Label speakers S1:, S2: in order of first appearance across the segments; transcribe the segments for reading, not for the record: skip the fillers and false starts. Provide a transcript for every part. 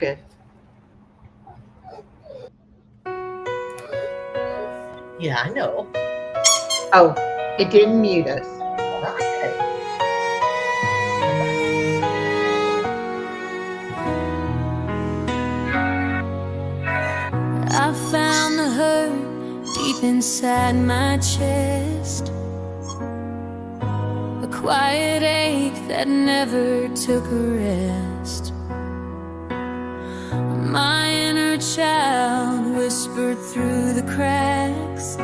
S1: Good.
S2: Yeah, I know.
S1: Oh, it didn't mute us.
S2: Okay.
S3: I found the hurt deep inside my chest, a quiet ache that never took a rest. My inner child whispered through the cracks,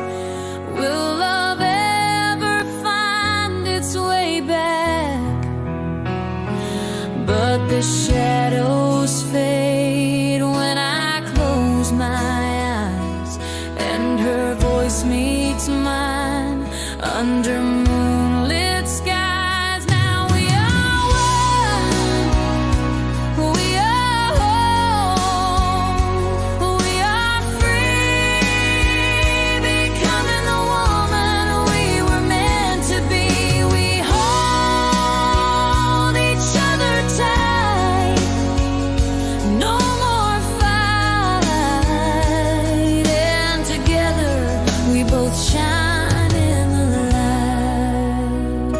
S3: will love ever find its way back? But the shadows fade when I close my eyes, and her voice meets mine under moonlit skies. Now we are one, we are whole, we are free, becoming the woman we were meant to be. We hold each other tight, no more fight, and together we both shine in the light.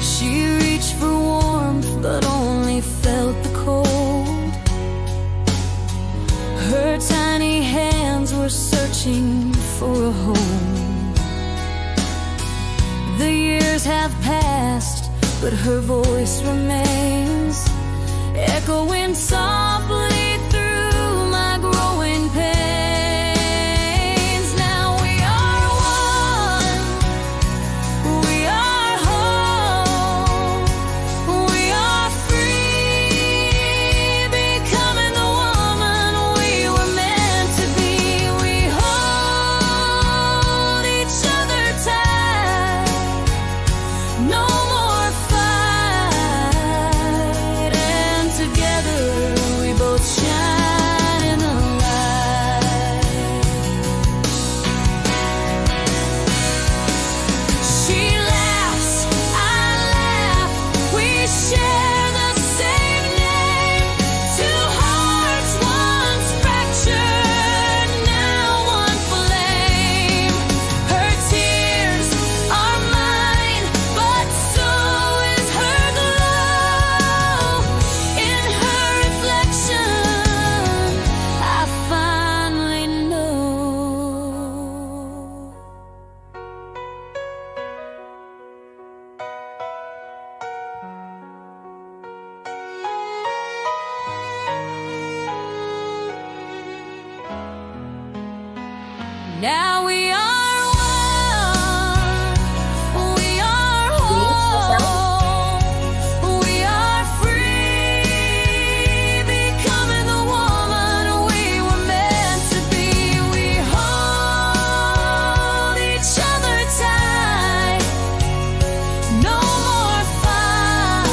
S3: She reached for warmth but only felt the cold. Her tiny hands were searching for a home. The years have passed, but her voice remains, echoing softly through my growing pains. Now we are one, we are whole, we are free, becoming the woman we were meant to be. We hold each other tight, no more fight, and together we both shine in the light. She laughs, I laugh, we share the same name. Two hearts once fractured, now one flame. Her tears are mine, but so is her glow. In her reflection, I finally know. Now we are one, we are whole, we are free, becoming the woman we were meant to be. We hold each other tight, no more fight,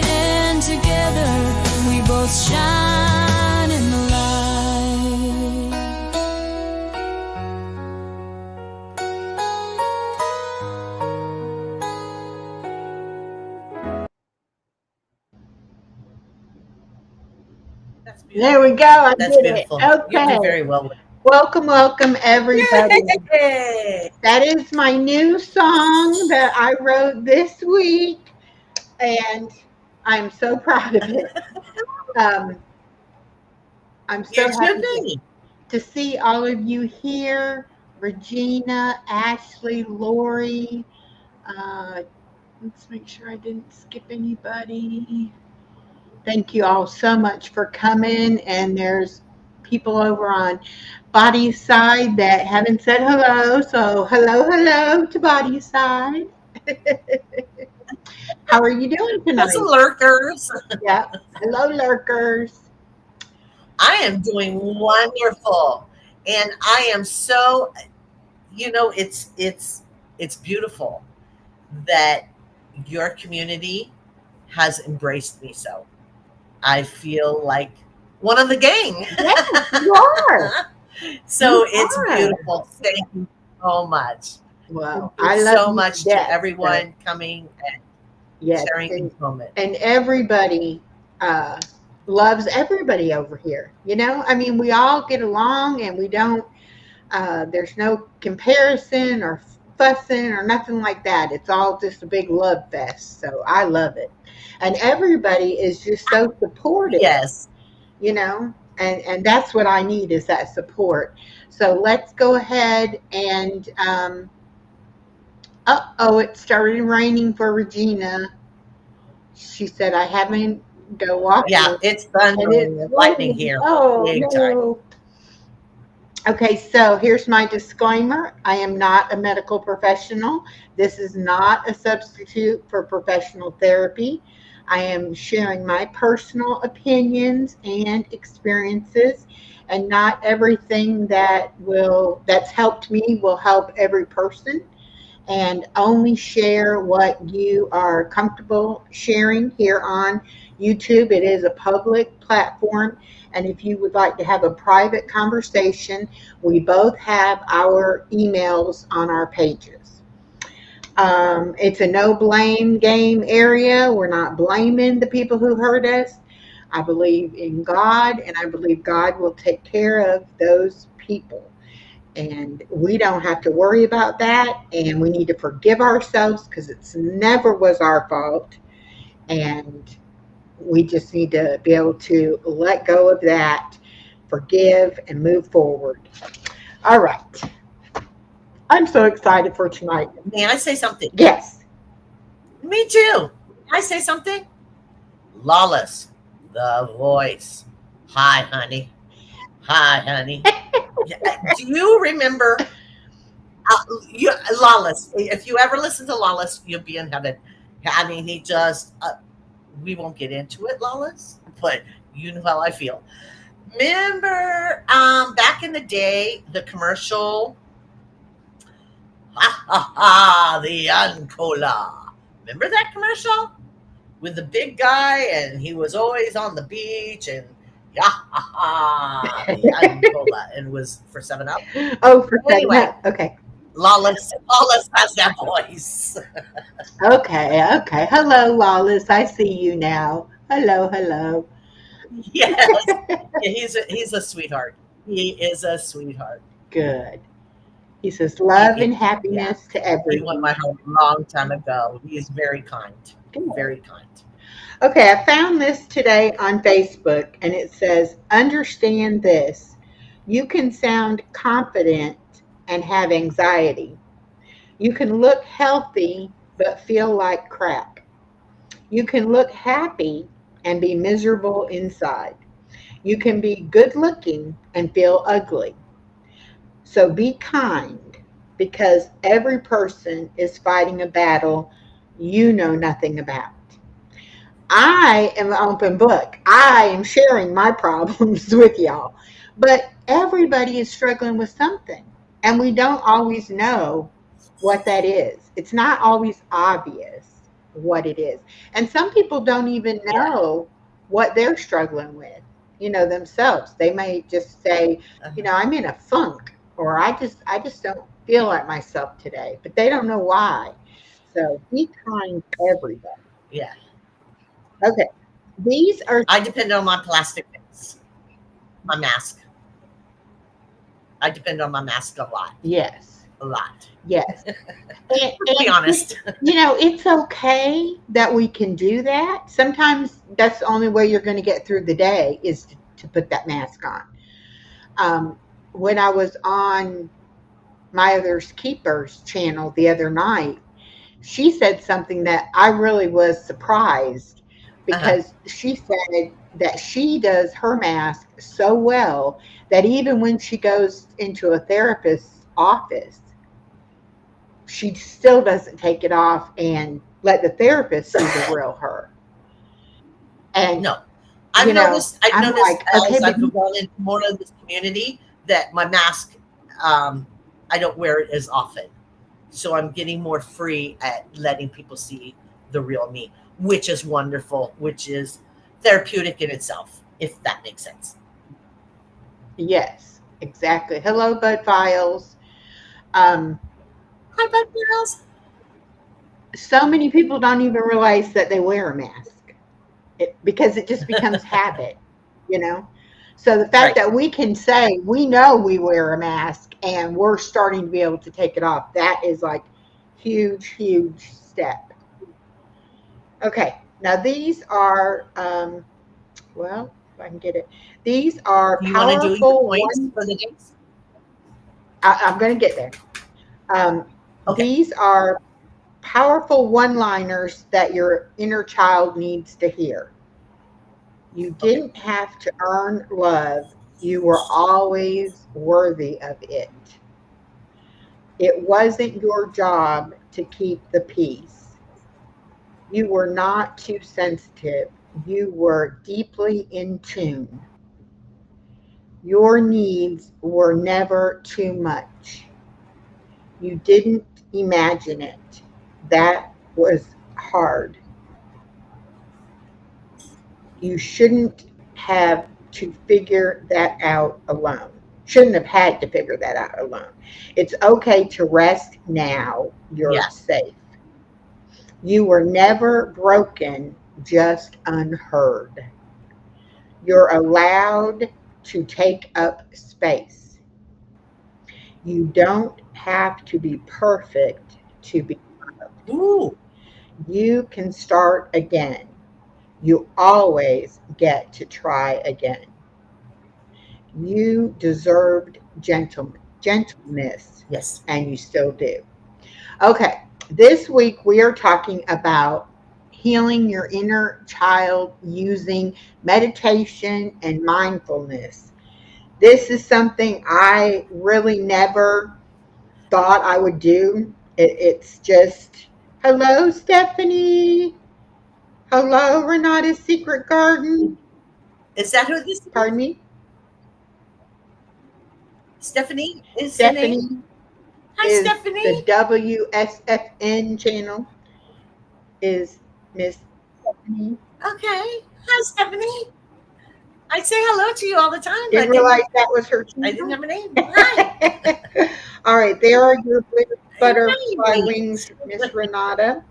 S3: and together we both shine in the light.
S2: That's
S1: There we
S2: beautiful.
S1: go. I
S2: That's
S1: did it.
S2: beautiful. You
S1: Okay.
S2: do very well with
S1: Welcome, welcome, everybody.
S2: it.
S1: That is my new song that I wrote this week, and I'm so proud of it. Um, I'm so
S2: You should
S1: happy
S2: be.
S1: to see all of you here. Regina, Ashley, Lori. Uh, let's make sure I didn't skip anybody. Thank you all so much for coming. And there's people over on Body's side that haven't said hello. So hello, hello to Body's side. How are you doing
S2: That's some
S1: tonight?
S2: lurkers.
S1: Yeah. Hello, lurkers.
S2: I am doing wonderful. And I am so, it's beautiful that your community has embraced me so. I feel like one of the gang.
S1: Yes, you are.
S2: So
S1: You
S2: it's
S1: are.
S2: beautiful. Thank you so much.
S1: Well,
S2: Thank
S1: I
S2: you
S1: love
S2: so
S1: you to
S2: much to
S1: death. So,
S2: everyone coming and
S1: yes,
S2: sharing this moment.
S1: and everybody loves everybody over here. You know, I mean, we all get along, and we don't. There's no comparison or fussing or nothing like that. It's all just a big love fest. So I love it, and everybody is just so supportive.
S2: Yes.
S1: You know, and that's what I need, is that support. So let's go ahead and it started raining for Regina. She said I haven't go
S2: Yeah,
S1: walking,
S2: it's
S1: and
S2: thundering
S1: it's
S2: and lightning
S1: raining.
S2: here
S1: Oh
S2: big time.
S1: no. Okay, so here's my disclaimer. I am not a medical professional. This is not a substitute for professional therapy. I am sharing my personal opinions and experiences, and not everything that's helped me will help every person. And only share what you are comfortable sharing here on YouTube. It is a public platform. And if you would like to have a private conversation, we both have our emails on our pages. It's a no blame game area. We're not blaming the people who hurt us. I believe in God, and I believe God will take care of those people. And we don't have to worry about that. And we need to forgive ourselves, because it's never was our fault. And we just need to be able to let go of that, forgive, and move forward. All right. I'm so excited for tonight.
S2: May I say something?
S1: Yes.
S2: Me too. Can I say something? Lawless, the voice. Hi, honey. Hi, honey. Do you remember Lawless? If you ever listen to Lawless, you'll be in heaven. I mean, he just, we won't get into it, Lawless, but you know how I feel. Remember back in the day, the commercial, ha ha ha, the Uncola. Remember that commercial? With the big guy, and he was always on the beach, and yeah, ha ha, the Uncola, and it was for 7-Up.
S1: Oh, for
S2: Anyway,
S1: okay.
S2: Lawless has that voice.
S1: Okay. Hello, Lawless. I see you now. Hello.
S2: Yes, he's a sweetheart. He is a sweetheart.
S1: Good. He says love
S2: He,
S1: and
S2: yeah,
S1: happiness to
S2: he won
S1: everyone.
S2: my heart a long time ago. He is very kind,
S1: Good.
S2: very kind.
S1: Okay, I found this today on Facebook, and it says, understand this. You can sound confident and have anxiety. You can look healthy but feel like crap. You can look happy and be miserable inside. You can be good looking and feel ugly. So be kind, because every person is fighting a battle you know nothing about. I am an open book. I am sharing my problems with y'all. But everybody is struggling with something. And we don't always know what that is. It's not always obvious what it is. And some people don't even
S2: Yeah.
S1: know what they're struggling with, themselves. They may just say, I'm in a funk, or I just don't feel like myself today. But they don't know why. So be kind to everybody.
S2: Yeah.
S1: Okay. These are,
S2: I depend on my plastic things, my mask. I depend on my mask a lot.
S1: yes,
S2: A lot.
S1: yes. And,
S2: To be honest.
S1: it's okay that we can do that. Sometimes that's the only way you're going to get through the day, is to put that mask on. When I was on My Other's Keepers channel the other night, she said something that I really was surprised,
S2: Uh-huh.
S1: because she said that she does her mask so well that even when she goes into a therapist's office, she still doesn't take it off and let the therapist see the real her. And
S2: No. I've noticed
S1: I'm like, okay,
S2: as
S1: but
S2: I've gone into more of this community that my mask, I don't wear it as often. So I'm getting more free at letting people see the real me, which is wonderful, which is therapeutic in itself, if that makes sense.
S1: yes, Exactly. Hello, Bud Files. Um,
S2: Hi, Bud Girls.
S1: so many people don't even realize that they wear a mask because it just becomes habit, you know? So the fact
S2: Right.
S1: that we can say we know we wear a mask and we're starting to be able to take it off, that is like huge, huge step. Okay, now these are, well, if I can get it, these are
S2: Do you want to do your
S1: powerful
S2: points
S1: one.
S2: for the days?
S1: I'm going to get there. Um,
S2: Okay.
S1: these are powerful one liners that your inner child needs to hear. You
S2: Okay.
S1: didn't have to earn love, you were always worthy of it. It wasn't your job to keep the peace. You were not too sensitive, you were deeply in tune. Your needs were never too much. You didn't imagine it. That was hard. You shouldn't have to figure that out alone. Shouldn't have had to figure that out alone. It's okay to rest now. You're
S2: Yeah.
S1: safe. You were never broken, just unheard. You're allowed to take up space. You don't have to be perfect to be loved.
S2: Ooh.
S1: You can start again. You always get to try again. You deserved gentleness,
S2: Yes.
S1: and you still do. Okay, this week we are talking about healing your inner child using meditation and mindfulness. This is something I really never thought I would do. It's just, hello, Stephanie. Hello, Renata's Secret Garden.
S2: Is that who this is?
S1: Pardon me?
S2: Stephanie is the name.
S1: Stephanie
S2: Hi,
S1: is the
S2: Stephanie.
S1: WSFN channel, is Miss Stephanie.
S2: Okay. Hi, Stephanie. I say hello to you all the time, but
S1: Didn't realize that was her
S2: I didn't
S1: channel.
S2: have a name. Hi.
S1: All right, there are your butterfly wings,
S2: Right.
S1: Miss Renata.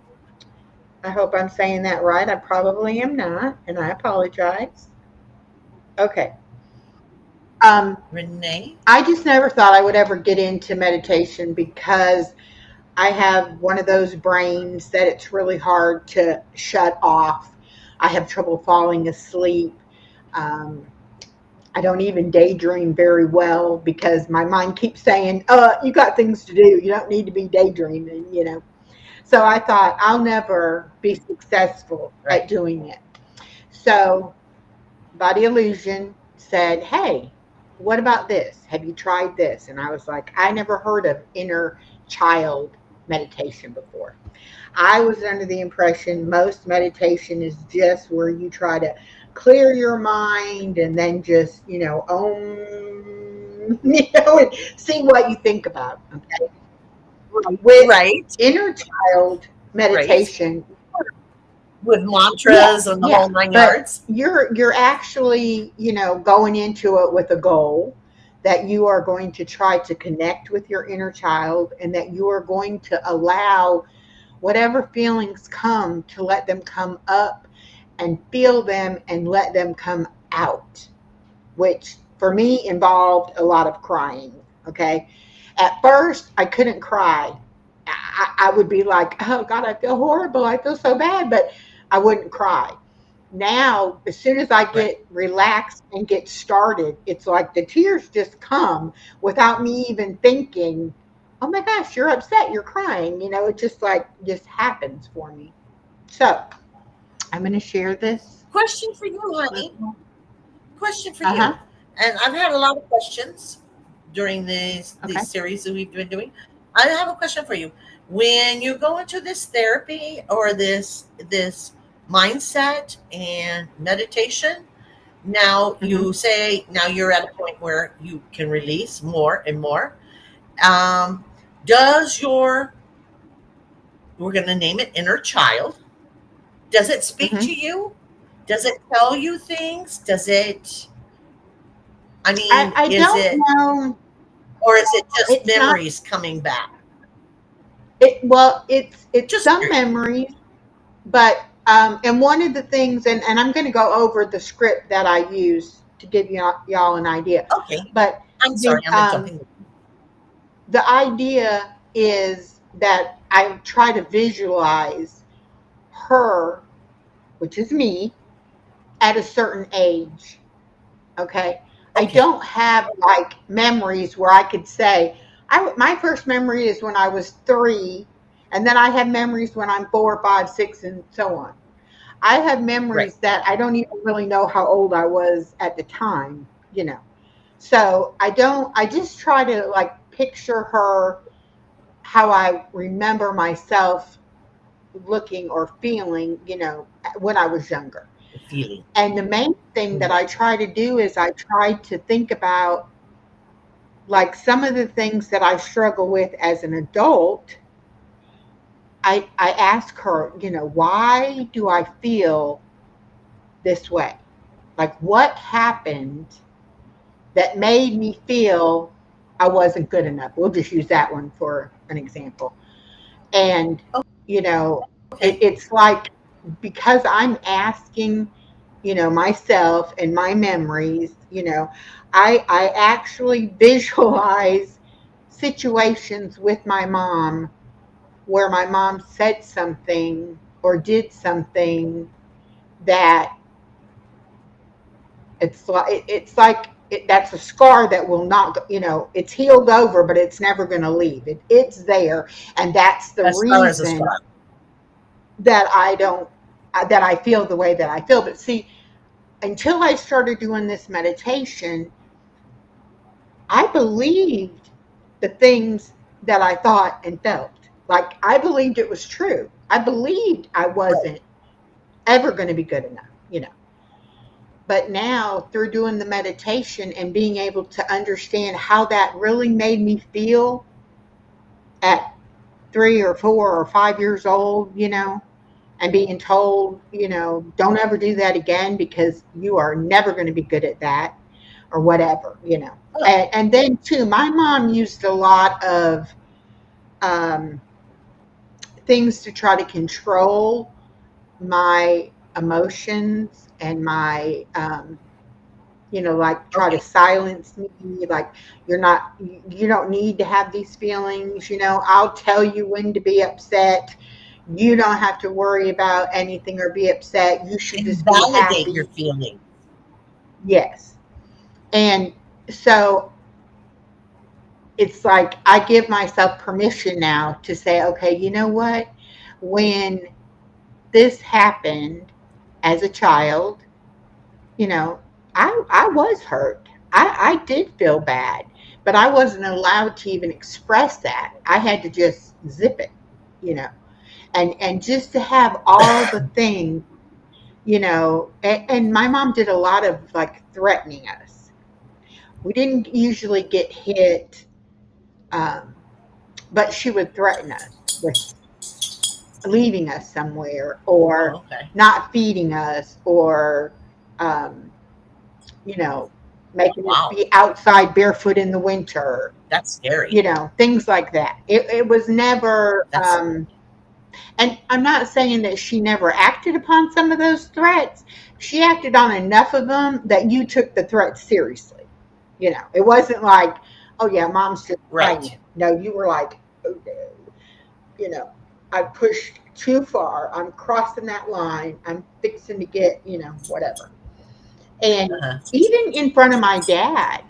S1: I hope I'm saying that right. I probably am not, and I apologize. Okay.
S2: Renee.
S1: I just never thought I would ever get into meditation because I have one of those brains that it's really hard to shut off. I have trouble falling asleep. Um, I don't even daydream very well because my mind keeps saying, you got things to do. You don't need to be daydreaming. So I thought I'll never be successful at
S2: Right.
S1: doing it. So Body Illusion said, hey, what about this? Have you tried this? And I was like, I never heard of inner child meditation before. I was under the impression most meditation is just where you try to clear your mind and then just, and see what you think about. Okay. With
S2: Right.
S1: inner child
S2: Right.
S1: meditation,
S2: With
S1: yeah,
S2: mantras and the
S1: yeah.
S2: whole nine
S1: But
S2: yards.
S1: you're actually, going into it with a goal that you are going to try to connect with your inner child and that you are going to allow whatever feelings come to let them come up and feel them and let them come out, which for me involved a lot of crying. Okay. At first, I couldn't cry. I would be like, oh God, I feel horrible. I feel so bad, but I wouldn't cry. Now, as soon as I
S2: Right.
S1: get relaxed and get started, it's like the tears just come without me even thinking, oh my gosh, you're upset, you're crying. It just happens for me. So I'm going to share this.
S2: Question for you, honey. Question for
S1: Uh
S2: you.
S1: huh.
S2: And I've had a lot of questions during these
S1: Okay.
S2: series that we've been doing. I have a question for you. When you go into this therapy or this mindset and meditation, now
S1: Mm-hmm.
S2: you say now you're at a point where you can release more and more. Um, does your we're going to name it inner child? Does it speak to
S1: Mm-hmm.
S2: you? Does it tell you things? Does it? I mean,
S1: I
S2: is
S1: don't
S2: it,
S1: know.
S2: or is it just
S1: It's not.
S2: memories coming back?
S1: Well, it's
S2: Just
S1: some
S2: curious.
S1: memories, but and one of the things, and I'm going to go over the script that I use to give y'all an idea,
S2: Okay.
S1: but
S2: I'm sorry,
S1: the
S2: I'm jumping.
S1: the idea is that I try to visualize her, which is me, at a certain age. Okay. I
S2: Okay.
S1: don't have like memories where I could say, my first memory is when I was 3, and then I have memories when I'm 4, 5, 6, and so on. I have
S2: Right.
S1: memories that I don't even really know how old I was at the time. So I just try to like picture her how I remember myself looking or feeling, when I was younger.
S2: The feeling.
S1: And the main thing that
S2: Mhm.
S1: I try to do is I try to think about like some of the things that I struggle with as an adult. I ask her, why do I feel this way? Like what happened that made me feel I wasn't good enough? We'll just use that one for an example. And, you know,
S2: Okay.
S1: it's like because I'm asking, myself and my memories, I actually visualize situations with my mom where my mom said something or did something that that's a scar that will not, it's healed over, but it's never going to leave. It's there, and that's the
S2: A scar is a
S1: reason
S2: scar.
S1: that I don't that I feel the way that I feel. But see, until I started doing this meditation, I believed the things that I thought and felt. Like I believed it was true. I believed I
S2: Right.
S1: wasn't ever going to be good enough. But now through doing the meditation and being able to understand how that really made me feel at 3 or 4 or 5 years old, and being told, don't ever do that again because you are never going to be good at that or whatever.
S2: Oh,
S1: And then, too, my mom used a lot of um, things to try to control my emotions and my, like try to
S2: okay.
S1: silence me. Like, you don't need to have these feelings. I'll tell you when to be upset. You don't have to worry about anything or be upset. You should just be
S2: Invalidate your
S1: happy.
S2: feeling.
S1: Yes. And so it's like I give myself permission now to say, okay, you know what? When this happened as a child, you know, I was hurt. I did feel bad, but I wasn't allowed to even express that. I had to just zip it, you know, and just to have all the things, and my mom did a lot of like threatening us. We didn't usually get hit, um, but she would threaten us with leaving us somewhere
S2: Oh,
S1: or
S2: okay.
S1: not feeding us or, um, you know, making us
S2: Wow.
S1: be outside barefoot in the winter,
S2: That's scary.
S1: things like that. It was never,
S2: That's
S1: and I'm not saying that she never acted upon some of those threats. She acted on enough of them that you took the threat seriously. It wasn't like, oh yeah, mom's just
S2: right.
S1: playing. No, you were like, oh no, you know, I pushed too far. I'm crossing that line. I'm fixing to get, whatever. And
S2: Uh-huh.
S1: even in front of my dad,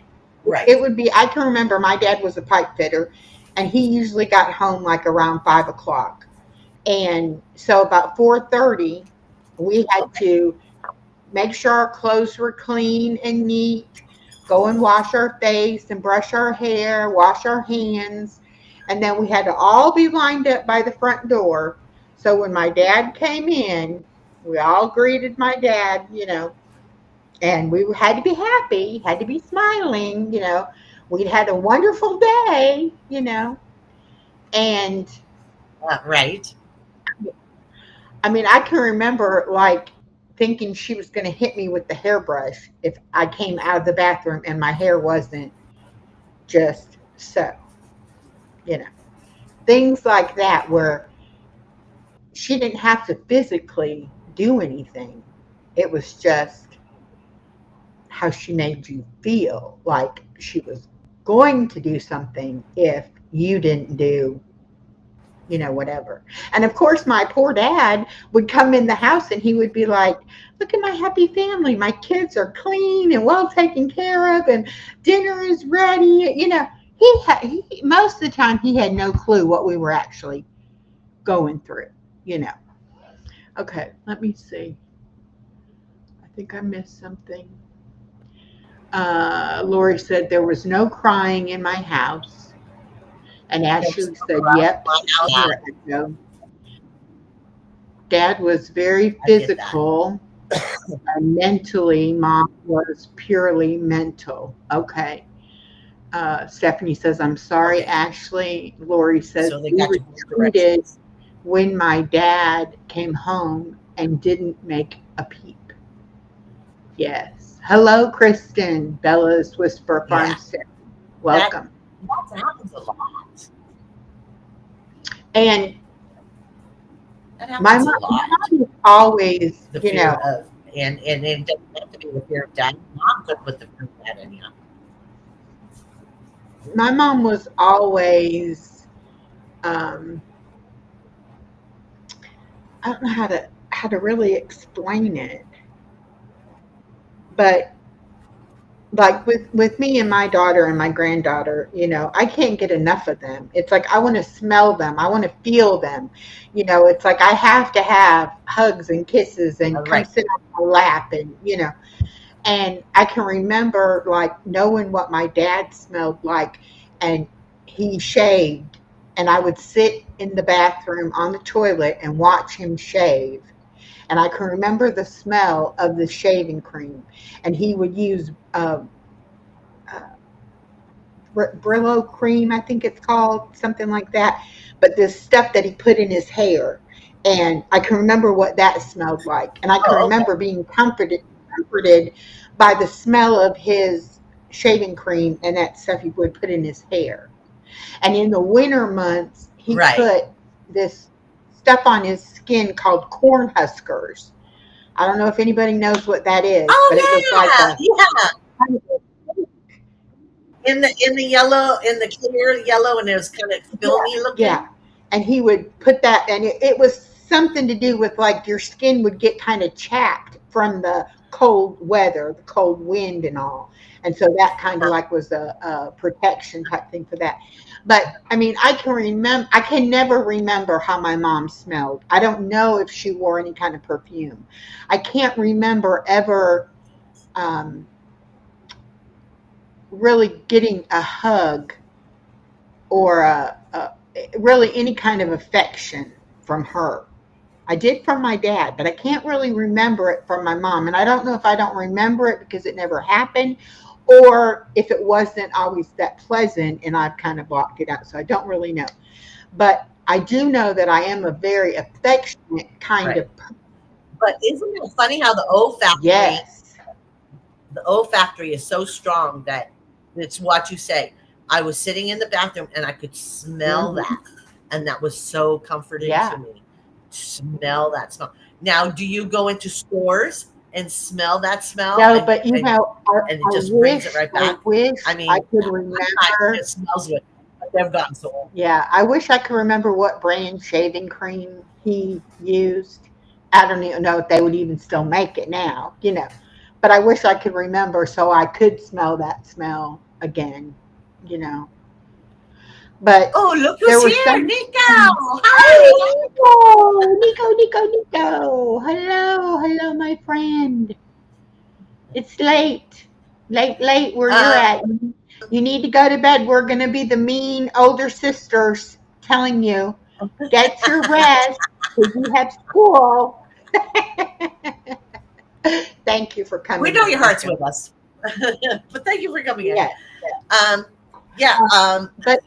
S2: Right.
S1: it would be, I can remember my dad was a pipe fitter and he usually got home like around 5 o'clock. And so about 4:30, we had
S2: Okay.
S1: to make sure our clothes were clean and neat, go and wash our face and brush our hair, wash our hands. And then we had to all be lined up by the front door. So when my dad came in, we all greeted my dad, and we had to be happy, had to be smiling. We'd had a wonderful day. And
S2: Right.
S1: I mean, I can remember like thinking she was going to hit me with the hairbrush if I came out of the bathroom and my hair wasn't just so, things like that, where she didn't have to physically do anything. It was just how she made you feel like she was going to do something if you didn't do, whatever. And of course, my poor dad would come in the house and he would be like, look at my happy family. My kids are clean and well taken care of, and dinner is ready. He most of the time, he had no clue what we were actually going through, Okay, let me see. I think I missed something. Lori said there was no crying in my house. And Ashley said, yep. Dad was very physical, and mentally, Mom was purely mental. Okay. Stephanie says, I'm sorry, Ashley. Lori says,
S2: So they
S1: we
S2: got
S1: were
S2: you both
S1: treated
S2: directions.
S1: when my dad came home and didn't make a peep. Yes. Hello, Kristen. Bella's Whisper Farmstead. Welcome.
S2: That happens a lot.
S1: And
S2: That
S1: my
S2: happens
S1: mom
S2: a lot.
S1: is always,
S2: The fear of, and it doesn't have to be the fear of dad. Mom could put the fear of dad in you.
S1: my mom was always, I don't know how to really explain it, but like with me and my daughter and my granddaughter, I can't get enough of them. It's like I want to smell them, I want to feel them. It's like I have to have hugs and kisses and come sit on my lap, and and I can remember like knowing what my dad smelled like, and he shaved, and I would sit in the bathroom on the toilet and watch him shave. And I can remember the smell of the shaving cream. And he would use Brillo cream, I think it's called, something like that. But this stuff that he put in his hair. And I can remember what that smelled like. And I can remember being comforted by the smell of his shaving cream and that stuff he would put in his hair. And in the winter months, he put this stuff on his skin called corn huskers. I don't know if anybody knows what that is, but it was like
S2: in the yellow, in the clear yellow, and it was kind of filmy looking.
S1: Yeah, and he would put that, and it was something to do with like your skin would get kind of chapped from the cold weather, the cold wind, and all. And so that kind of like was a protection type thing for that. But I mean, I can never remember how my mom smelled. I don't know if she wore any kind of perfume. I can't remember ever really getting a hug or really any kind of affection from her. I did from my dad, but I can't really remember it from my mom. And I don't know if I don't remember it because it never happened, or if it wasn't always that pleasant and I've kind of blocked it out. So I don't really know. But I do know that I am a very affectionate kind of person.
S2: But isn't it funny how the olfactory is so strong that it's what you say. I was sitting in the bathroom and I could smell that. And that was so comforting to me. Smell that smell. Now, do you go into stores and smell that smell?
S1: No, but and
S2: it just brings it right back.
S1: I mean, I could remember.
S2: It smells good, but they've gotten so old.
S1: Yeah, I wish I could remember what brand shaving cream he used. I don't even know if they would even still make it now, But I wish I could remember so I could smell that smell again, But
S2: look who's here, Nico! Hi,
S1: Nico. Hello, my friend. It's late. Where you're at. You need to go to bed. We're going to be the mean older sisters telling you, get your rest because you have school. Thank you for coming.
S2: We know your heart's with us, but thank you for coming in. But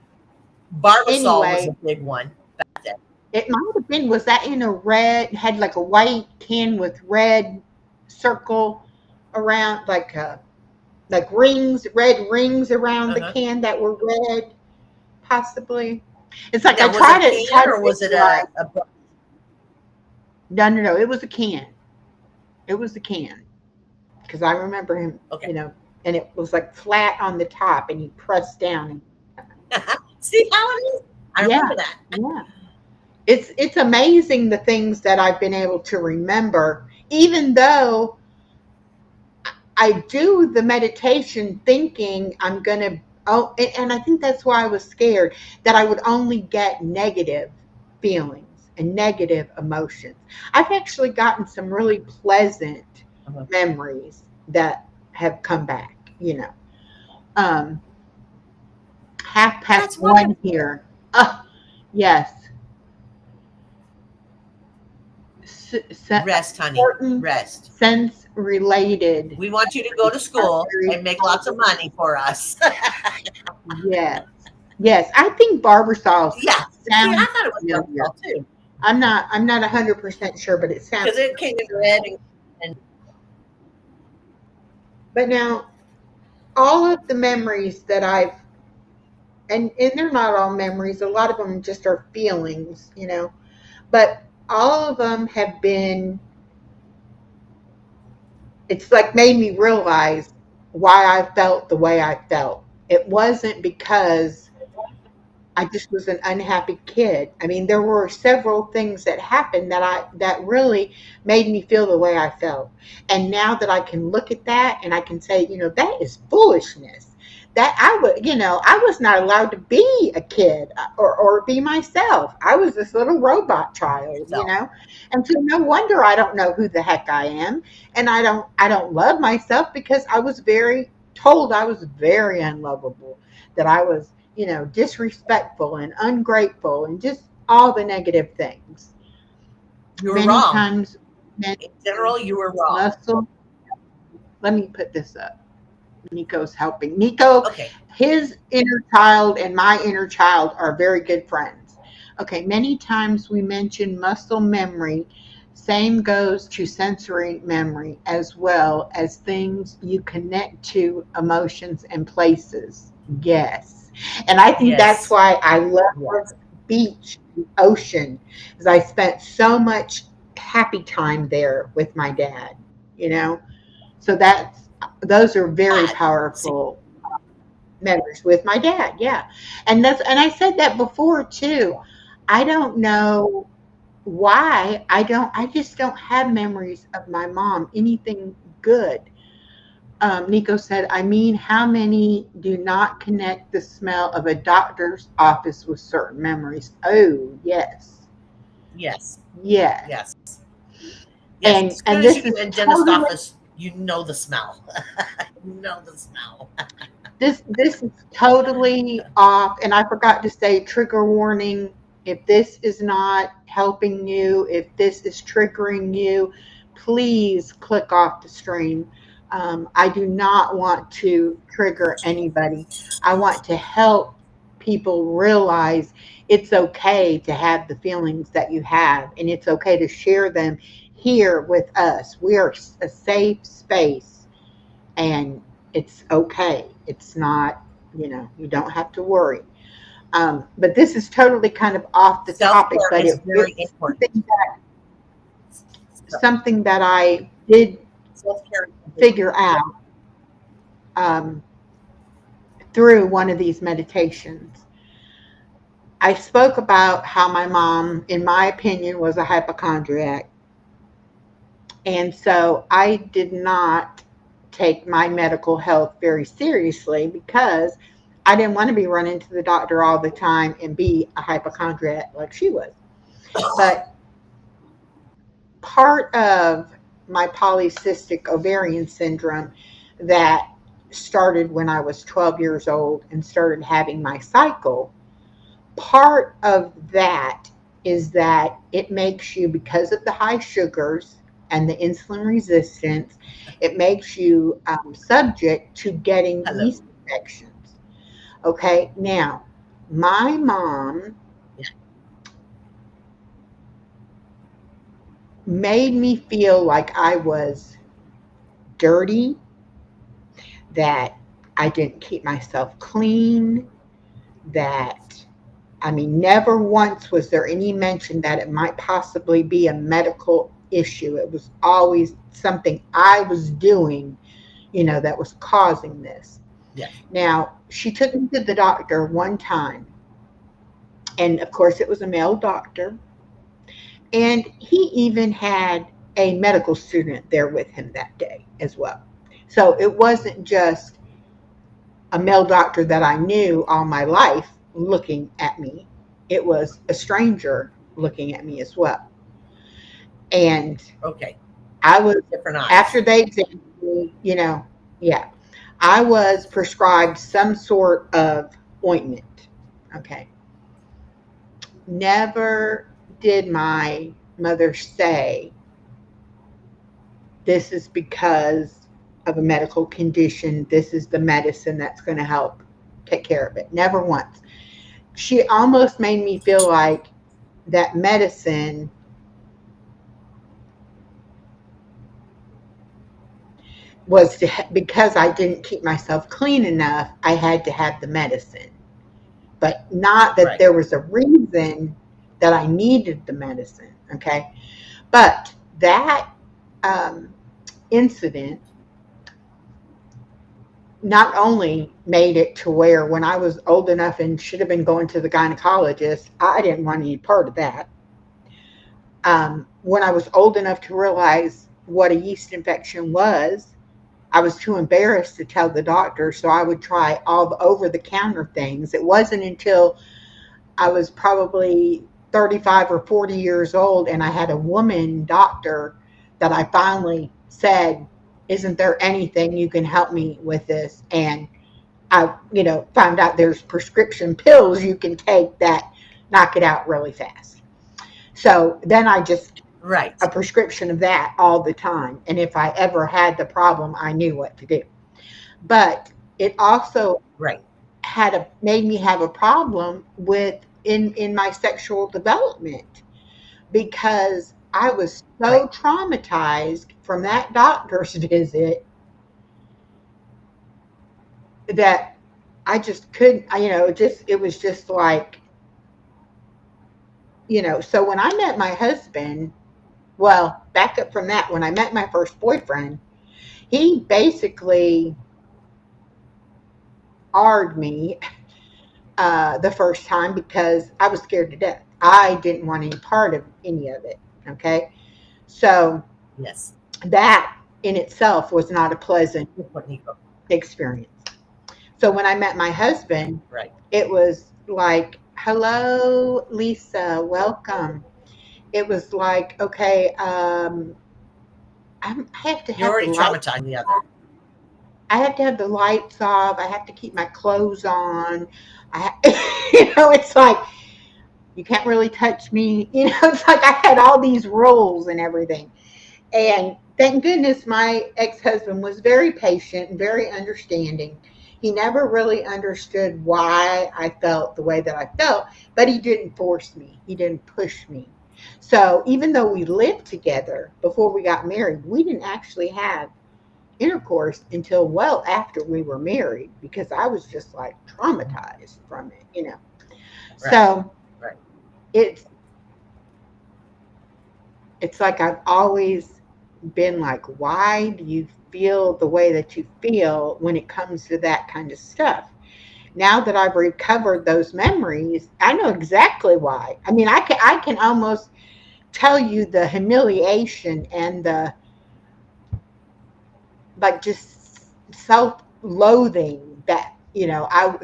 S2: Barbasol was a big one back then.
S1: It might have been. Was that in a red? Had like a white can with red circle around, like rings, red rings around the
S2: Uh-huh.
S1: can that were red, possibly. It's like
S2: Now,
S1: I
S2: was it a
S1: try
S2: can
S1: to
S2: or was it
S1: visualize.
S2: a book?
S1: No. It was a can. It was a can because I remember him,
S2: Okay.
S1: and it was like flat on the top, and he pressed down.
S2: See how it is? I
S1: Yeah,
S2: remember that.
S1: yeah. It's amazing the things that I've been able to remember, even though I do the meditation thinking I'm gonna. Oh, and I think that's why I was scared that I would only get negative feelings and negative emotions. I've actually gotten some really pleasant
S2: Uh-huh.
S1: memories that have come back. Um, half
S2: That's
S1: past one
S2: wonderful.
S1: here. Oh, yes.
S2: Rest, honey.
S1: Certain
S2: Rest.
S1: sense related.
S2: We want you to go to
S1: Are
S2: school
S1: very
S2: and make lots of money for us.
S1: Yes. Yes. I think Barbasol
S2: Yeah. See, I
S1: sounds
S2: thought it was
S1: familiar.
S2: wonderful too.
S1: I'm not 100% sure, but it sounds
S2: Because it came in red and
S1: but now all of the memories that and they're not all memories, a lot of them just are feelings, but all of them have been, it's like made me realize why I felt the way I felt. It wasn't because I just was an unhappy kid. I mean, there were several things that happened that really made me feel the way I felt. And now that I can look at that and I can say, that is foolishness. That I was not allowed to be a kid or be myself. I was this little robot child,
S2: yourself.
S1: And so no wonder I don't know who the heck I am, and I don't love myself because I was I was very unlovable, that I was disrespectful and ungrateful and just all the negative things.
S2: You were
S1: Many
S2: wrong.
S1: times,
S2: In general, you were wrong.
S1: muscle. Let me put this up. Nico's helping. Nico,
S2: Okay.
S1: his inner child and my inner child are very good friends. Okay, many times we mention muscle memory. Same goes to sensory memory as well as things you connect to emotions and places. Yes. And I think that's
S2: Yes.
S1: why I love
S2: Yes.
S1: beach, the ocean, because I spent so much happy time there with my dad, you know? So those are very
S2: Dad. See,
S1: powerful memories with my dad. Yeah. And I said that before too. I don't know why I just don't have memories of my mom, anything good. Nico said, I mean, how many do not connect the smell of a doctor's office with certain memories? Oh, yes.
S2: yes.
S1: Yes.
S2: Yes. Yes.
S1: And
S2: As soon
S1: and
S2: as you
S1: this
S2: get
S1: is
S2: in dentist
S1: totally
S2: office, you know the smell. You know the smell.
S1: this is totally off, and I forgot to say trigger warning. If this is not helping you, if this is triggering you, please click off the stream. I do not want to trigger anybody. I want to help people realize it's okay to have the feelings that you have, and it's okay to share them here with us. We are a safe space, and it's okay. It's not, you don't have to worry. But this is totally kind of off the
S2: Self
S1: topic,
S2: care
S1: but
S2: is very
S1: it's
S2: important.
S1: something that I did
S2: Self care.
S1: figure out through one of these meditations. I spoke about how my mom, in my opinion, was a hypochondriac. And so I did not take my medical health very seriously because I didn't want to be running to the doctor all the time and be a hypochondriac like she was. But part of my polycystic ovarian syndrome that started when I was 12 years old and started having my cycle, part of that is that it makes you, because of the high sugars and the insulin resistance, it makes you subject to getting
S2: Hello.
S1: yeast infections. Okay, now my mom made me feel like I was dirty, that I didn't keep myself clean, that, I mean, never once was there any mention that it might possibly be a medical issue. It was always something I was doing, that was causing this.
S2: Yes.
S1: Now, she took me to the doctor one time, and of course, it was a male doctor, and he even had a medical student there with him that day as well. So it wasn't just a male doctor that I knew all my life looking at me. It was a stranger looking at me as well. And
S2: Okay.
S1: I was,
S2: Different eyes.
S1: after they examined me, yeah, I was prescribed some sort of ointment. Okay. Never did my mother say, this is because of a medical condition, this is the medicine that's going to help take care of it. Never once. She almost made me feel like that medicine was because I didn't keep myself clean enough, I had to have the medicine. But not that
S2: Right.
S1: there was a reason that I needed the medicine. Okay. But that incident not only made it to where when I was old enough and should have been going to the gynecologist, I didn't want any part of that. When I was old enough to realize what a yeast infection was, I was too embarrassed to tell the doctor, so I would try all the over-the-counter things. It wasn't until I was probably 35 or 40 years old and I had a woman doctor that I finally said, isn't there anything you can help me with this? And I, found out there's prescription pills you can take that knock it out really fast. So then I just
S2: Right.
S1: a prescription of that all the time. And if I ever had the problem, I knew what to do. But it also
S2: Right.
S1: made me have a problem with in my sexual development, because I was so
S2: Right.
S1: traumatized from that doctor's visit that I just couldn't, it was just like, so when I met my husband, well, back up from that, when I met my first boyfriend, he basically AR'd me the first time because I was scared to death. I didn't want any part of any of it. Okay. So
S2: Yes.
S1: that in itself was not a pleasant
S2: What Nico.
S1: experience. So when I met my husband,
S2: Right.
S1: it was like, hello, Lisa, welcome. It was like, okay, I have to
S2: You're
S1: have
S2: already
S1: the light.
S2: traumatized the other.
S1: I have to have the lights off. I have to keep my clothes on. It's like, you can't really touch me. It's like I had all these rules and everything. And thank goodness my ex-husband was very patient and very understanding. He never really understood why I felt the way that I felt, but he didn't force me. He didn't push me. So even though we lived together before we got married, we didn't actually have intercourse until well after we were married, because I was just like traumatized from it.
S2: Right.
S1: So
S2: Right.
S1: it's like I've always been like, why do you feel the way that you feel when it comes to that kind of stuff? Now that I've recovered those memories, I know exactly why. I mean, I can almost tell you the humiliation and the like just self-loathing that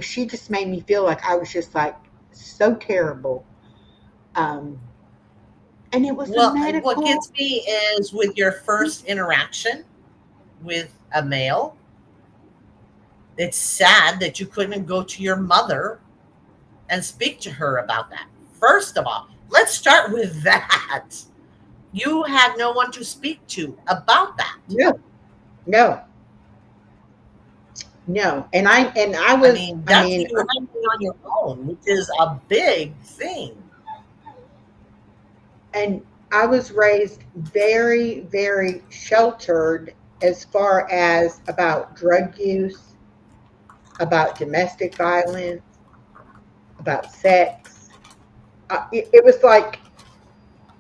S1: she just made me feel like I was just like so terrible. And it was a
S2: Well,
S1: medical.
S2: what gets me is with your first interaction with a male, it's sad that you couldn't go to your mother and speak to her about that. First of all, let's start with that. You had no one to speak to about that.
S1: No. And I
S2: I
S1: was,
S2: mean, that's you handling on your own, which is a big thing.
S1: and I was raised very, very sheltered as far as about drug use, about domestic violence, about sex. It was like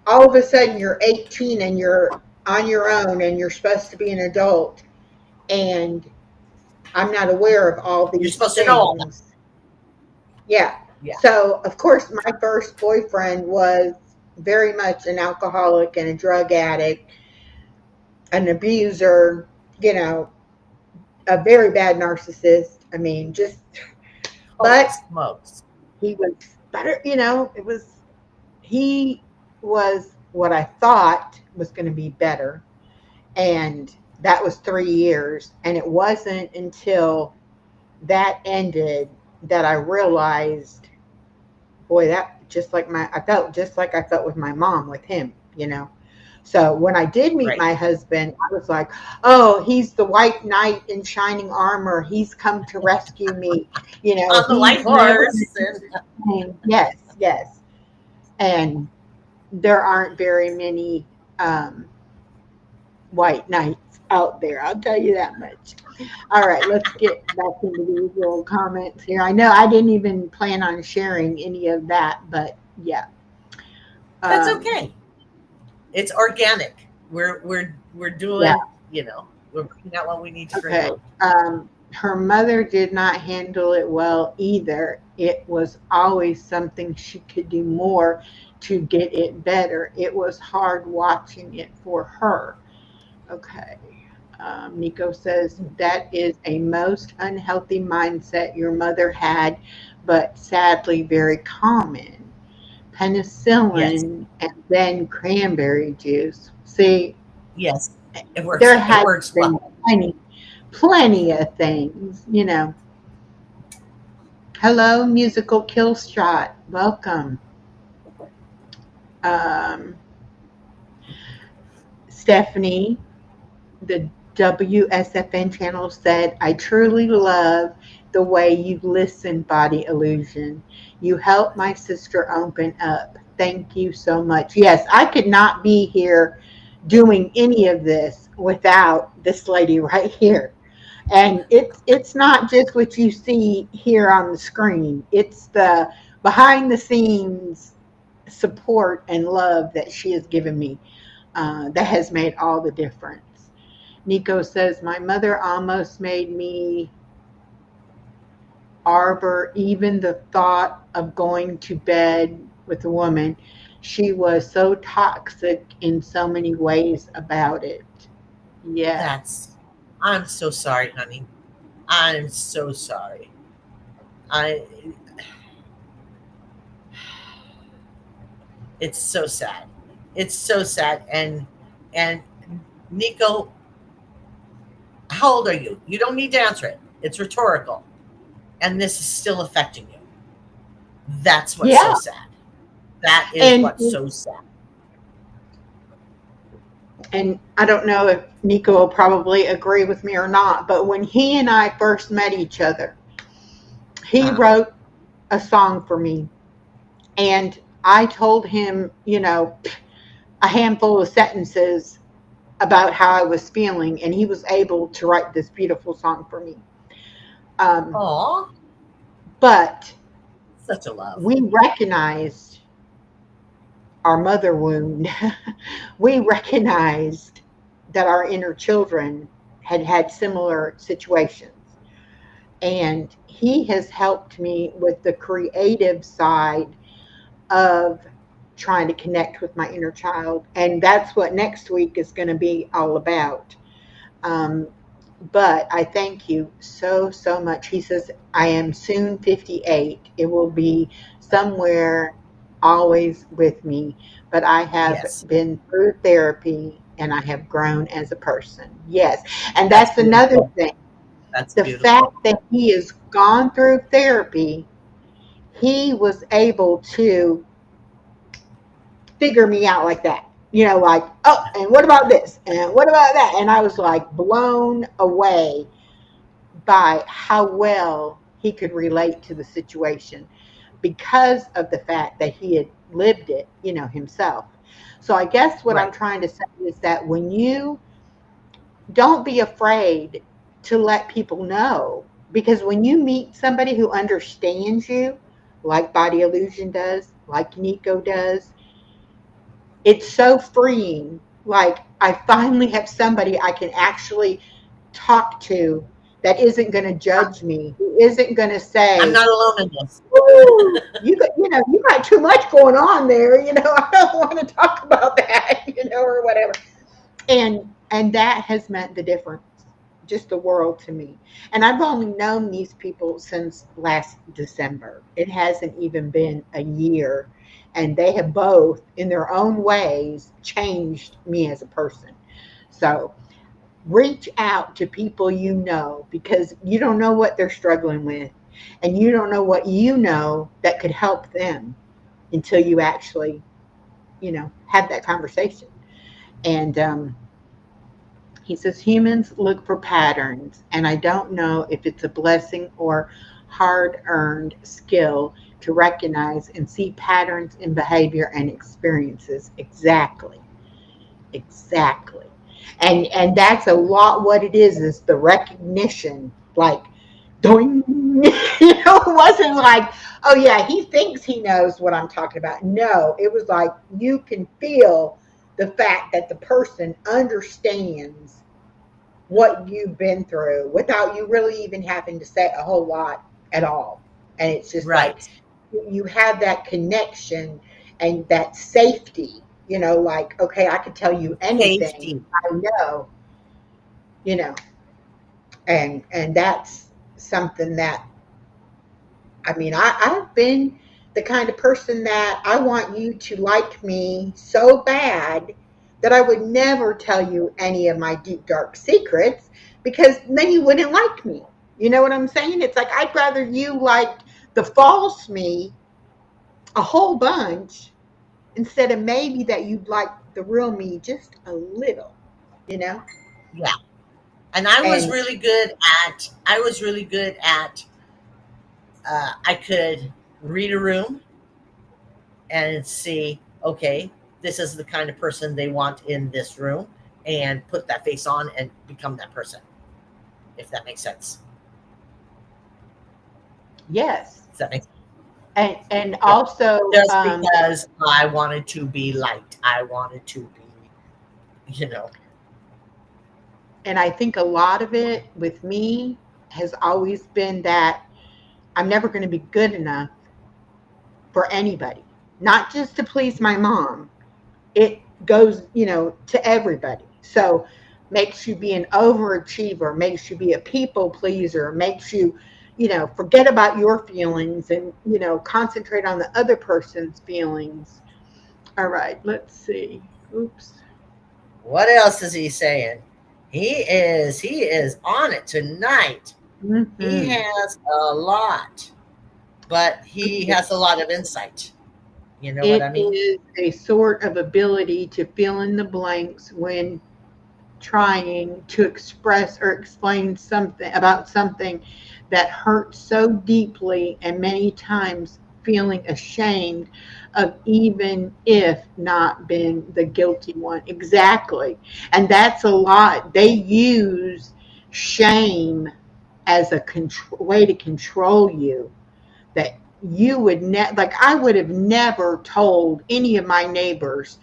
S1: all of a sudden you're 18 and you're on your own and you're supposed to be an adult, and I'm not aware of all
S2: You're
S1: these
S2: supposed to know all that.
S1: things. Yeah.
S2: Yeah.
S1: So, of course, my first boyfriend was very much an alcoholic and a drug addict, an abuser, you know, a very bad narcissist. I mean, just, but
S2: Smokes.
S1: he was better, you know, he was what I thought was going to be better. And that was 3 years. And it wasn't until that ended that I realized, boy, I felt just like I felt with my mom with him, you know. So when I did meet
S2: Right.
S1: my husband, I was like, oh, he's the white knight in shining armor. He's come to rescue me, you know.
S2: On the white
S1: he's never
S2: horse.
S1: Yes, yes. And there aren't very many white knights out there, I'll tell you that much. All right, let's get back into these little comments here. I know I didn't even plan on sharing any of that, but yeah.
S2: That's okay. It's organic. We're doing,
S1: Yeah.
S2: you know, we're bringing out what we need to bring
S1: Okay.
S2: out.
S1: Her mother did not handle it well either. It was always something she could do more to get it better. It was hard watching it for her. Okay. Nico says that is a most unhealthy mindset your mother had, but sadly very common. Penicillin and then cranberry juice. See,
S2: Yes, it works.
S1: there
S2: It
S1: has
S2: works
S1: been
S2: well.
S1: plenty of things, you know. Hello, musical kill shot. Welcome. Stephanie, the WSFN channel said, I truly love the way you listen, Body Illusion. You helped my sister open up. Thank you so much. Yes, I could not be here doing any of this without this lady right here. And it's not just what you see here on the screen. It's the behind the scenes support and love that she has given me that has made all the difference. Nico says, my mother almost made me arbor even the thought of going to bed with a woman. She was so toxic in so many ways about it. Yeah.
S2: I'm so sorry, honey. I'm so sorry. It's so sad. It's so sad. And Nico, how old are you? You don't need to answer it. It's rhetorical. And this is still affecting you. That's what's so sad. That is what's so sad.
S1: And I don't know if Nico will probably agree with me or not, but when he and I first met each other, he wrote a song for me. And I told him, you know, a handful of sentences about how I was feeling, and he was able to write this beautiful song for me.
S2: Aww.
S1: But
S2: such a love.
S1: We recognized our mother wound. We recognized that our inner children had had similar situations. And he has helped me with the creative side of trying to connect with my inner child. And that's what next week is going to be all about. But I thank you so, so much. He says, I am soon 58. It will be somewhere always with me. But I have been through therapy and I have grown as a person. Yes. And that's another thing.
S2: That's
S1: the
S2: beautiful.
S1: fact that he has gone through therapy, he was able to figure me out like that. You know, like, oh, and what about this? And what about that? And I was like blown away by how well he could relate to the situation because of the fact that he had lived it, you know, himself. So I guess what I'm trying to say is that when you don't be afraid to let people know, because when you meet somebody who understands you, like Body Illusion does, like Nico does, it's so freeing. Like, I finally have somebody I can actually talk to that isn't going to judge me, who isn't going to
S2: I'm
S1: say,
S2: not alone in this.
S1: "Ooh, you got too much going on there. I don't want to talk about that, or whatever." And that has meant the difference, just the world to me. And I've only known these people since last December. It hasn't even been a year, and they have both, in their own ways, changed me as a person. So reach out to people because you don't know what they're struggling with, and you don't know what that could help them until you actually have that conversation. And he says humans look for patterns, and I don't know if it's a blessing or hard earned skill to recognize and see patterns in behavior and experiences. Exactly. Exactly. And that's a lot what it is the recognition, like doing, it wasn't like, oh yeah, he thinks he knows what I'm talking about. No, it was like you can feel the fact that the person understands what you've been through without you really even having to say a whole lot at all. And it's just like
S2: Right.
S1: you have that connection and that safety, like, okay, I could tell you anything
S2: Safety.
S1: I know, you know, and that's something that, I mean, I've been the kind of person that I want you to like me so bad that I would never tell you any of my deep, dark secrets, because then you wouldn't like me. You know what I'm saying? It's like I'd rather you like the false me a whole bunch instead of maybe that you'd like the real me just a little, you know?
S2: Yeah. And I was
S1: And
S2: really good at, I could read a room and see, okay, this is the kind of person they want in this room, and put that face on and become that person, if that makes sense.
S1: yes.
S2: Does that make sense?
S1: And
S2: Yeah.
S1: also,
S2: Just because I wanted to be liked. I wanted to be,
S1: and I think a lot of it with me has always been that I'm never going to be good enough for anybody, not just to please my mom. It goes, to everybody. So makes you be an overachiever, makes you be a people pleaser, makes you, forget about your feelings and, concentrate on the other person's feelings. All right, let's see. Oops.
S2: what else is he saying? He is on it tonight. He
S1: Mm-hmm.
S2: has a lot, but he has a lot of insight. You know what
S1: It
S2: I mean?
S1: is a sort of ability to fill in the blanks when trying to express or explain something about something that hurts so deeply, and many times feeling ashamed of, even if not being the guilty one. Exactly. And that's a lot. They use shame as a way to control you, that you would like I would have never told any of my neighbors,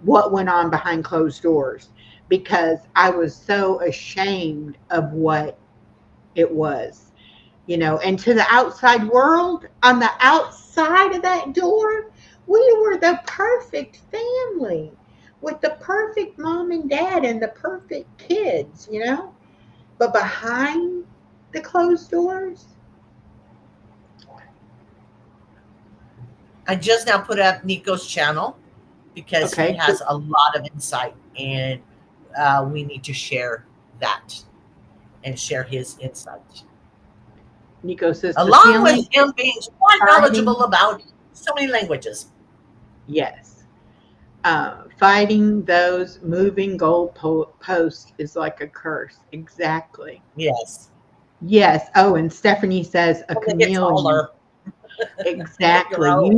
S1: what went on behind closed doors, because I was so ashamed of what it was, and to the outside world, on the outside of that door, we were the perfect family with the perfect mom and dad and the perfect kids, but behind the closed doors.
S2: I just now put up Nico's channel because he
S1: Okay,
S2: has a lot of insight, and we need to share that and share his insight,
S1: Nico says the
S2: along with
S1: feeling
S2: him being quite knowledgeable
S1: fighting,
S2: about so many languages.
S1: yes. Fighting those moving posts is like a curse. Exactly.
S2: Yes,
S1: Yes. Oh, and Stephanie says a
S2: when they get
S1: chameleon.
S2: taller, they
S1: Exactly.
S2: grow.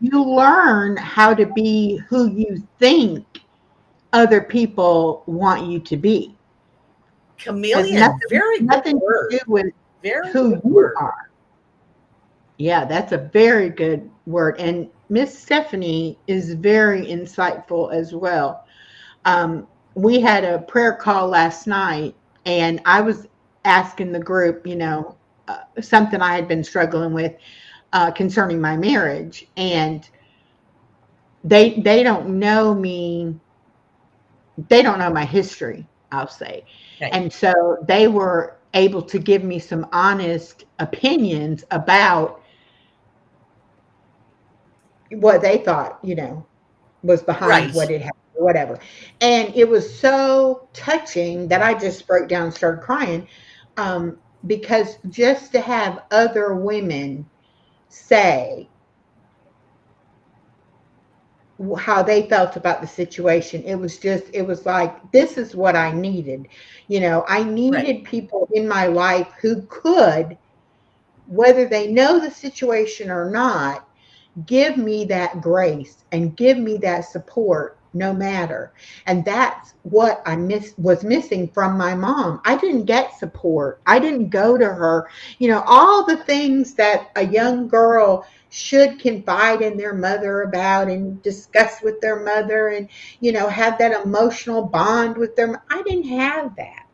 S1: You learn how to be who you think other people want you to be.
S2: Chameleon.
S1: nothing,
S2: Very good
S1: nothing to
S2: word.
S1: do with
S2: Very
S1: who
S2: good
S1: you
S2: word.
S1: are. Yeah, that's a very good word. And Miss Stephanie is very insightful as well. We had a prayer call last night, and I was asking the group, something I had been struggling with concerning my marriage, and they don't know me. They don't know my history, I'll say.
S2: Okay.
S1: And so they were able to give me some honest opinions about what they thought, was behind
S2: Right.
S1: what it had, whatever. And it was so touching that I just broke down and started crying, because just to have other women say how they felt about the situation, it was like, this is what I needed. I
S2: Right.
S1: needed people in my life who could, whether they know the situation or not, give me that grace and give me that support no matter. And that's what I was missing from my mom. I didn't get support. I didn't go to her. All the things that a young girl should confide in their mother about and discuss with their mother, and have that emotional bond with them. I didn't have that.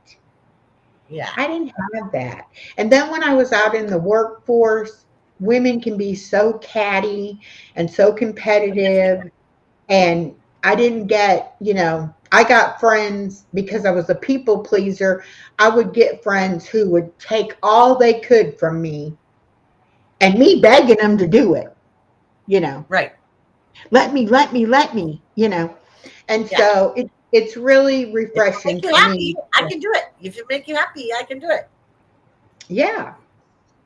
S2: Yeah.
S1: I didn't have that. And then when I was out in the workforce, women can be so catty and so competitive. And I didn't get, I got friends because I was a people pleaser. I would get friends who would take all they could from me, and me begging them to do it,
S2: Right.
S1: let me. And
S2: Yeah.
S1: so it's really
S2: If it
S1: refreshing
S2: make you
S1: for
S2: happy,
S1: me.
S2: I can do it. If it make you happy, I can do it.
S1: Yeah.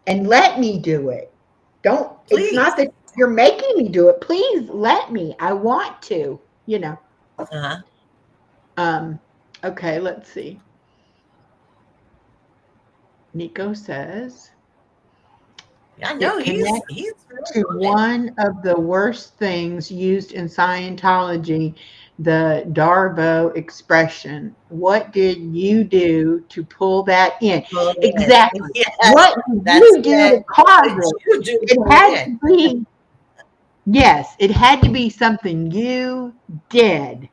S1: And let me do it. It's
S2: Please.
S1: not that you're making me do it. Please let me. I want to,
S2: Uh-huh.
S1: Okay, let's see. Nico says,
S2: Yeah, no,
S1: it
S2: he's
S1: connects
S2: really
S1: to
S2: good.
S1: one of the worst things used in Scientology, the Darvo expression. What did you do to pull that in?
S2: Pull it in.
S1: Exactly.
S2: Yes,
S1: What did
S2: that's
S1: you do to
S2: it.
S1: cause
S2: What
S1: it?
S2: you do to
S1: It
S2: pull it
S1: had
S2: in.
S1: to be, yes, it had to be something you did.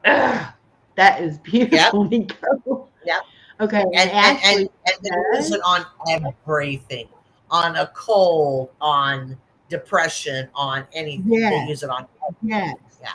S1: Ugh, that is
S2: Yep.
S1: beautiful, Nico.
S2: Yep.
S1: Okay, and
S2: And
S1: Ashley
S2: they use
S1: says,
S2: it on everything. On a cold, on depression, on anything. They
S1: yes,
S2: use it on
S1: yes.
S2: everything. Yeah.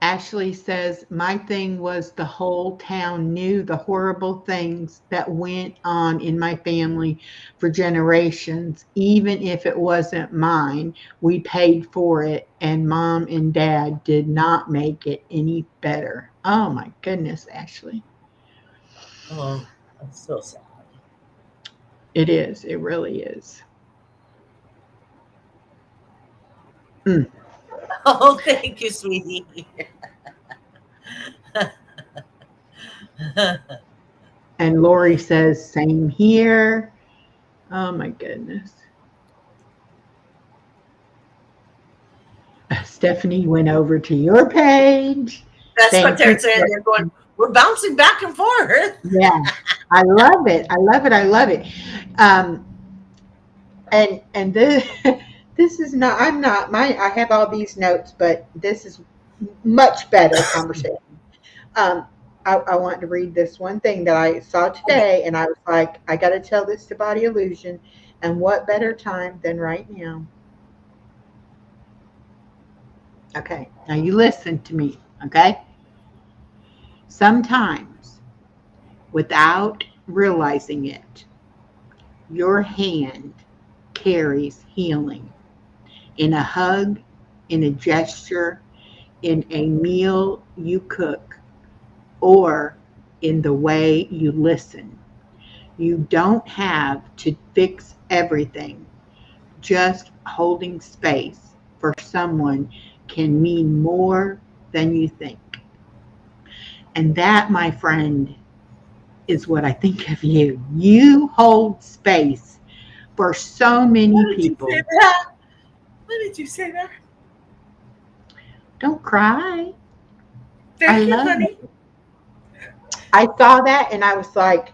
S1: Ashley says, my thing was the whole town knew the horrible things that went on in my family for generations. Even if it wasn't mine, we paid for it, and mom and dad did not make it any better. Oh my goodness, Ashley.
S2: Oh, that's so sad.
S1: It is. It really is. Mm.
S2: Oh, thank you, sweetie.
S1: And Lori says, same here. Oh my goodness. Stephanie went over to your page.
S2: That's what
S1: Thank
S2: they're
S1: you.
S2: saying. They're going, we're bouncing back and forth.
S1: Yeah, I love it. I love it. I love it. Um, and this, this is not. I'm not. I have all these notes, but this is much better conversation. I want to read this one thing that I saw
S2: Okay.
S1: today, and I was like, I got to tell this to Body Illusion, and what better time than right now? Okay, now you listen to me. Okay, sometimes without realizing it, your hand carries healing in a hug, in a gesture, in a meal you cook, or in the way you listen. You don't have to fix everything. Just holding space for someone can mean more than you think. And that, my friend, is what I think of you. You hold space for so many
S2: Why did you
S1: people.
S2: say that? Why did you say that?
S1: Don't cry. I
S2: Thank you,
S1: love
S2: honey.
S1: it. I saw that and I was like,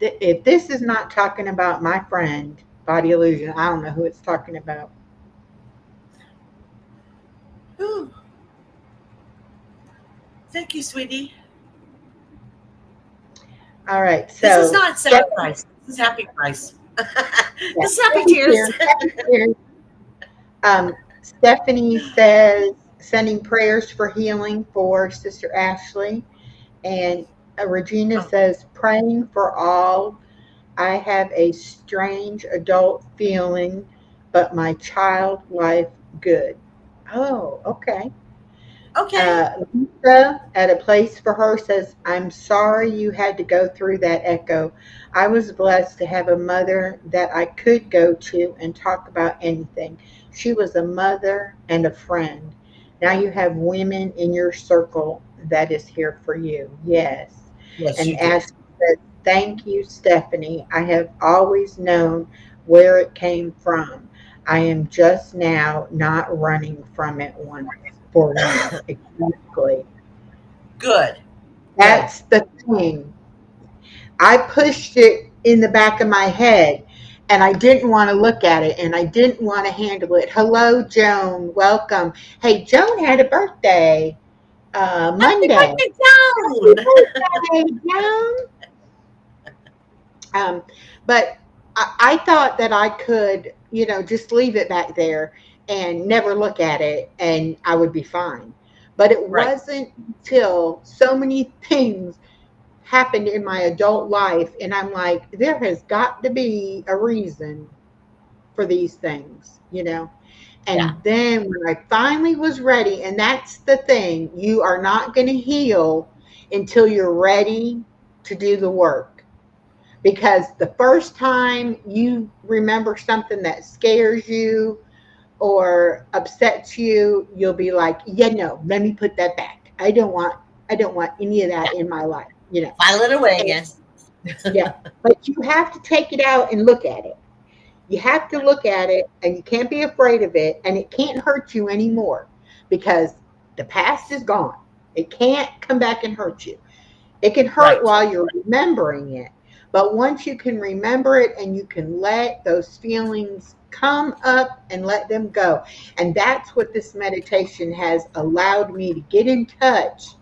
S1: if this is not talking about my friend, Body Illusion, I don't know who it's talking about.
S2: Whew. Thank you, sweetie.
S1: All right. So
S2: This is not sad
S1: Stephanie-
S2: price. This is happy price.
S1: Yeah.
S2: This is happy tears.
S1: Happy tears. Stephanie says, sending prayers for healing for Sister Ashley. And Regina says, praying for all. I have a strange adult feeling, but my child life good. Oh, okay.
S2: Okay.
S1: Lisa at A Place for Her says, I'm sorry you had to go through that echo. I was blessed to have a mother that I could go to and talk about anything. She was a mother and a friend. Now you have women in your circle that is here for you. Yes.
S2: Yes,
S1: And
S2: you do.
S1: Ashley says, thank you, Stephanie. I have always known where it came from. I am just now not running from it for once. Exactly.
S2: Good.
S1: That's the thing. I pushed it in the back of my head and I didn't want to look at it and I didn't want to handle it. Hello, Joan. Welcome. Hey, Joan had a birthday Monday.
S2: Happy birthday, Joan.
S1: Happy birthday, Joan. But I thought that I could, just leave it back there and never look at it and I would be fine. But it
S2: Right.
S1: wasn't until so many things happened in my adult life and I'm like, there has got to be a reason for these things, And
S2: Yeah.
S1: then when I finally was ready, and that's the thing, you are not going to heal until you're ready to do the work. Because the first time you remember something that scares you or upsets you, you'll be like, yeah, no, let me put that back. I don't want any of that in my life,
S2: File it away again.
S1: Yeah. But you have to take it out and look at it. You have to look at it and you can't be afraid of it and it can't hurt you anymore because the past is gone. It can't come back and hurt you. It can hurt
S2: Right.
S1: while you're remembering it. But once you can remember it and you can let those feelings come up and let them go. And that's what this meditation has allowed me to get in touch.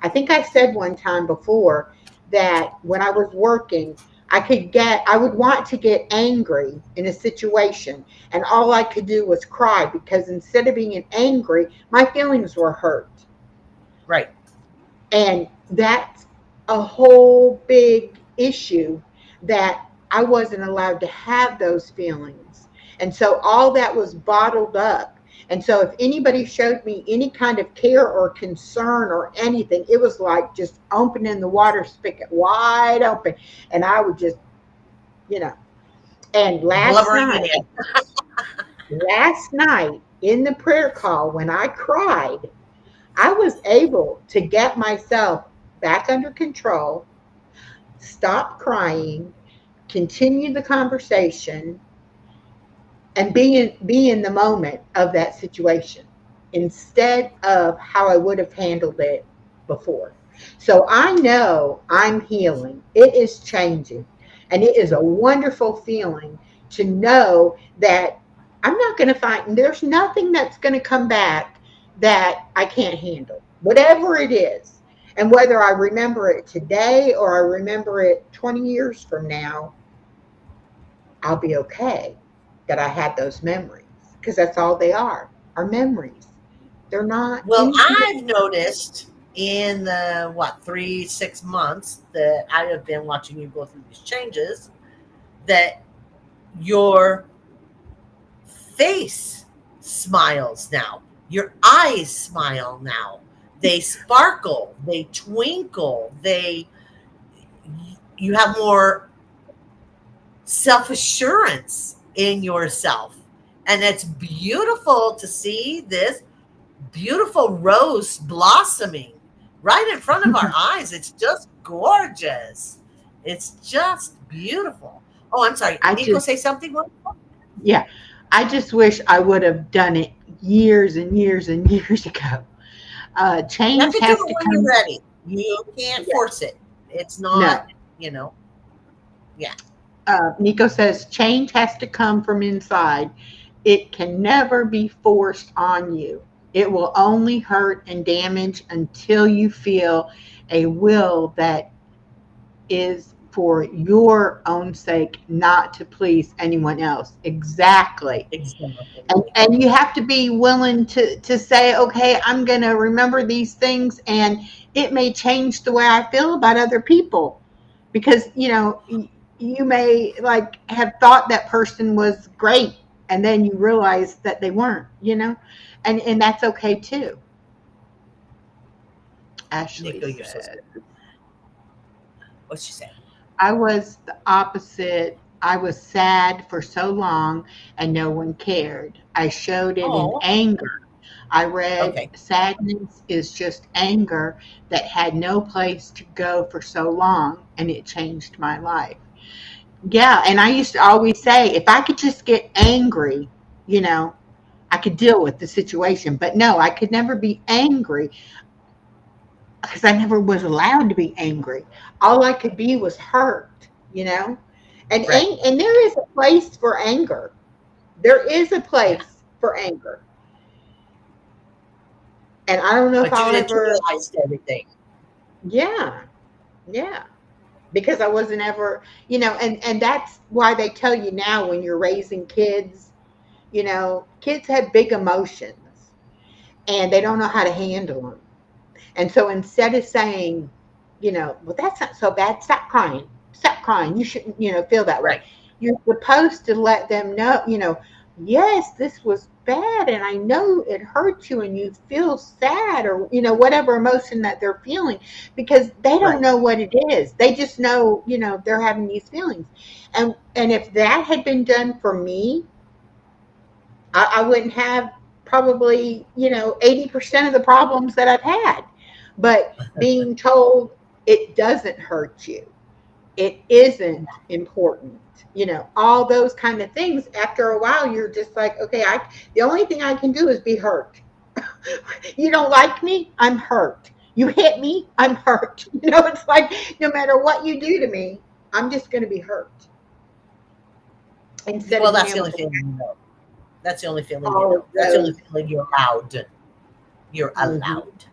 S1: I think I said one time before that when I was working, I would want to get angry in a situation and all I could do was cry because instead of being angry, my feelings were hurt.
S2: Right.
S1: And that's a whole big issue that I wasn't allowed to have those feelings. And so all that was bottled up. And so if anybody showed me any kind of care or concern or anything, it was like just opening the water spigot wide open. And I would just, and last night in the prayer call, when I cried, I was able to get myself back under control, stop crying, continue the conversation, and be in the moment of that situation instead of how I would have handled it before. So I know I'm healing. It is changing. And it is a wonderful feeling to know that I'm not going to find, there's nothing that's going to come back that I can't handle, whatever it is. And whether I remember it today or I remember it 20 years from now, I'll be okay that I had those memories because that's all they are memories. They're not.
S2: Well, I've noticed in the 3-6 months that I have been watching you go through these changes that your face smiles now. Your eyes smile now. They sparkle, they twinkle, you have more self-assurance in yourself. And it's beautiful to see this beautiful rose blossoming right in front of our eyes. It's just gorgeous. It's just beautiful. Oh, I'm sorry. Nico, say something?
S1: Yeah. I just wish I would have done it years and years and years ago. Change
S2: you have to
S1: has
S2: do it
S1: to
S2: when
S1: come.
S2: you're ready. You can't force it. It's
S1: No.
S2: not, you know. Yeah.
S1: Nico says change has to come from inside. It can never be forced on you. It will only hurt and damage until you feel a will that is for your own sake, not to please anyone else. Exactly.
S2: Exactly.
S1: And you have to be willing to say, okay, I'm going to remember these things, and it may change the way I feel about other people, because you may like have thought that person was great, and then you realize that they weren't, and that's okay too. Ashley
S2: Nico, you're so
S1: said,
S2: sweet. What's she say?
S1: I was the opposite. I was sad for so long and no one cared. I showed it in
S2: Oh,
S1: anger. I read
S2: okay.
S1: sadness is just anger that had no place to go for so long, and it changed my life. Yeah, and I used to always say, if I could just get angry, I could deal with the situation. But no, I could never be angry because I never was allowed to be angry. All I could be was hurt. And
S2: Right.
S1: and there is a place for anger. There is a
S2: Yeah.
S1: place for anger. And I don't know if
S2: But you
S1: I'll ever,
S2: internalized everything.
S1: yeah, yeah, because I wasn't ever, and that's why they tell you now when you're raising kids, kids have big emotions and they don't know how to handle them. And so instead of saying, well, that's not so bad, stop crying. Stop crying. You shouldn't, feel that way.
S2: Right.
S1: You're supposed to let them know, yes, this was bad and I know it hurts you and you feel sad, or, whatever emotion that they're feeling, because they don't
S2: Right.
S1: know what it is. They just know, they're having these feelings. And if that had been done for me, I wouldn't have probably, 80% of the problems that I've had. But being told it doesn't hurt you, it isn't important, all those kind of things, after a while, you're just like, okay, the only thing I can do is be hurt. You don't like me, I'm hurt. You hit me, I'm hurt. It's like no matter what you do to me, I'm just going to be hurt. Instead
S2: Well,
S1: of being
S2: that's the
S1: able
S2: only
S1: to
S2: feeling you know. That's the only feeling you
S1: all
S2: know.
S1: of
S2: That's the only
S1: those.
S2: feeling you're allowed. You're
S1: Mhm.
S2: allowed.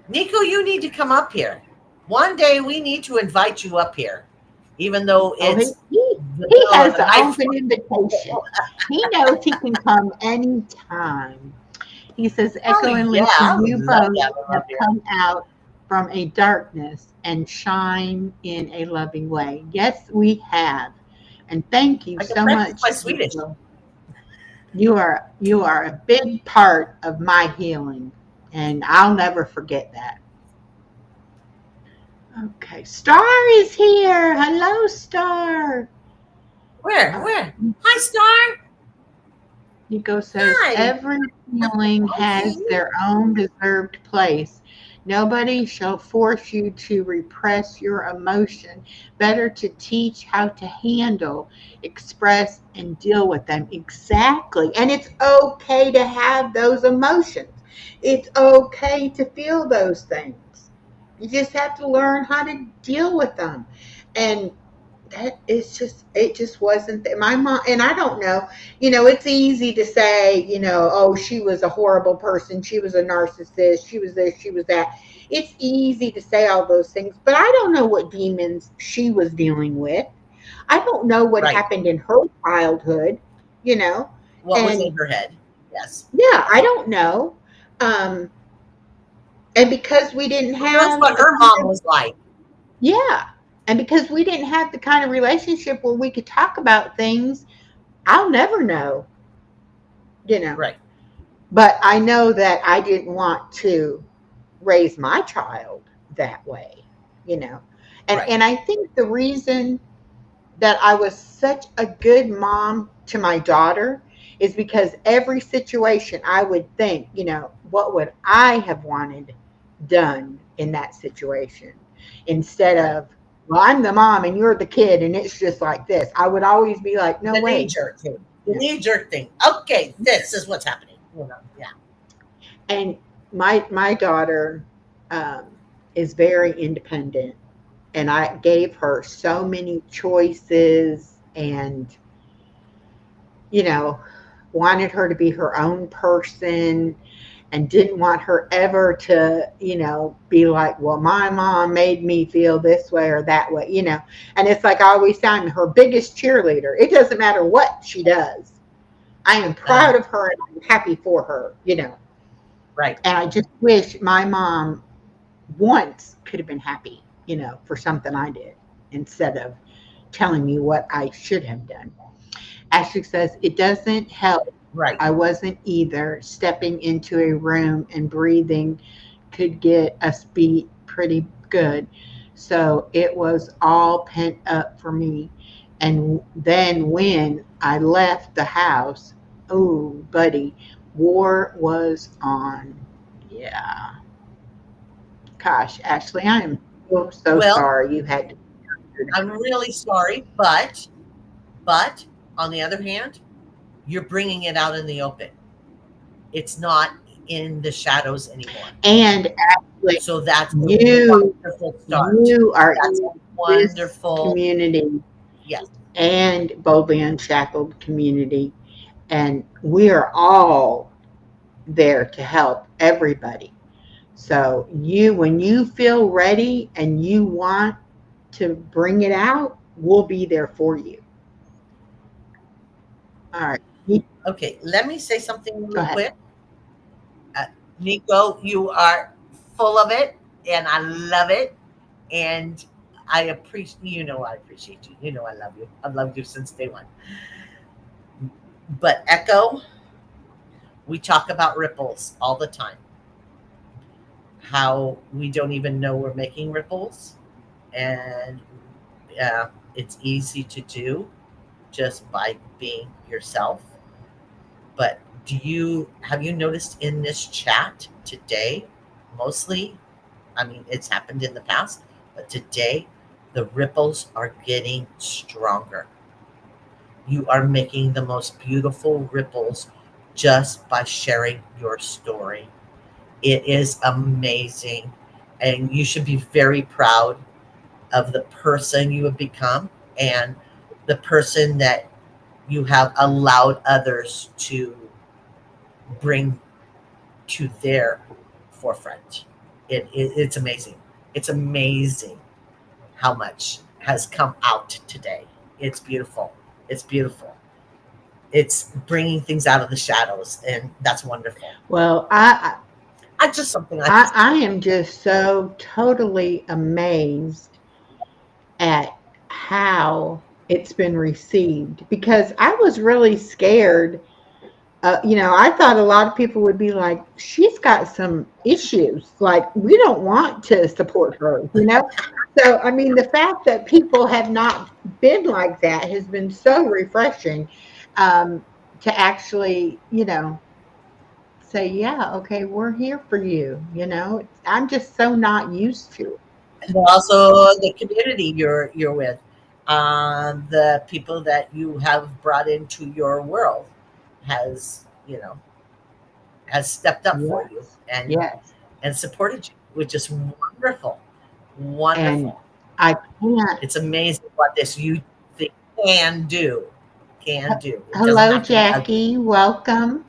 S2: Nico, you need to come up here. One day we need to invite you up here, even though
S1: Oh,
S2: it's
S1: he
S2: the middle
S1: has
S2: of the
S1: an
S2: night.
S1: open invitation. He knows he can come anytime. He says,
S2: Oh,
S1: Echo and
S2: yeah.
S1: Lisa,
S2: I would
S1: you
S2: love
S1: both
S2: to have him
S1: have
S2: up here.
S1: come out from a darkness and shine in a loving way. Yes, we have. And thank you
S2: I can
S1: so
S2: practice
S1: much.
S2: my Swedish.
S1: Nico. You are a big part of my healing, and I'll never forget that. Okay, Star is here. Hello, Star.
S2: Where? Where? Hi, Star.
S1: Nico says
S2: Hi.
S1: every feeling has their own deserved place. Nobody shall force you to repress your emotion. Better to teach how to handle, express, and deal with them. Exactly. And it's okay to have those emotions. It's okay to feel those things. You just have to learn how to deal with them. And it just wasn't that my mom. And I don't know, it's easy to say, oh, she was a horrible person, she was a narcissist, she was this, she was that. It's easy to say all those things, but I don't know what demons she was dealing with. I don't know what
S2: Right.
S1: happened in her childhood.
S2: What was
S1: And
S2: in her head? Yes.
S1: yeah, I don't know. And because we didn't
S2: That's
S1: have
S2: what her mom was like.
S1: yeah, and because we didn't have the kind of relationship where we could talk about things, I'll never know.
S2: Right.
S1: But I know that I didn't want to raise my child that way. And
S2: Right.
S1: and I think the reason that I was such a good mom to my daughter is because every situation I would think, what would I have wanted done in that situation, instead
S2: Right.
S1: of, well, I'm the mom and you're the kid and it's just like this. I would always be like, no
S2: The
S1: way.
S2: knee jerk thing. The
S1: Yeah.
S2: knee jerk thing. Okay, this is what's happening. Yeah.
S1: And my daughter is very independent, and I gave her so many choices, and wanted her to be her own person, and didn't want her ever to, be like, well, my mom made me feel this way or that way. And it's like I always say, I'm her biggest cheerleader. It doesn't matter what she does. I am proud of her and I'm happy for her.
S2: Right.
S1: And I just wish my mom once could have been happy, for something I did, instead of telling me what I should have done. Ashley says, it doesn't help.
S2: Right.
S1: I wasn't either. Stepping into a room and breathing could get us beat pretty good. So it was all pent up for me. And then when I left the house, oh, buddy, war was on. Yeah. Gosh, Ashley, I am so
S2: Well,
S1: sorry you had to.
S2: I'm really sorry, but on the other hand, you're bringing it out in the open. It's not in the shadows anymore.
S1: And Ashley,
S2: So that's a
S1: you
S2: wonderful start.
S1: you are
S2: That's
S1: in
S2: a
S1: this
S2: wonderful.
S1: community
S2: Yes.
S1: and Boldly Unshackled community, and we are all there to help everybody. So when you feel ready and you want to bring it out, we'll be there for you. All right.
S2: Okay, let me say something
S1: Go
S2: real
S1: ahead.
S2: quick. Nico, you are full of it, and I love it. And I appreciate I appreciate you. I love you. I've loved you since day one. But Echo, we talk about ripples all the time. How we don't even know we're making ripples, and it's easy to do just by being yourself. But have you noticed in this chat today, mostly, I mean, it's happened in the past, but today the ripples are getting stronger. You are making the most beautiful ripples just by sharing your story. It is amazing. And you should be very proud of the person you have become and the person that you have allowed others to bring to their forefront. It's amazing. It's amazing how much has come out today. It's beautiful. It's beautiful. It's bringing things out of the shadows, and that's wonderful.
S1: Well, I
S2: just something
S1: I am just so totally amazed at how it's been received, because I was really scared. I thought a lot of people would be like, she's got some issues. Like, we don't want to support her. So, I mean, the fact that people have not been like that has been so refreshing, to actually, say, yeah, okay, we're here for you. I'm just so not used to it.
S2: and also the community you're with, the people that you have brought into your world has stepped up for you and
S1: Yes.
S2: and supported you, which is wonderful. Wonderful.
S1: And I can't.
S2: It's amazing what this youth thing can do. It doesn't
S1: Hello,
S2: have to be ugly.
S1: Jackie. Welcome.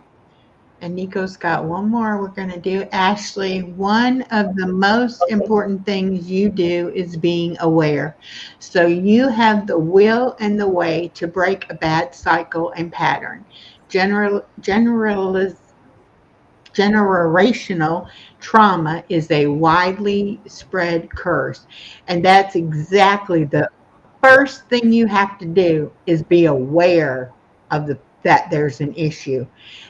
S1: And Nico's got one more we're going to do. Ashley, one of the most important things you do is being aware. So you have the will and the way to break a bad cycle and pattern. Generational trauma is a widely spread curse. And that's exactly the first thing you have to do, is be aware of that there's an issue.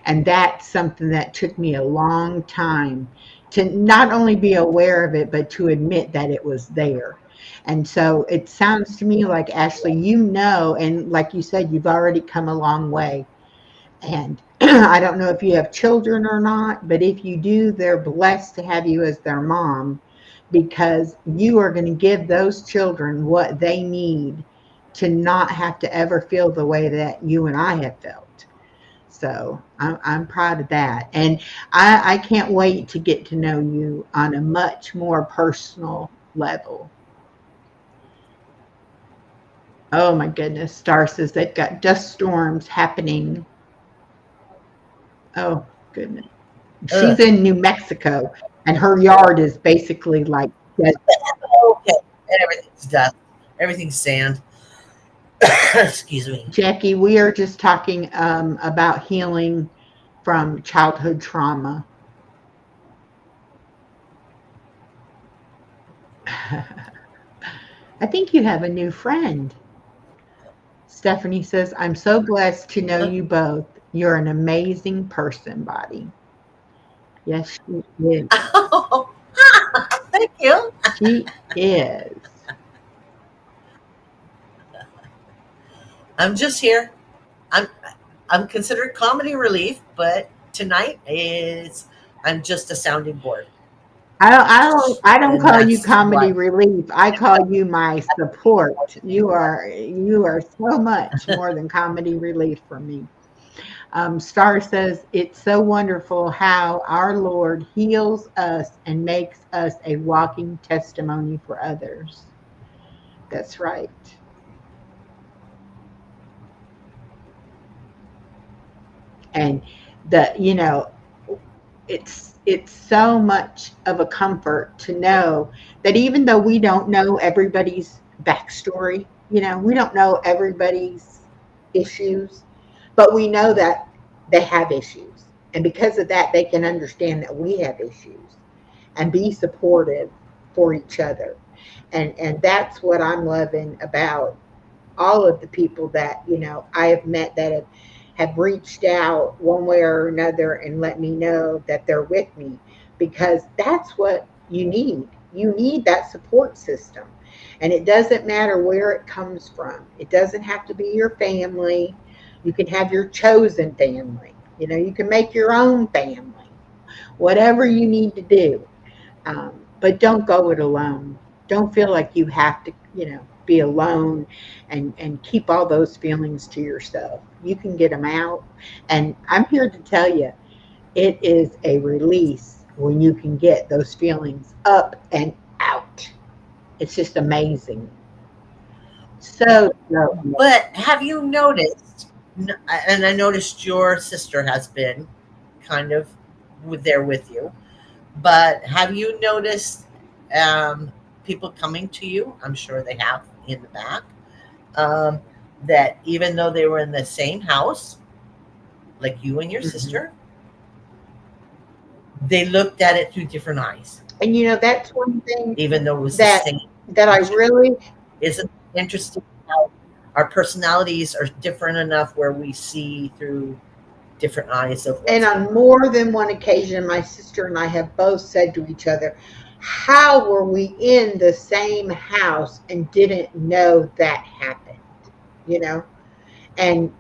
S1: And that's something that took me a long time to not only be aware of it, but to admit that it was there. And so it sounds to me like, Ashley, and like you said, you've already come a long way. And I don't know if you have children or not, but if you do, they're blessed to have you as their mom, because you are going to give those children what they need to not have to ever feel the way that you and I have felt. So I'm proud of that. And I can't wait to get to know you on a much more personal level. Oh my goodness. Star says they've got dust storms happening. Oh goodness. She's
S2: Ugh.
S1: in New Mexico and her yard is basically like desert.
S2: Okay. And everything's dust. Everything's sand. Excuse me.
S1: Jackie, we are just talking about healing from childhood trauma. I think you have a new friend. Stephanie says, I'm so blessed to know you both. You're an amazing person, Body. Yes, she is.
S2: Oh, thank you.
S1: She is.
S2: I'm just here. I'm I'm considered comedy relief, but tonight is I'm just a sounding board.
S1: I don't
S2: And
S1: call you
S2: that's
S1: comedy
S2: what
S1: relief. I call you my support. You are so much more than comedy relief for me. Star says it's so wonderful how our Lord heals us and makes us a walking testimony for others. That's right. And the it's so much of a comfort to know that even though we don't know everybody's backstory, we don't know everybody's issues, but we know that they have issues. And because of that, they can understand that we have issues and be supportive for each other. And that's what I'm loving about all of the people that I have met that have reached out one way or another and let me know that they're with me, because that's what you need that support system. And it doesn't matter where it comes from. It doesn't have to be your family. You can have your chosen family. You can make your own family, whatever you need to do. But don't go it alone. Don't feel like you have to, be alone and keep all those feelings to yourself. You can get them out. And I'm here to tell you, it is a release when you can get those feelings up and out. It's just amazing. So
S2: But have you noticed? And I noticed your sister has been kind of there with you. But have you noticed people coming to you? I'm sure they have in the back. Um, that even though they were in the same house, like you and your
S1: mhm.
S2: sister, they looked at it through different eyes,
S1: And that's one thing
S2: even though it was the
S1: that
S2: same
S1: that I
S2: issue.
S1: really
S2: Isn't it interesting how our personalities are different enough where we see through different eyes of
S1: and
S2: what's
S1: on
S2: going on?
S1: more than one occasion, my sister and I have both said to each other, how were we in the same house and didn't know that happened? You know? And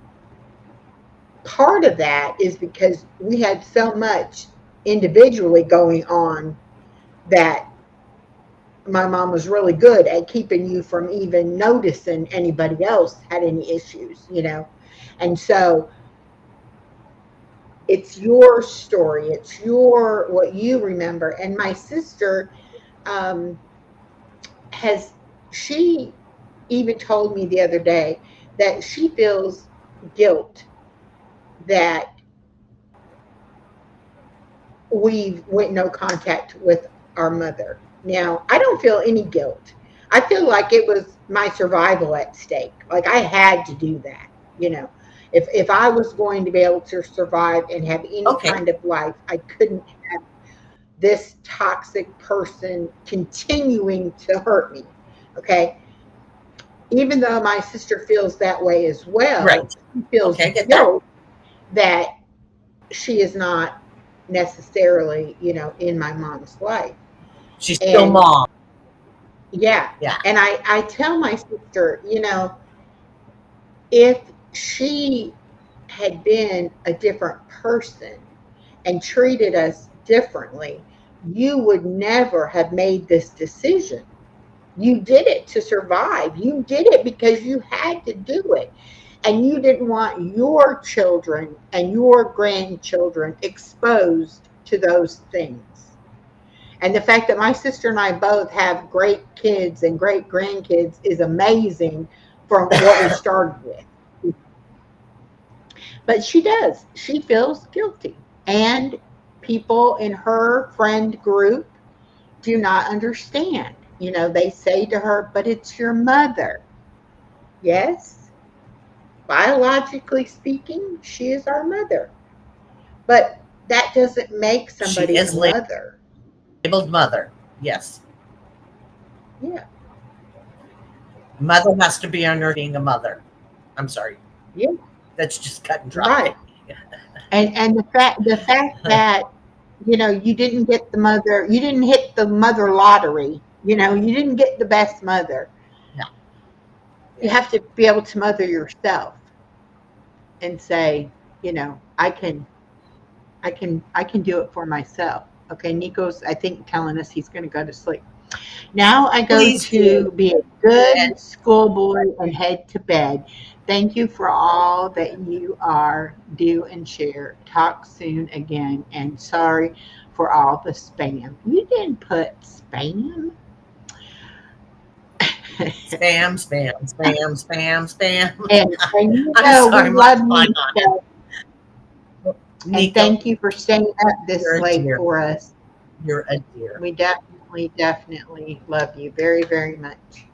S1: part of that is because we had so much individually going on that my mom was really good at keeping you from even noticing anybody else had any issues. And so it's your story, it's your what you remember. And my sister um, has she even told me the other day that she feels guilt that we went no contact with our mother. Now, I don't feel any guilt. I feel like it was my survival at stake. Like I had to do that, you know. If I was going to be able to survive and have any
S2: Okay,
S1: kind of life, I couldn't have this toxic person continuing to hurt me. Okay? Even though my sister feels that way as well,
S2: right.
S1: she feels
S2: Okay, I get that.
S1: guilt that she is not necessarily, in my mom's life.
S2: She's still
S1: And
S2: mom.
S1: yeah,
S2: Yeah.
S1: and I tell my sister, if she had been a different person and treated us differently, you would never have made this decision. You did it to survive. You did it because you had to do it. and you didn't want your children and your grandchildren exposed to those things. And the fact that my sister and I both have great kids and great grandkids is amazing from what we started with. But she does. She feels guilty. And people in her friend group do not understand. You know, they say to her, but it's your mother. Yes, biologically speaking, she is our mother. But that doesn't make somebody
S2: She is
S1: a mother.
S2: labeled mother. Yes.
S1: Yeah.
S2: Mother has to be under being a mother. I'm sorry.
S1: Yeah.
S2: That's just cut and dry.
S1: Right. And the fact that, you know, you didn't get the mother, you didn't hit the mother lottery, you know, you didn't get the best mother.
S2: No.
S1: You have to be able to mother yourself and say, you know, I can do it for myself. Okay, Nico's, I think, telling us he's going to go to sleep. Now I go
S2: Please
S1: to
S2: do.
S1: be a good schoolboy and head to bed. Thank you for all that you are, do, and share. Talk soon again. And sorry for all the spam. You didn't put spam?
S2: Spam, spam, spam, spam, spam.
S1: And you
S2: I'm
S1: know,
S2: sorry,
S1: we
S2: my
S1: love
S2: flying
S1: you.
S2: on
S1: So, and
S2: Nico,
S1: thank you for staying up this
S2: You're a
S1: late
S2: dear.
S1: for us.
S2: you're a dear.
S1: We definitely love you very, very much.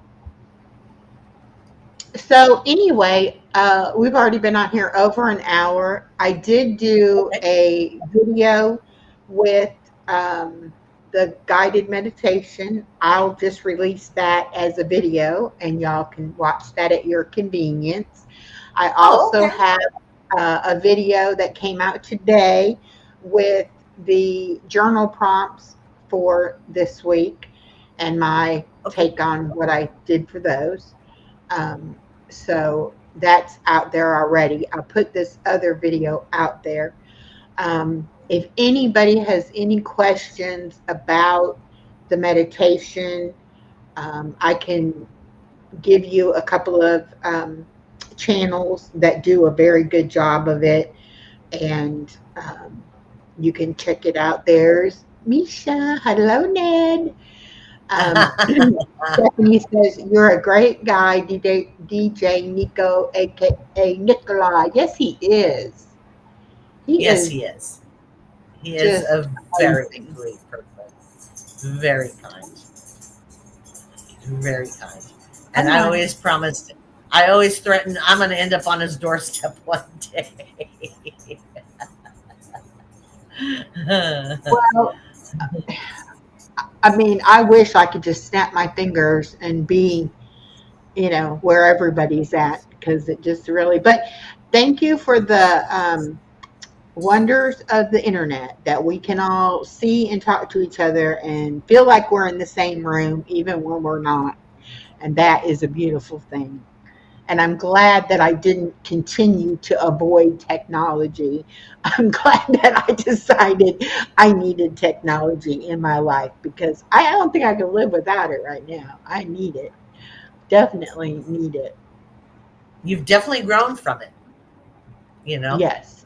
S1: So anyway, we've already been on here over an hour. I did do a video with the guided meditation. I'll just release that as a video, and y'all can watch that at your convenience. I also
S2: okay.
S1: have a video that came out today with the journal prompts for this week and my
S2: Okay.
S1: take on what I did for those. So that's out there already. I'll put this other video out there. If anybody has any questions about the meditation, I can give you a couple of channels that do a very good job of it, and you can check it out. There's Misha. Hello, Ned. Stephanie says, you're a great guy, DJ Nico, aka Nikolai. Yes, he is.
S2: Yes, he is. He is
S1: just
S2: a very
S1: amazing.
S2: great person. Very kind. Very kind. And I always promised, I always threatened, I'm going to end up on his doorstep one day.
S1: Well, I mean, I wish I could just snap my fingers and be, you know, where everybody's at, because it just really, but thank you for the wonders of the internet, that we can all see and talk to each other and feel like we're in the same room, even when we're not. And that is a beautiful thing. And I'm glad that I didn't continue to avoid technology. I'm glad that I decided I needed technology in my life, because I don't think I can live without it right now. I need it. Definitely need it.
S2: You've definitely grown from it. You know?
S1: Yes.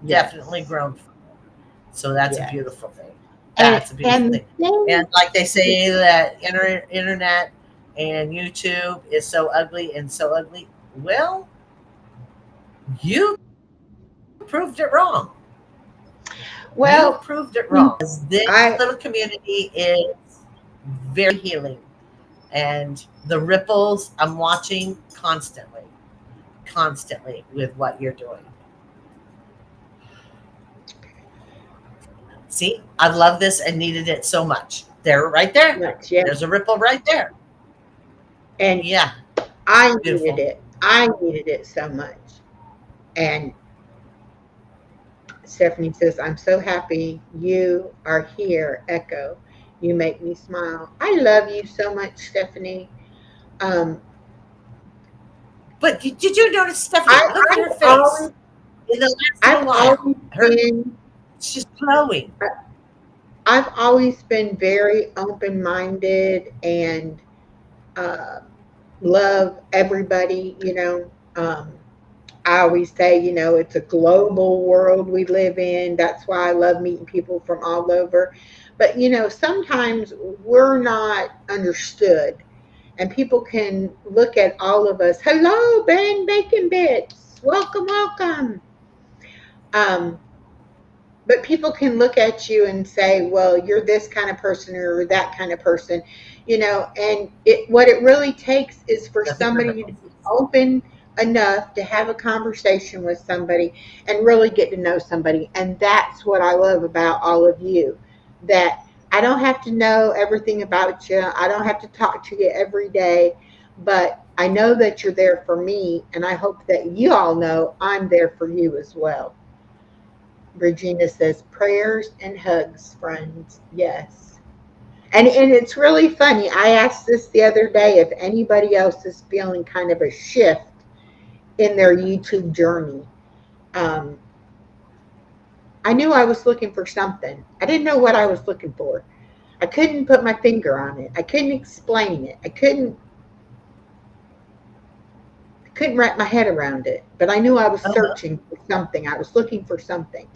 S2: Definitely grown from it. So that's
S1: Yes.
S2: a beautiful thing. That's a beautiful thing. And like they say that internet and YouTube is so ugly and so ugly. Well, you proved it wrong.
S1: Well,
S2: you proved it wrong. This little community is very healing. And the ripples I'm watching constantly with what you're doing. See, I love this and needed it so much. There, right there.
S1: Much, yeah.
S2: There's a ripple right there.
S1: And
S2: yeah,
S1: I
S2: beautiful.
S1: needed it. I needed it so much. And Stephanie says, I'm so happy you are here, Echo. You make me smile. I love you so much, Stephanie.
S2: But did you notice, Stephanie? Look at her face. In the last little while, she's glowing.
S1: I've always been very open-minded and love everybody, you know. I always say, it's a global world we live in. That's why I love meeting people from all over. But, sometimes we're not understood. And people can look at all of us. Hello, Ben Bacon Bits. Welcome, welcome. Um, but people can look at you and say, well, you're this kind of person or that kind of person, and what it really takes is for somebody to be open enough to have a conversation with somebody and really get to know somebody. And that's what I love about all of you, that I don't have to know everything about you. I don't have to talk to you every day, but I know that you're there for me. And I hope that you all know I'm there for you as well. Regina says, prayers and hugs, friends. Yes. And it's really funny. I asked this the other day if anybody else is feeling kind of a shift in their YouTube journey. I knew I was looking for something. I didn't know what I was looking for. I couldn't put my finger on it. I couldn't explain it. I couldn't wrap my head around it. But I knew I was searching for something. I was looking for something.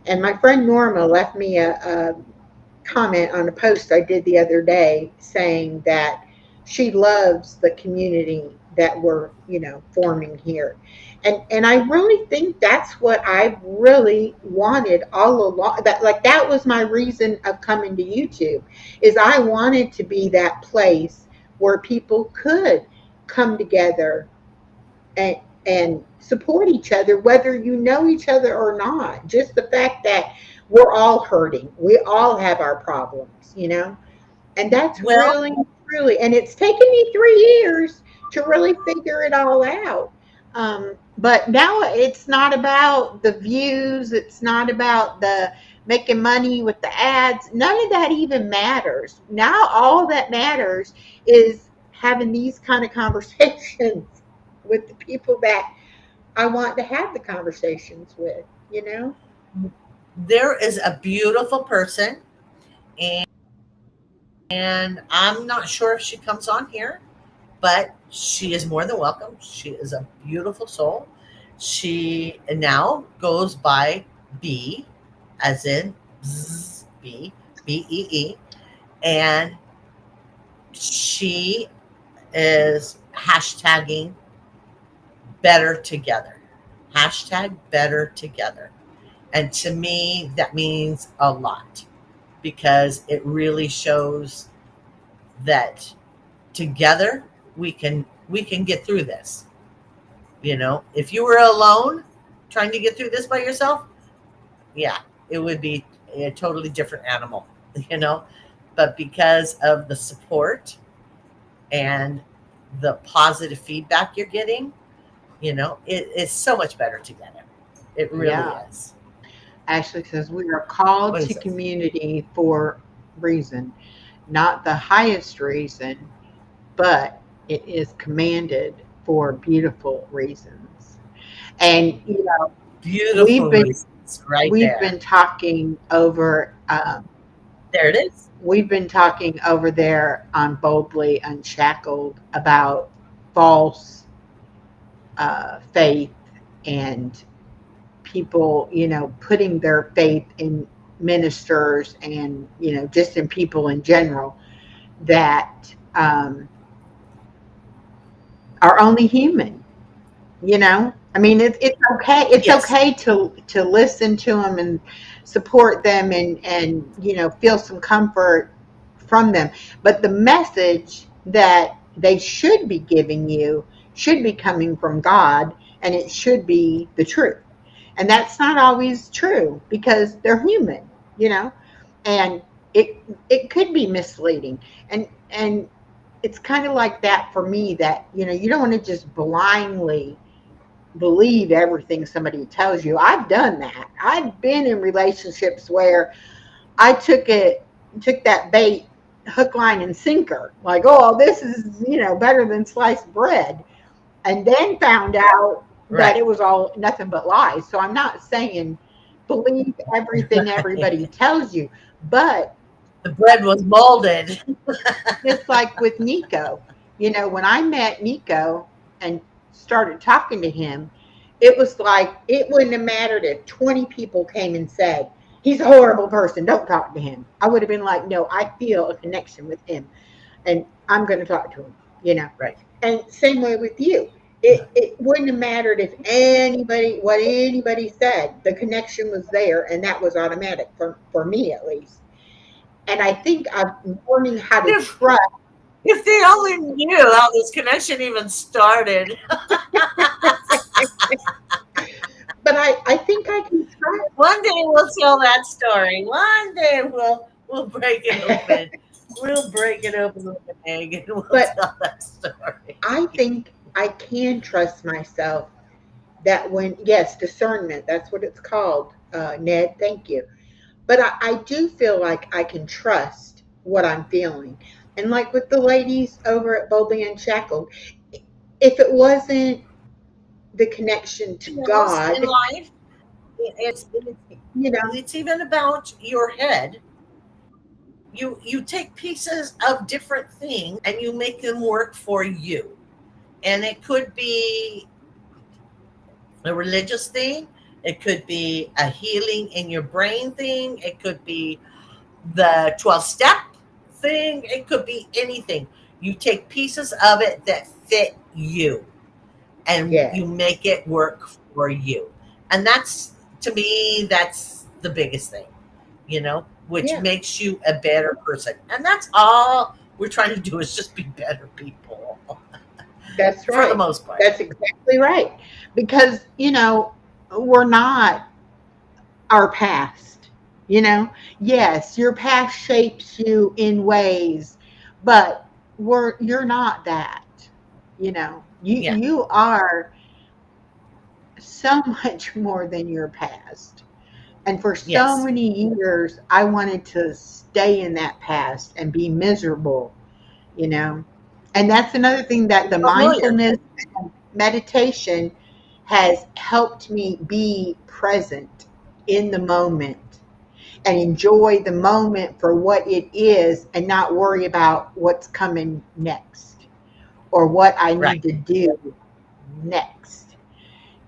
S1: And my friend Norma left me a comment on a post I did the other day saying that she loves the community that we're, forming here. And I really think that's what I really wanted all along. That was my reason of coming to YouTube, is I wanted to be that place where people could come together and support each other, whether you know each other or not. Just the fact that we're all hurting. We all have our problems, and that's really, really, and it's taken me 3 years to really figure it all out. But now it's not about the views. It's not about the making money with the ads. None of that even matters. Now all that matters is having these kind of conversations with the people that I want to have the conversations with,
S2: There is a beautiful person, and I'm not sure if she comes on here, but she is more than welcome. She is a beautiful soul. She now goes by B, as in Bzzz, B, B-E-E, and she is hashtagging better together. Hashtag better together. And to me, that means a lot, because it really shows that together we can get through this. If you were alone trying to get through this by yourself, yeah, it would be a totally different animal, but because of the support and the positive feedback you're getting, it's so much better together. It really is.
S1: Ashley says, we are called to community for reason, not the highest reason, but it is commanded for beautiful reasons. And,
S2: beautiful reasons, right?
S1: We've been talking over,
S2: there it is.
S1: We've been talking over there on Boldly Unshackled about false faith and people, putting their faith in ministers and, just in people in general that are only human, I mean, it's okay. It's okay to listen to them and support them and feel some comfort from them. But the message that they should be giving you should be coming from God, and it should be the truth. And that's not always true because they're human, and it could be misleading. And it's kind of like that for me, that, you don't want to just blindly believe everything somebody tells you. I've done that. I've been in relationships where I took that bait, hook, line, and sinker. Like, oh, this is, better than sliced bread. And then found out that it was all nothing but lies. So I'm not saying believe everything everybody tells you, but
S2: the bread was molded.
S1: It's like with Nico. When I met Nico and started talking to him, It was like, it wouldn't have mattered if 20 people came and said, he's a horrible person, don't talk to him. I would have been like, no, I feel a connection with him and I'm going to talk to him, you know.
S2: Right.
S1: And same way with you. It wouldn't have mattered if what anybody said. The connection was there, and that was automatic for me at least. And I think I'm learning how to trust.
S2: If they only knew how this connection even started.
S1: But I think I can trust.
S2: One day we'll tell that story. One day we'll break it open. We'll break it open with an egg and we'll tell that story.
S1: I think I can trust myself that when, yes, discernment, that's what it's called, Ned, thank you. But I do feel like I can trust what I'm feeling. And like with the ladies over at Boldly Unshackled, if it wasn't the connection to God.
S2: In life, it's you know, it's even about your head. You take pieces of different things and you make them work for you. And it could be a religious thing. It could be a healing in your brain thing. It could be the 12-step thing. It could be anything. You take pieces of it that fit you and you make it work for you. And that's, to me, that's the biggest thing, you know, which makes you a better person. And that's all we're trying to do is just be better people.
S1: That's right.
S2: For the most part.
S1: That's exactly right. Because, you know, we're not our past, you know. Yes, your past shapes you in ways, but you're not that, you know. You are so much more than your past. And for so many years, I wanted to stay in that past and be miserable, you know. And that's another thing that the mindfulness and meditation has helped me be present in the moment and enjoy the moment for what it is and not worry about what's coming next or what I need to do next.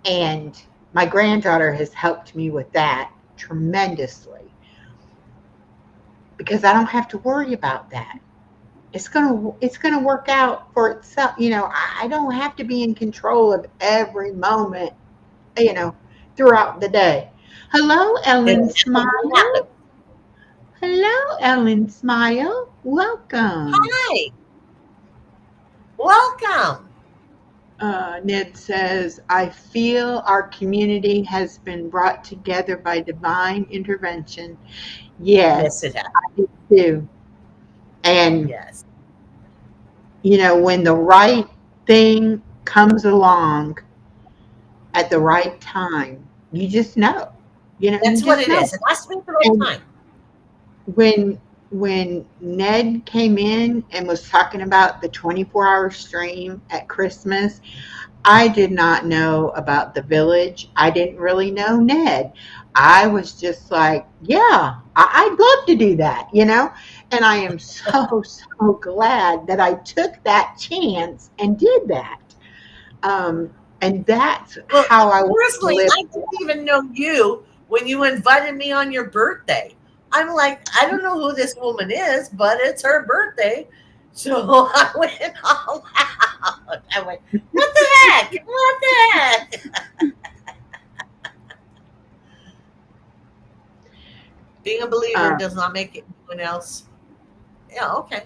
S1: And my granddaughter has helped me with that tremendously because I don't have to worry about that. It's gonna work out for itself. You know, I don't have to be in control of every moment, you know, throughout the day. Hello, Ellen Smile. Hello, Ellen Smile. Welcome.
S2: Hi. Welcome.
S1: Ned says, I feel our community has been brought together by divine intervention. Yes,
S2: it has.
S1: I do too. And, you know, when the right thing comes along at the right time, you just know. You know,
S2: that's what it is. It has to be at the right time.
S1: When Ned came in and was talking about the 24-hour stream at Christmas, I did not know about the village. I didn't really know Ned. I was just like, yeah, I'd love to do that, you know? And I am so glad that I took that chance and did that. And that's how I was.
S2: Personally, I didn't even know you when you invited me on your birthday. I'm like, I don't know who this woman is, but it's her birthday. So I went all out. I went, what the heck? What the heck? Being a believer does not make anyone else. Yeah, okay.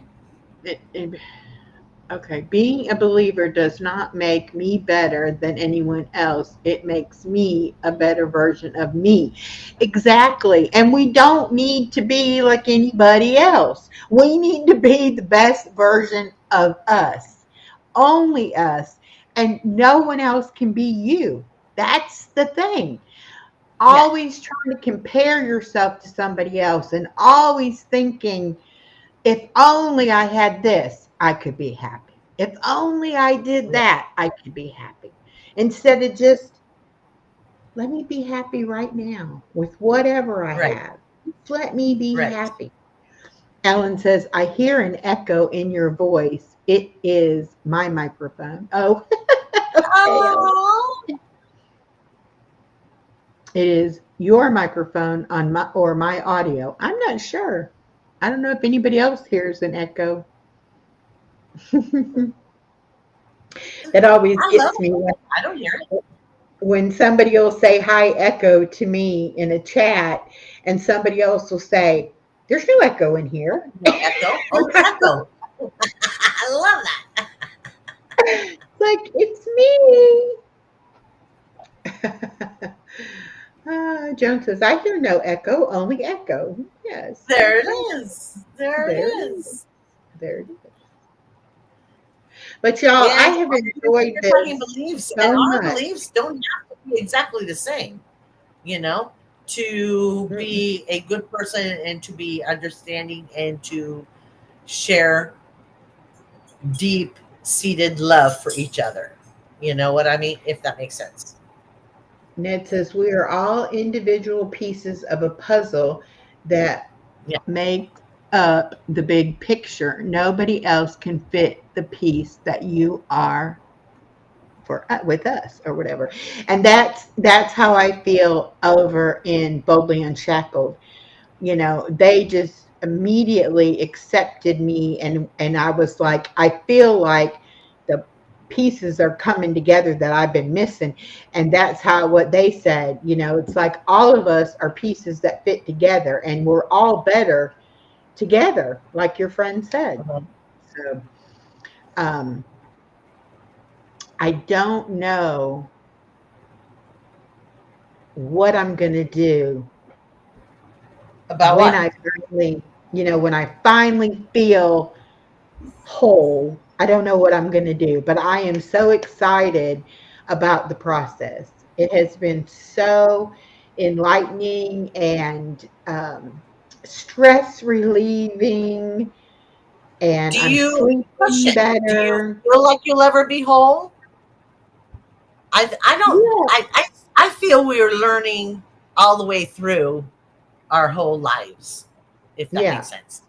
S1: Okay, being a believer does not make me better than anyone else. It makes me a better version of me. Exactly. And we don't need to be like anybody else. We need to be the best version of us. Only us. And no one else can be you. That's the thing. Always trying to compare yourself to somebody else and always thinking, if only I had this, I could be happy. If only I did that, I could be happy. Instead of just, let me be happy right now with whatever I have. Just let me be happy. Ellen says, I hear an echo in your voice. It is my microphone. Oh.
S2: Oh.
S1: It is your microphone on my or my audio. I'm not sure. I don't know if anybody else hears an echo. That always
S2: I love
S1: gets me
S2: it. I don't hear it.
S1: when somebody will say hi echo to me in a chat, and somebody else will say, "There's no echo in here."
S2: No echo. Oh, echo. I love that.
S1: Like, it's me. Joan says, I hear no echo, only echo. Yes.
S2: There it is. There it
S1: There it
S2: is.
S1: There it is. But y'all, I
S2: And
S1: have enjoyed
S2: everybody
S1: this
S2: believes,
S1: so
S2: and our
S1: much.
S2: beliefs don't have to be exactly the same. You know, to be a good person and to be understanding and to share deep seated love for each other. You know what I mean? If that makes sense.
S1: Ned says, we are all individual pieces of a puzzle that
S2: Yeah.
S1: make up the big picture. Nobody else can fit the piece that you are for with us or whatever. And that's how I feel over in Boldly Unshackled. You know, they just immediately accepted me, and I was like, I feel like the pieces are coming together that I've been missing. And that's how what they said, you know, it's like all of us are pieces that fit together, and we're all better together, like your friend said. So I don't know what I'm going to do
S2: About
S1: when
S2: what?
S1: I finally, you know, when I finally feel whole. I don't know what I'm going to do, but I am so excited about the process. It has been so enlightening and stress relieving, and
S2: Do
S1: I'm
S2: you
S1: sleeping
S2: question? Do you
S1: better.
S2: feel like you'll ever be whole? I don't
S1: Yeah.
S2: I feel we're learning all the way through our whole lives, if that
S1: Yeah.
S2: makes sense.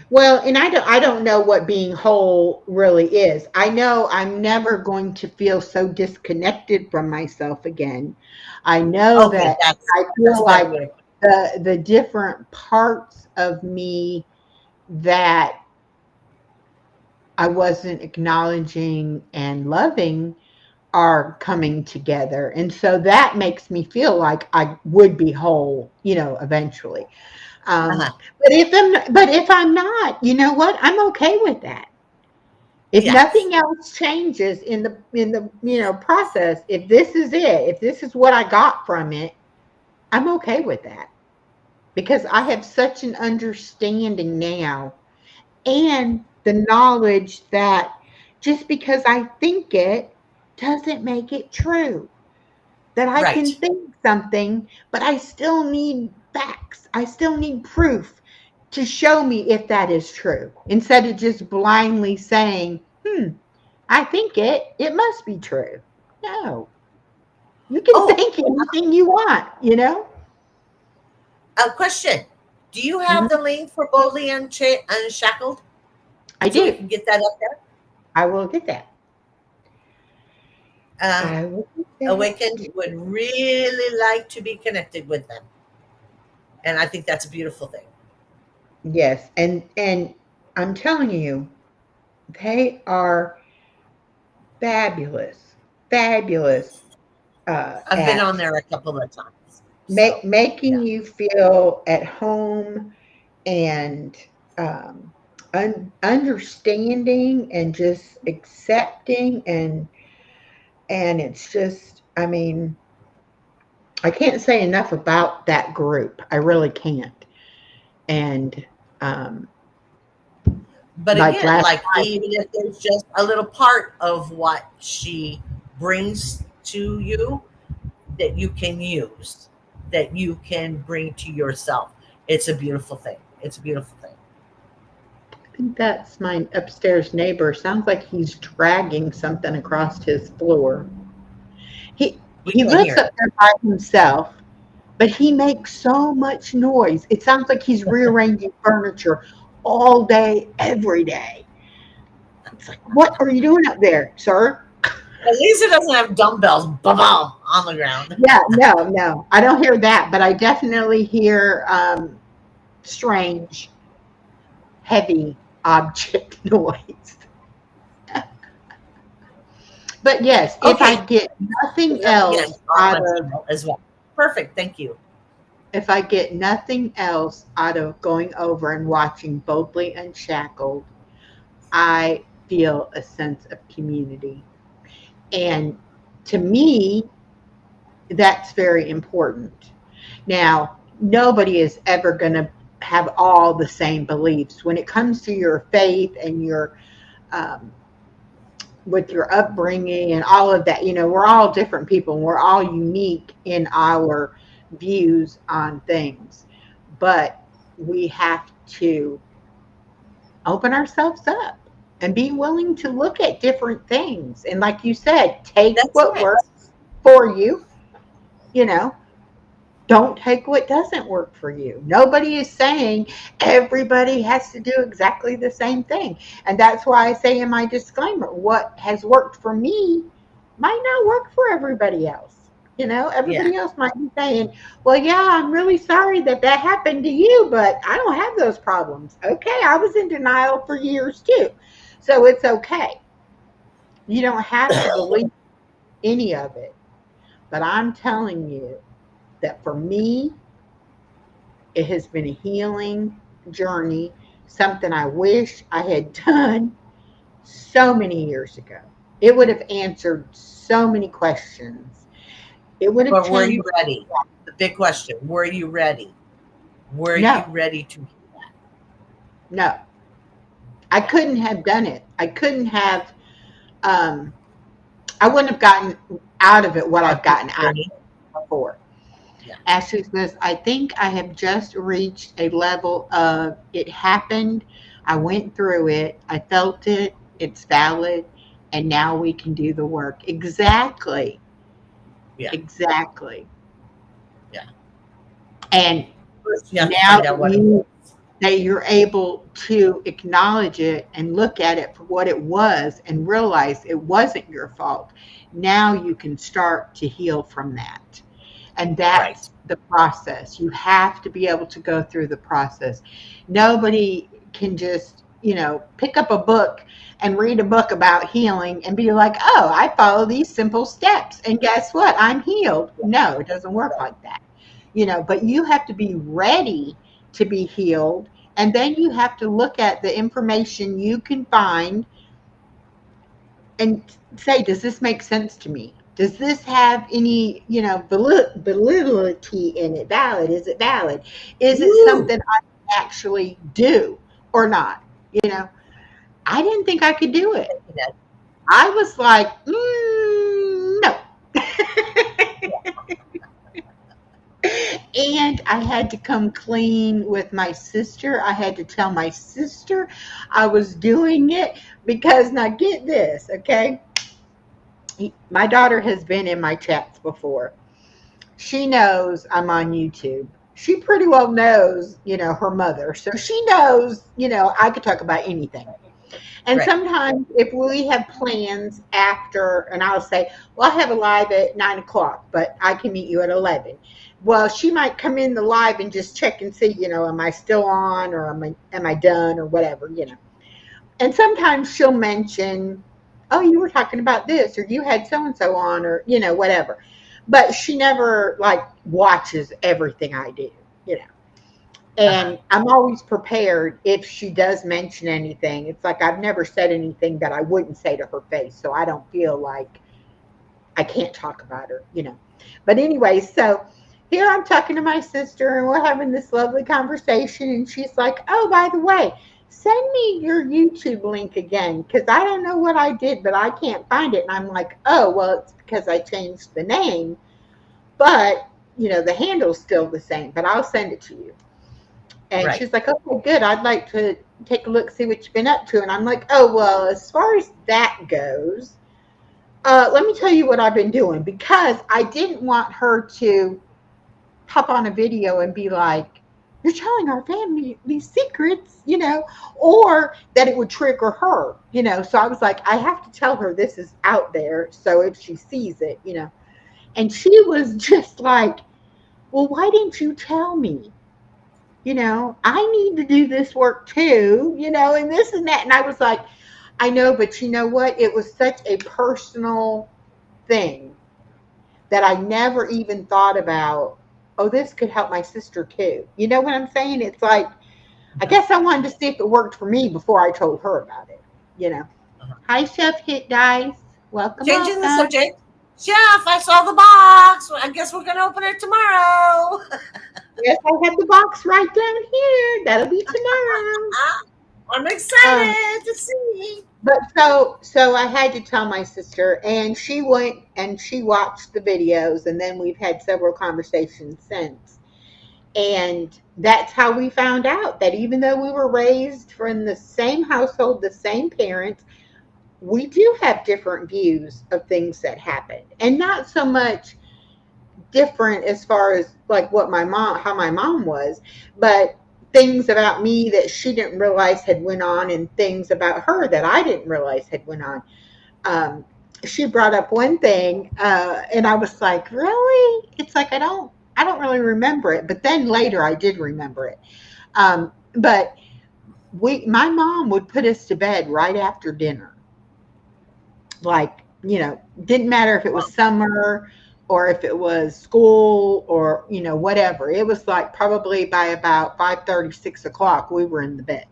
S1: Well, and I don't know what being whole really is. I know I'm never going to feel so disconnected from myself again. I know
S2: Okay,
S1: that I
S2: that's
S1: feel
S2: a better
S1: like
S2: way.
S1: the different parts of me that I wasn't acknowledging and loving are coming together. And so that makes me feel like I would be whole, you know, eventually.
S2: Uh-huh.
S1: But if I'm not, you know what? I'm okay with that. If
S2: Yes.
S1: nothing else changes in the you know process, if this is it, if this is what I got from it, I'm okay with that, because I have such an understanding now, and the knowledge that just because I think it doesn't make it true. That I can
S2: Right.
S1: think something, but I still need facts. I still need proof to show me if that is true, instead of just blindly saying, I think it must be true. No, you can
S2: Oh,
S1: think anything you want, you know?
S2: a question. Do you have
S1: Mhm.
S2: the link for Boldly Unshackled
S1: I
S2: so we
S1: do.
S2: can get that up there?
S1: I will get that.
S2: Um,
S1: I will get
S2: Awakened would really like to be connected with them, and I think that's a beautiful thing.
S1: Yes, and I'm telling you, they are fabulous, fabulous
S2: I've been on
S1: at
S2: there a couple of times, so
S1: making
S2: yeah.
S1: you feel at home, and understanding and just accepting, and it's just, I mean, I can't say enough about that group. I really can't. And um,
S2: But
S1: like
S2: again,
S1: last
S2: like
S1: night,
S2: even if there's just a little part of what she brings to you that you can use, that you can bring to yourself, it's a beautiful thing. It's a beautiful thing.
S1: I think that's my upstairs neighbor. Sounds like he's dragging something across his floor. He
S2: We
S1: he
S2: can't
S1: lives
S2: hear
S1: up
S2: it.
S1: there by himself, but he makes so much noise. It sounds like he's rearranging furniture all day, every day. It's like, what are you doing up there, sir?
S2: At least it doesn't have dumbbells, ba-bum, on the ground.
S1: Yeah, no, I don't hear that, but I definitely hear strange, heavy object noise. But yes, if I
S2: Okay.
S1: get nothing
S2: Yes,
S1: else
S2: on
S1: out
S2: my
S1: of
S2: channel as well. Perfect. Thank you.
S1: if I get nothing else out of going over and watching Boldly Unshackled, I feel a sense of community. And to me, that's very important. Now, nobody is ever going to have all the same beliefs when it comes to your faith and your um, with your upbringing and all of that. We're all different people and we're all unique in our views on things, but we have to open ourselves up and be willing to look at different things. And like you said, take
S2: That's
S1: what
S2: right.
S1: works for you, you know, don't take what doesn't work for you. Nobody is saying everybody has to do exactly the same thing. And that's why I say in my disclaimer, what has worked for me might not work for everybody else.
S2: Yeah.
S1: Everybody else might be saying, well, yeah, I'm really sorry that that happened to you, but I don't have those problems. Okay, I was in denial for years too. So it's okay. You don't have to believe any of it. But I'm telling you that for me, it has been a healing journey, something I wish I had done so many years ago. It would have answered so many questions. It would have
S2: But were
S1: changed.
S2: you ready? The big question. Were you ready? Were you
S1: No,
S2: ready to?
S1: no, I
S2: Yeah.
S1: couldn't have done it. I couldn't have, um, I wouldn't have gotten out of it what
S2: Gone
S1: I've
S2: through
S1: gotten
S2: the
S1: out of
S2: journey?
S1: it before.
S2: Yeah.
S1: Ashley says, I think I have just reached a level of it happened. I went through it. I felt it. It's valid. And now we can do the work. Exactly.
S2: Yeah.
S1: Exactly.
S2: Yeah.
S1: And
S2: First, you have to
S1: now
S2: find out what it
S1: you
S2: is.
S1: that you're able to acknowledge it and look at it for what it was and realize it wasn't your fault. Now you can start to heal from that. And
S2: Right.
S1: that's the process. You have to be able to go through the process. Nobody can just, pick up a book and read a book about healing and be like, oh, I follow these simple steps. And guess what? I'm healed. No, it doesn't work like that. But you have to be ready to be healed. And then you have to look at the information you can find and say, does this make sense to me? Does this have any, validity in it? Valid? Is it valid? Is it
S2: Woo!
S1: something I can actually do or not? You know, I didn't think I could do it. I was like, no. And I had to come clean with my sister. I had to tell my sister I was doing it because, now get this, okay? My daughter has been in my chats before. She knows I'm on YouTube. She pretty well knows, her mother. So she knows, I could talk about anything. And
S2: Right.
S1: sometimes if we have plans after, and I'll say, well, I have a live at 9 o'clock, but I can meet you at 11. Well, she might come in the live and just check and see, am I still on, or am I done, or whatever. And sometimes she'll mention, oh, you were talking about this, or you had so and so on, or whatever. But she never like watches everything I do, you know.
S2: Uh-huh.
S1: And I'm always prepared if she does mention anything. It's like I've never said anything that I wouldn't say to her face, so I don't feel like I can't talk about her. But anyway, so here I'm talking to my sister and we're having this lovely conversation, and she's like, oh, by the way, send me your YouTube link again, because I don't know what I did, but I can't find it. And I'm like, oh, well, it's because I changed the name, but the handle's still the same, but I'll send it to you. And
S2: Right.
S1: she's like, okay, good. I'd like to take a look, see what you've been up to. And I'm like, oh, well, as far as that goes, let me tell you what I've been doing, because I didn't want her to hop on a video and be like, you're telling our family these secrets, or that it would trigger her, So I was like, I have to tell her this is out there. So if she sees it, and she was just like, well, why didn't you tell me? I need to do this work too, and this and that. And I was like, I know, but you know what? It was such a personal thing that I never even thought about, oh, this could help my sister too. You know what I'm saying? It's like, I guess I wanted to see if it worked for me before I told her about it,
S2: Uh-huh.
S1: Hi, Chef Hit Dice. Welcome,
S2: Changing the
S1: welcome.
S2: subject. Chef, I saw the box. I guess we're gonna open it tomorrow.
S1: Yes, I have the box right down here. That'll be tomorrow.
S2: I'm
S1: Um,
S2: excited to see.
S1: but so I had to tell my sister, and she went and she watched the videos, and then we've had several conversations since. And that's how we found out that even though we were raised from the same household, the same parents, we do have different views of things that happened. And not so much different as far as like how my mom was, but things about me that she didn't realize had went on, and things about her that I didn't realize had went on. Um, she brought up one thing, and I was like, really? It's like I don't really remember it, but then later I did remember it. But my mom would put us to bed right after dinner. Like, didn't matter if it was summer or if it was school or, whatever. It was like probably by about 5:30, 6 o'clock, we were in the bed.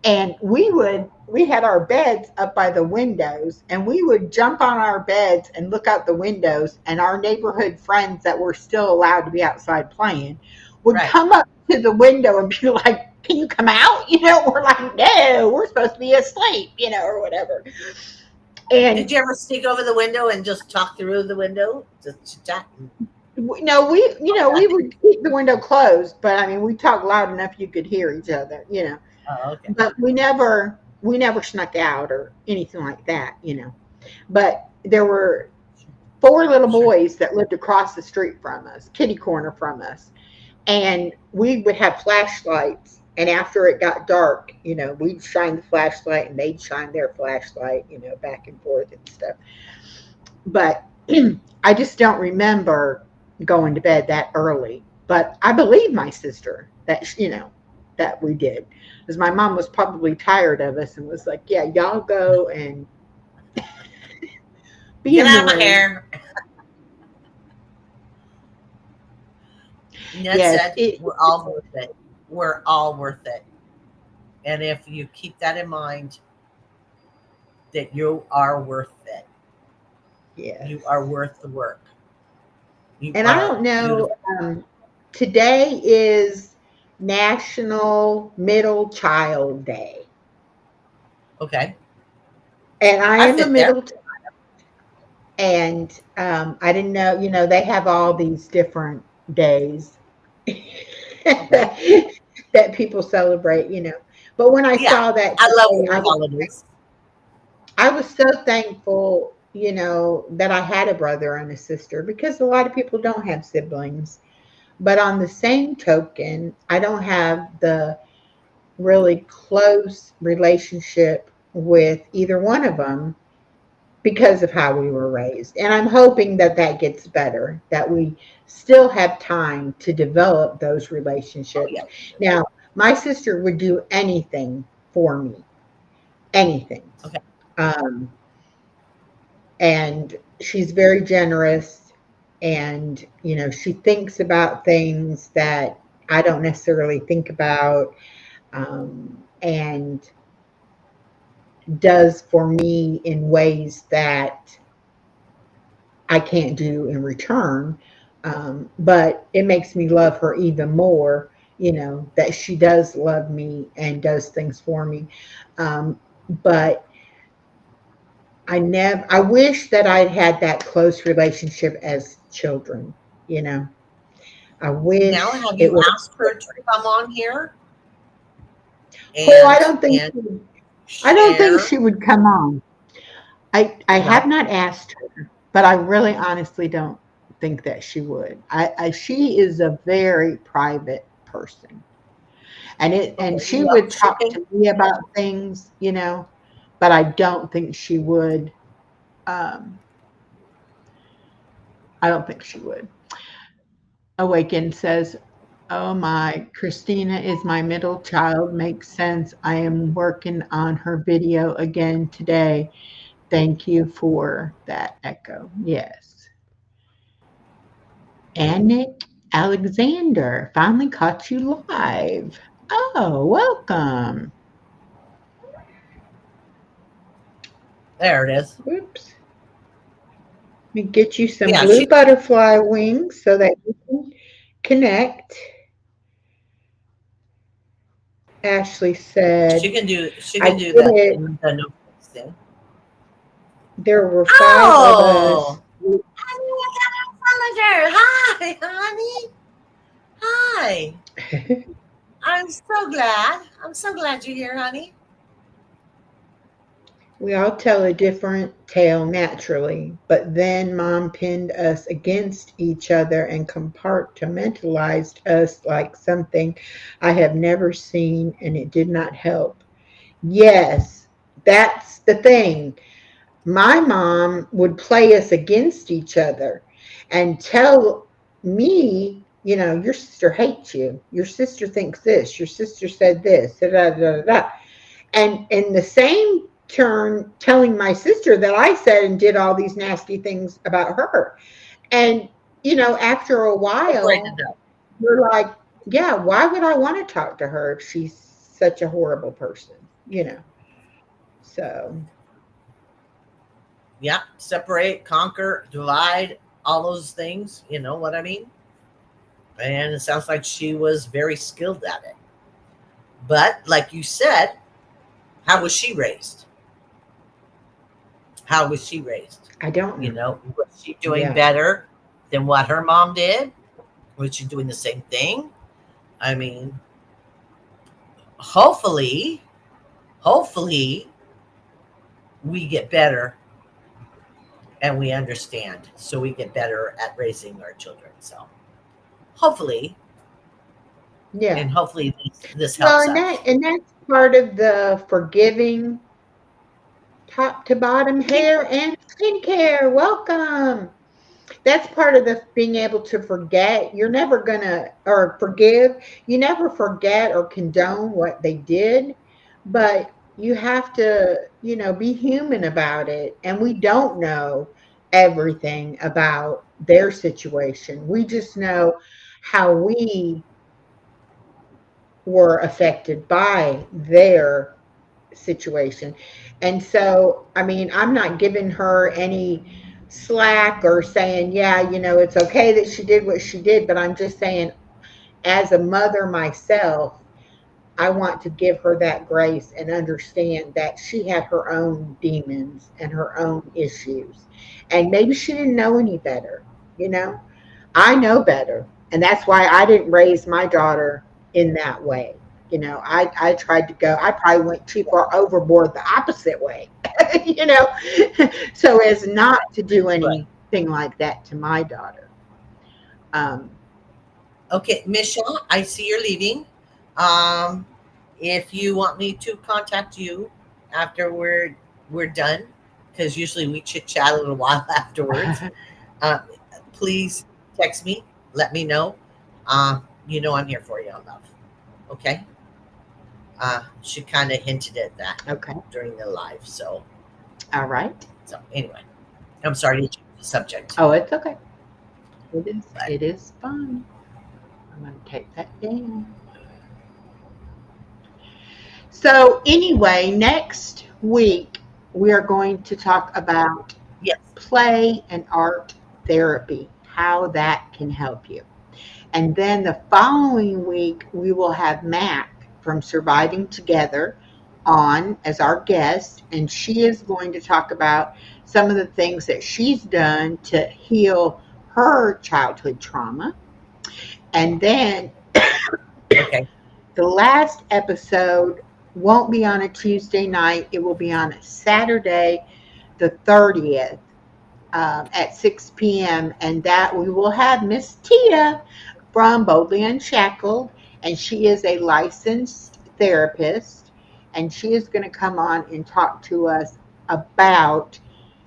S1: And we had our beds up by the windows, and we would jump on our beds and look out the windows, and our neighborhood friends that were still allowed to be outside playing would
S2: Right.
S1: come up to the window and be like, can you come out? We're like, no, we're supposed to be asleep, or whatever. And
S2: Did you ever sneak over the window and just talk through the window? Just chat?
S1: no, we would keep the window closed, but I mean, we talked loud enough you could hear each other.
S2: Oh, okay.
S1: But we never snuck out or anything like that. But there were 4 little
S2: Sure.
S1: boys that lived across the street from us, kitty corner from us, and we would have flashlights. And after it got dark, we'd shine the flashlight and they'd shine their flashlight, back and forth and stuff. But I just don't remember going to bed that early. But I believe my sister that we did, because my mom was probably tired of us and was like, yeah, y'all go and be
S2: Get
S1: in
S2: out of
S1: the
S2: my
S1: room.
S2: hair. Ned
S1: Yes,
S2: said, we're all worth it. We're all worth it. And if you keep that in mind, that you are worth it.
S1: yeah.
S2: You are worth the work. You
S1: And I
S2: are
S1: don't know,
S2: beautiful.
S1: today is National Middle Child Day.
S2: Okay.
S1: And I
S2: I
S1: am a
S2: fit there.
S1: middle child. And I didn't know, they have all these different days
S2: Okay.
S1: that people celebrate. But when I
S2: Yeah.
S1: saw that
S2: I love
S1: today,
S2: the holidays.
S1: I was so thankful, that I had a brother and a sister, because a lot of people don't have siblings. But on the same token, I don't have the really close relationship with either one of them because of how we were raised. And I'm hoping that that gets better, that we still have time to develop those
S2: Oh,
S1: relationships.
S2: yeah.
S1: Now, my sister would do anything for me, anything.
S2: Okay.
S1: Um, and she's very generous, and she thinks about things that I don't necessarily think about, and does for me in ways that I can't do in return. But it makes me love her even more, that she does love me and does things for me. But I wish that I'd had that close relationship as children, you know. I
S2: Now,
S1: wish
S2: have
S1: it
S2: you
S1: would.
S2: asked her to come on here
S1: Oh,
S2: and
S1: I don't think
S2: share?
S1: she would come on. I have
S2: No.
S1: not asked her, but I really honestly don't think that she would. She is a very private person. And she
S2: Well,
S1: would
S2: she
S1: talk
S2: can.
S1: to me about things, but I don't think she would. Um, I don't think she would. Awaken says, "Oh my, Christina is my middle child. Makes sense. I am working on her video again today. Thank you for that, Echo." Yes. And Nick Alexander finally caught you live. Oh, welcome.
S2: There it is.
S1: Whoops. Let me get you some
S2: Yeah,
S1: blue butterfly wings so that you can connect. Ashley said,
S2: she can do
S1: I
S2: that
S1: did it.
S2: in the no thing.
S1: There were 5 of us.
S2: Oh, honey, I got a calendar. Hi, honey. Hi. I'm so glad. I'm so glad you're here, honey.
S1: We all tell a different tale naturally, but then Mom pinned us against each other and compartmentalized us like something I have never seen, and it did not help. Yes, that's the thing. My mom would play us against each other and tell me, your sister hates you. Your sister thinks this. Your sister said this. Da, da, da, da. And in the same turn, telling my sister that I said and did all these nasty things about her. And, after a
S2: Separated
S1: while,
S2: them.
S1: you're like, yeah, why would I want to talk to her if she's such a horrible person? So.
S2: Yeah, separate, conquer, divide, all those things. You know what I mean? And it sounds like she was very skilled at it. But like you said, how was she raised? How was she raised?
S1: I don't know.
S2: Was she doing
S1: Yeah.
S2: better than what her mom did? Was she doing the same thing? I mean, hopefully we get better and we understand, so we get better at raising our children. So hopefully,
S1: Yeah.
S2: and hopefully this
S1: Well,
S2: helps us.
S1: and that's part of the forgiving top to bottom hair and skincare. Welcome. That's part of the being able to forget. You're never gonna or forgive. You never forget or condone what they did, but you have to, be human about it. And we don't know everything about their situation. We just know how we were affected by their situation. And so, I mean, I'm not giving her any slack or saying, yeah, it's okay that she did what she did, but I'm just saying, as a mother myself, I want to give her that grace and understand that she had her own demons and her own issues. And maybe she didn't know any better, I know better. And that's why I didn't raise my daughter in that way. I tried to go, I probably went too far overboard the opposite way, you know, so as not to do anything like that to my daughter.
S2: Okay, Michelle, I see you're leaving. If you want me to contact you after we're done, because usually we chit chat a little while afterwards, please text me. Let me know. I'm here for you, love. Okay. She kind of hinted at that
S1: Okay.
S2: during the live. So
S1: All right.
S2: Anyway, I'm sorry to change the subject.
S1: Oh, it's okay. It is fun. I'm going to take that down. So anyway, next week we are going to talk about
S2: Yes.
S1: play and art therapy, how that can help you. And then the following week we will have Mac from Surviving Together on as our guest, and she is going to talk about some of the things that she's done to heal her childhood trauma. And then
S2: Okay.
S1: the last episode won't be on a Tuesday night. It will be on a Saturday, the 30th, at 6 p.m. And that we will have Miss Tia from Boldly Unshackled. and she is a licensed therapist, and she is going to come on and talk to us about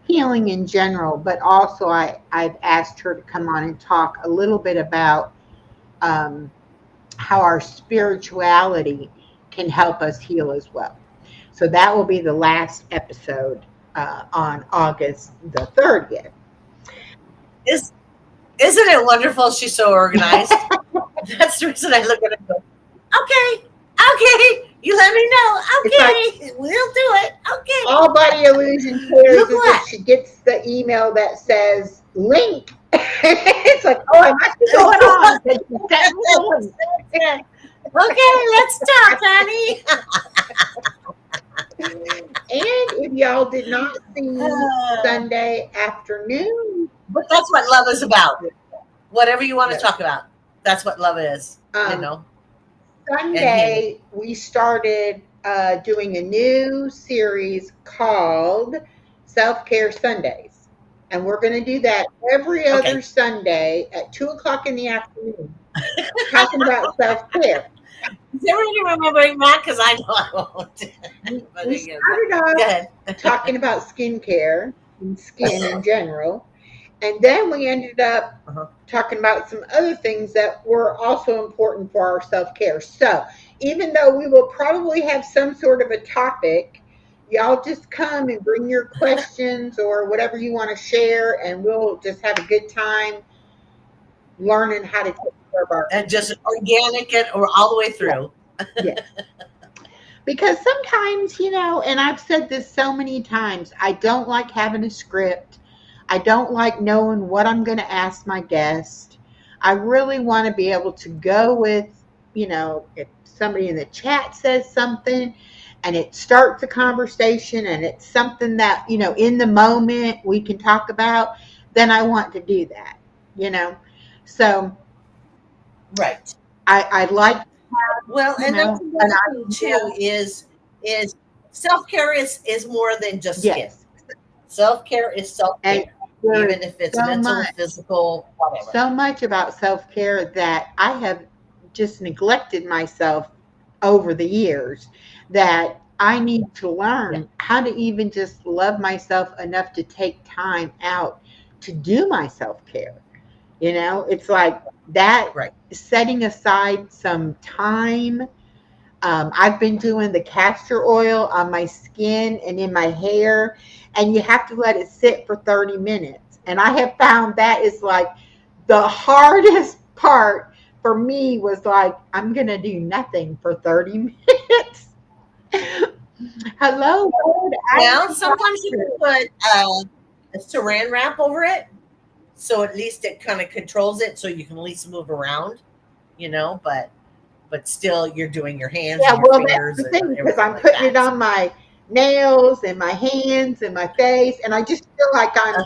S1: healing in general, but also I've asked her to come on and talk a little bit about how our spirituality can help us heal as well. So that will be the last episode on August the 30th.
S2: Isn't it wonderful? She's so organized. That's the reason I look at it and go, okay, you let me know. Okay, we'll do it. Okay.
S1: All Body Illusion cares
S2: Look
S1: is
S2: what?
S1: if she gets the email that says link. It's like, oh, I must be going on. Because she sent me the link.
S2: Okay, let's talk, honey.
S1: And if y'all did not see Sunday afternoon,
S2: But that's what love is about. Whatever you want to talk about, that's what love is.
S1: Sunday we started doing a new series called Self-Care Sundays. And we're going to do that every other Sunday at 2:00 in the afternoon, talking about self-care.
S2: Is everybody remembering that? Because I know I won't.
S1: We started off talking about skincare and skin in general. And then we ended up talking about some other things that were also important for our self-care. So even though we will probably have some sort of a topic, y'all just come and bring your questions or whatever you want to share, and we'll just have a good time learning how to take care of our
S2: and just organic it or all the way through.
S1: Yes. Because sometimes, and I've said this so many times, I don't like having a script. I don't like knowing what I'm going to ask my guest. I really want to be able to go with, if somebody in the chat says something and it starts a conversation and it's something that, in the moment we can talk about, then I want to do that, So
S2: Right.
S1: I like.
S2: Well, and that's another thing too is self-care is more than just skin.
S1: Yes.
S2: Self-care is self-care, even if it's mental, physical, whatever.
S1: So much about self-care that I have just neglected myself over the years that I need to learn how to even just love myself enough to take time out to do my self-care. It's like that, setting aside some time. I've been doing the castor oil on my skin and in my hair, and you have to let it sit for 30 minutes. And I have found that is like the hardest part for me was like, I'm going to do nothing for 30 minutes. Hello.
S2: Well, sometimes you can put a saran wrap over it. So at least it kind of controls it so you can at least move around, but still you're doing your hands and your fingers.
S1: That's the thing, because I'm putting it on my nails and my hands and my face, and I just feel like I'm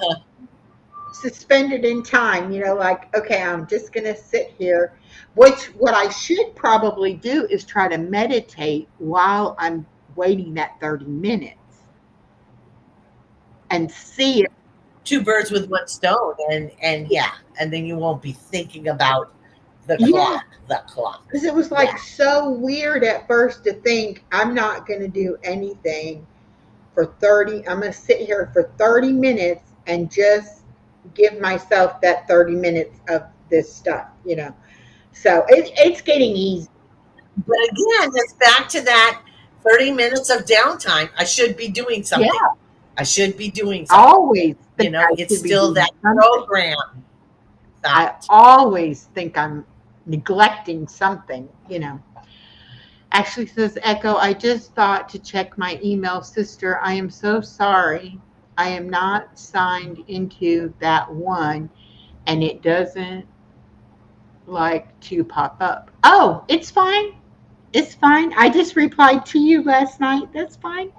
S1: suspended in time, like, okay, I'm just going to sit here, which what I should probably do is try to meditate while I'm waiting that 30 minutes and see it.
S2: Two birds with one stone, and then you won't be thinking about the clock.
S1: Because it was like so weird at first to think I'm not going to do anything for 30. I'm going to sit here for 30 minutes and just give myself that 30 minutes of this stuff, So it's getting easy.
S2: But again, it's back to that 30 minutes of downtime. I should be doing something. Yeah. I should be doing something.
S1: Always.
S2: It's still that program.
S1: I always think I'm neglecting something, Ashley says, Echo, I just thought to check my email, sister. I am so sorry. I am not signed into that one, and it doesn't like to pop up. Oh, it's fine. It's fine. I just replied to you last night. That's fine.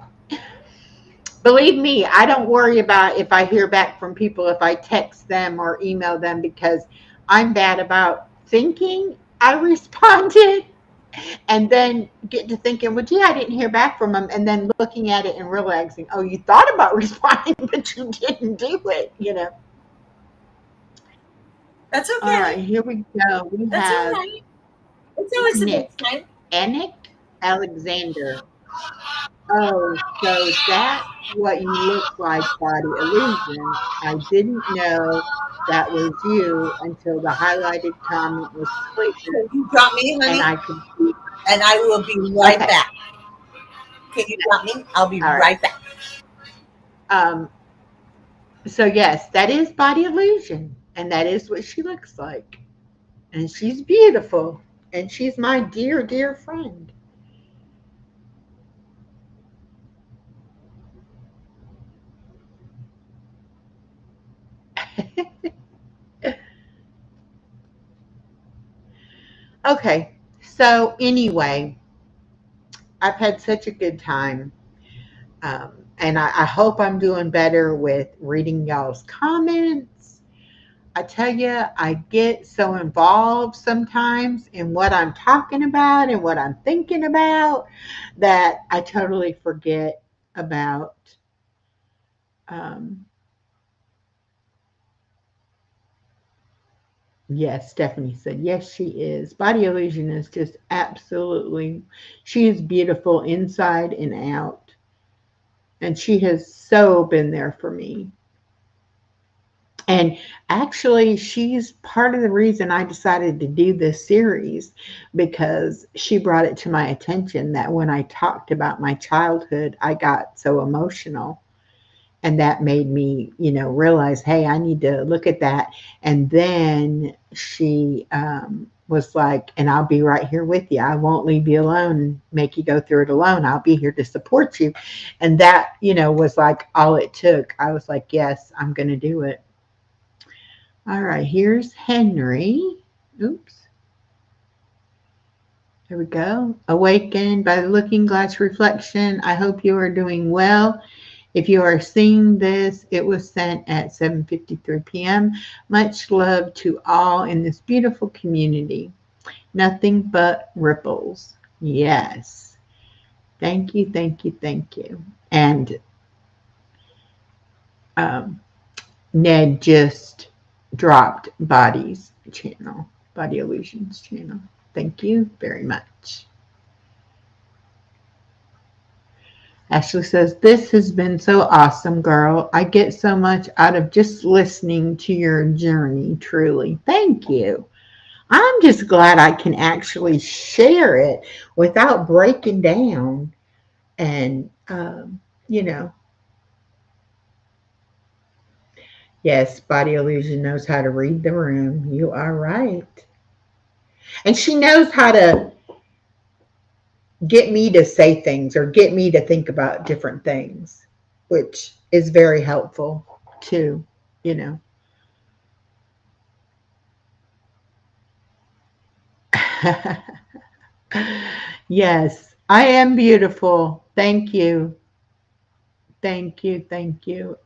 S1: Believe me, I don't worry about if I hear back from people, if I text them or email them, because I'm bad about thinking I responded and then get to thinking, well, gee, I didn't hear back from them. And then looking at it and realizing, oh, you thought about responding, but you didn't do it,
S2: That's okay.
S1: All right, here we go. We have
S2: It's always a good
S1: Nick.
S2: time.
S1: Anik Alexander. Oh, so that's what you look like, Body Illusion. I didn't know that was you until the highlighted comment was clear
S2: Can you drop me,
S1: and
S2: honey?
S1: I could see.
S2: And I will be right
S1: Okay,
S2: back. Can you drop me? I'll be
S1: all right.
S2: right back.
S1: Um, so yes, that is Body Illusion, and that is what she looks like. And she's beautiful, and she's my dear, dear friend. Okay, so anyway, I've had such a good time. And I hope I'm doing better with reading y'all's comments. I tell you, I get so involved sometimes in what I'm talking about and what I'm thinking about that I totally forget about. Um, yes, Stephanie said, yes, she is. Body Illusion is just absolutely, she is beautiful inside and out. And she has so been there for me. And actually, she's part of the reason I decided to do this series because she brought it to my attention that when I talked about my childhood, I got so emotional. And that made me, realize, hey, I need to look at that. And then she was like, and I'll be right here with you. I won't leave you alone, make you go through it alone. I'll be here to support you. And that, was like all it took. I was like, yes, I'm going to do it. All right, here's Henry. Oops. There we go. Awakened by the looking glass reflection. I hope you are doing well. If you are seeing this, it was sent at 7:53 p.m. Much love to all in this beautiful community. Nothing but ripples. Yes. Thank you, thank you, thank you. And Ned just dropped Body's channel, Body Illusions channel. Thank you very much. Ashley says, this has been so awesome, girl. I get so much out of just listening to your journey, truly. Thank you. I'm just glad I can actually share it without breaking down. And, yes, Body Illusion knows how to read the room. You are right. And she knows how to get me to say things or get me to think about different things, which is very helpful too, you know. Yes, I am beautiful. Thank you. Thank you. Thank you.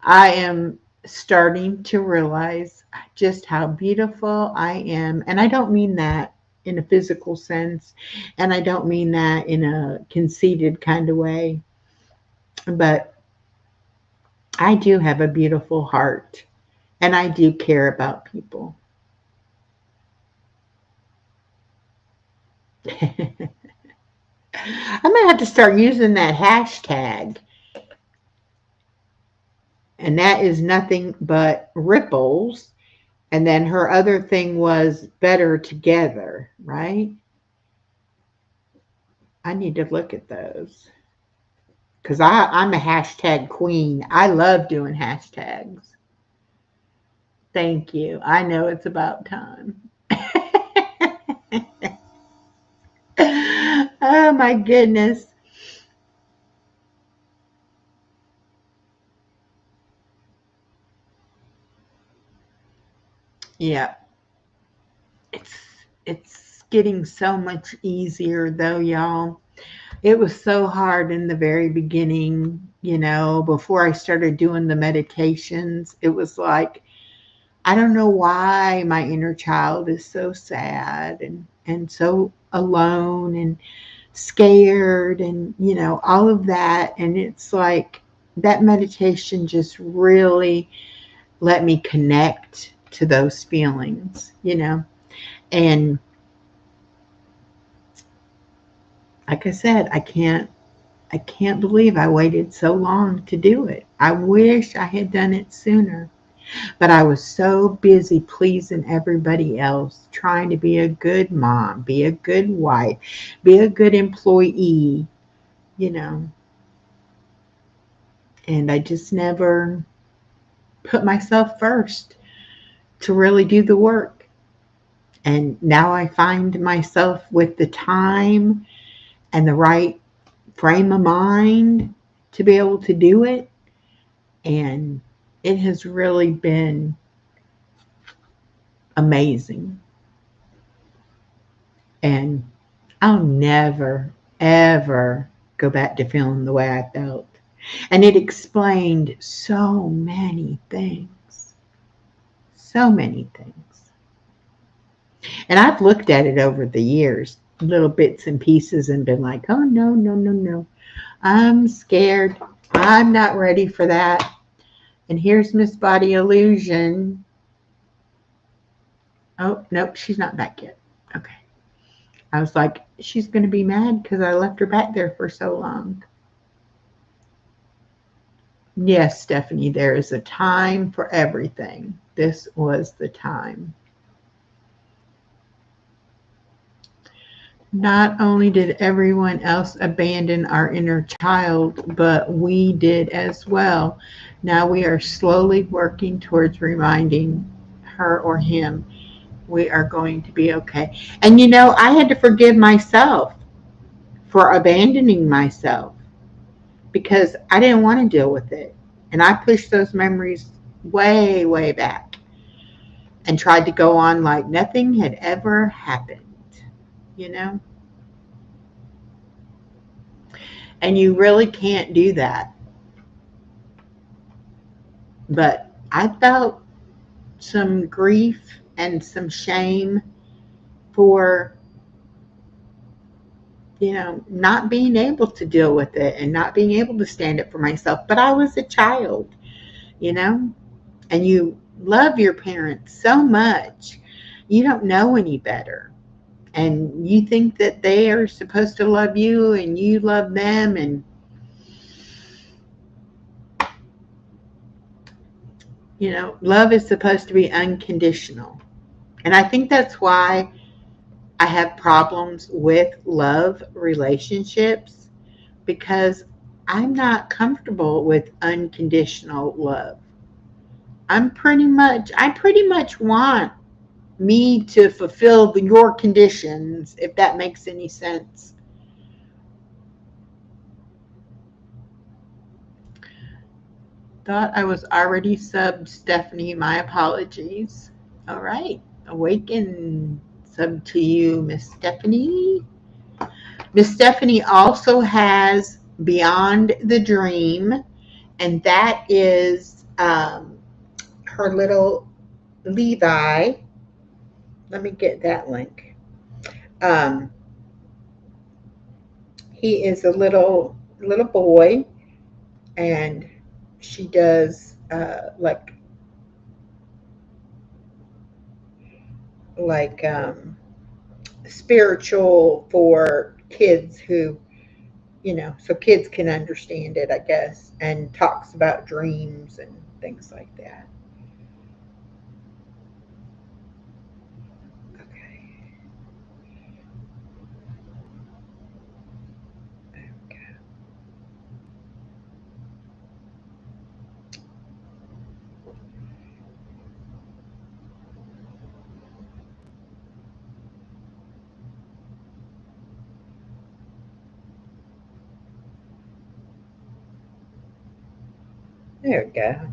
S1: I am starting to realize just how beautiful I am. And I don't mean that in a physical sense, and I don't mean that in a conceited kind of way, but I do have a beautiful heart and I do care about people. I'm going to have to start using that hashtag. And that is nothing but ripples. And then her other thing was better together, right? I need to look at those because I'm a hashtag queen. I love doing hashtags. Thank you. I know it's about time. Oh my goodness. Yeah. It's it's getting so much easier though, y'all. It was so hard in the very beginning, before I started doing the meditations. It was like, I don't know why my inner child is so sad and so alone and scared and, all of that. And it's like that meditation just really let me connect to those feelings, and like I said, I can't believe I waited so long to do it. I wish I had done it sooner, but I was so busy pleasing everybody else, trying to be a good mom, be a good wife, be a good employee, you know, and I just never put myself first to really do the work. And now I find myself with the time and the right frame of mind to be able to do it. And it has really been amazing. And I'll never, ever go back to feeling the way I felt. And it explained so many things. So many things. And I've looked at it over the years, little bits and pieces, and been like, oh, no, no, no, no. I'm scared. I'm not ready for that. And here's Miss Body Illusion. Oh, nope, she's not back yet. Okay. I was like, she's going to be mad because I left her back there for so long. Yes, Stephanie, there is a time for everything. This was the time. Not only did everyone else abandon our inner child, but we did as well. Now we are slowly working towards reminding her or him we are going to be okay. And you know, I had to forgive myself for abandoning myself because I didn't want to deal with it. And I pushed those memories way, way back and tried to go on like nothing had ever happened, you know? And you really can't do that. But I felt some grief and some shame for, you know, not being able to deal with it and not being able to stand up for myself. But I was a child, you know, and you love your parents so much, you don't know any better. And you think that they are supposed to love you and you love them. And, you know, love is supposed to be unconditional. And I think that's why I have problems with love relationships, because I'm not comfortable with unconditional love. I pretty much want me to fulfill your conditions, if that makes any sense. Thought I was already subbed, Stephanie. My apologies. All right. Awaken sub to you, Miss Stephanie. Miss Stephanie also has Beyond the Dream, and that is her little Levi. Let me get that link. Um, he is a little boy, and she does like spiritual for kids who, you know, so kids can understand it, I guess, and talks about dreams and things like that. Okay. Okay. There we go.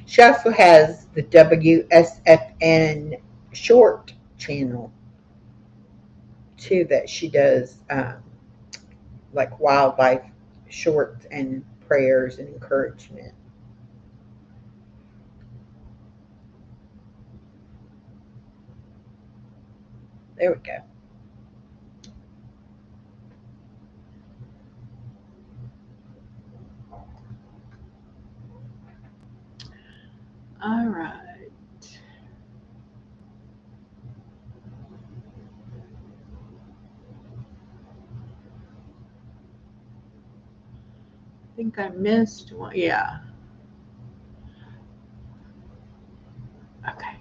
S1: She also has the WSFN short channel too that she does, like wildlife shorts and prayers and encouragement. There we go. All right. think I missed one. Yeah. Okay.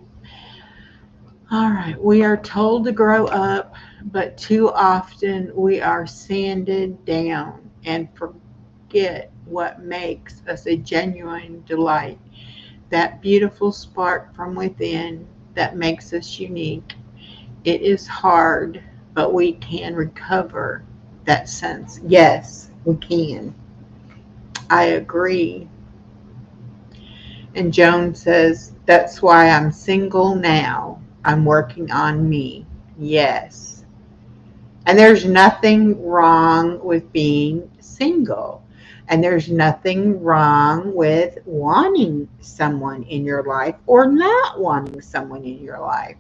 S1: All right. We are told to grow up, but too often we are sanded down and forget what makes us a genuine delight. That beautiful spark from within that makes us unique. It is hard, but we can recover that sense. Yes, we can. I agree. And Joan says, that's why I'm single now. I'm working on me. Yes. And there's nothing wrong with being single. And there's nothing wrong with wanting someone in your life or not wanting someone in your life.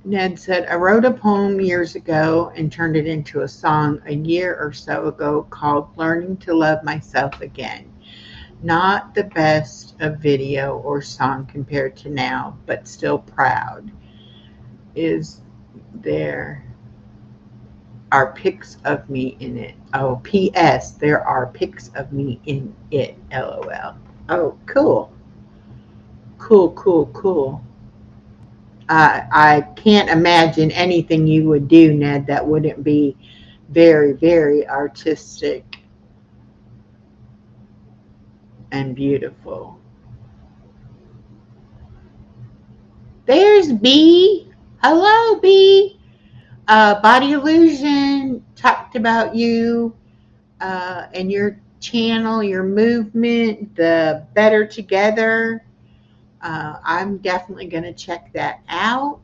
S1: Ned said, I wrote a poem years ago and turned it into a song a year or so ago called Learning to Love Myself Again. Not the best of video or song compared to now, but still proud. Is there are pics of me in it? Oh, P.S. There are pics of me in it. LOL. Oh, cool. Cool. I can't imagine anything you would do, Ned, that wouldn't be very, very artistic and beautiful. There's B. Hello, B. Body Illusion talked about you and your channel, your movement, the Better Together. I'm definitely going to check that out.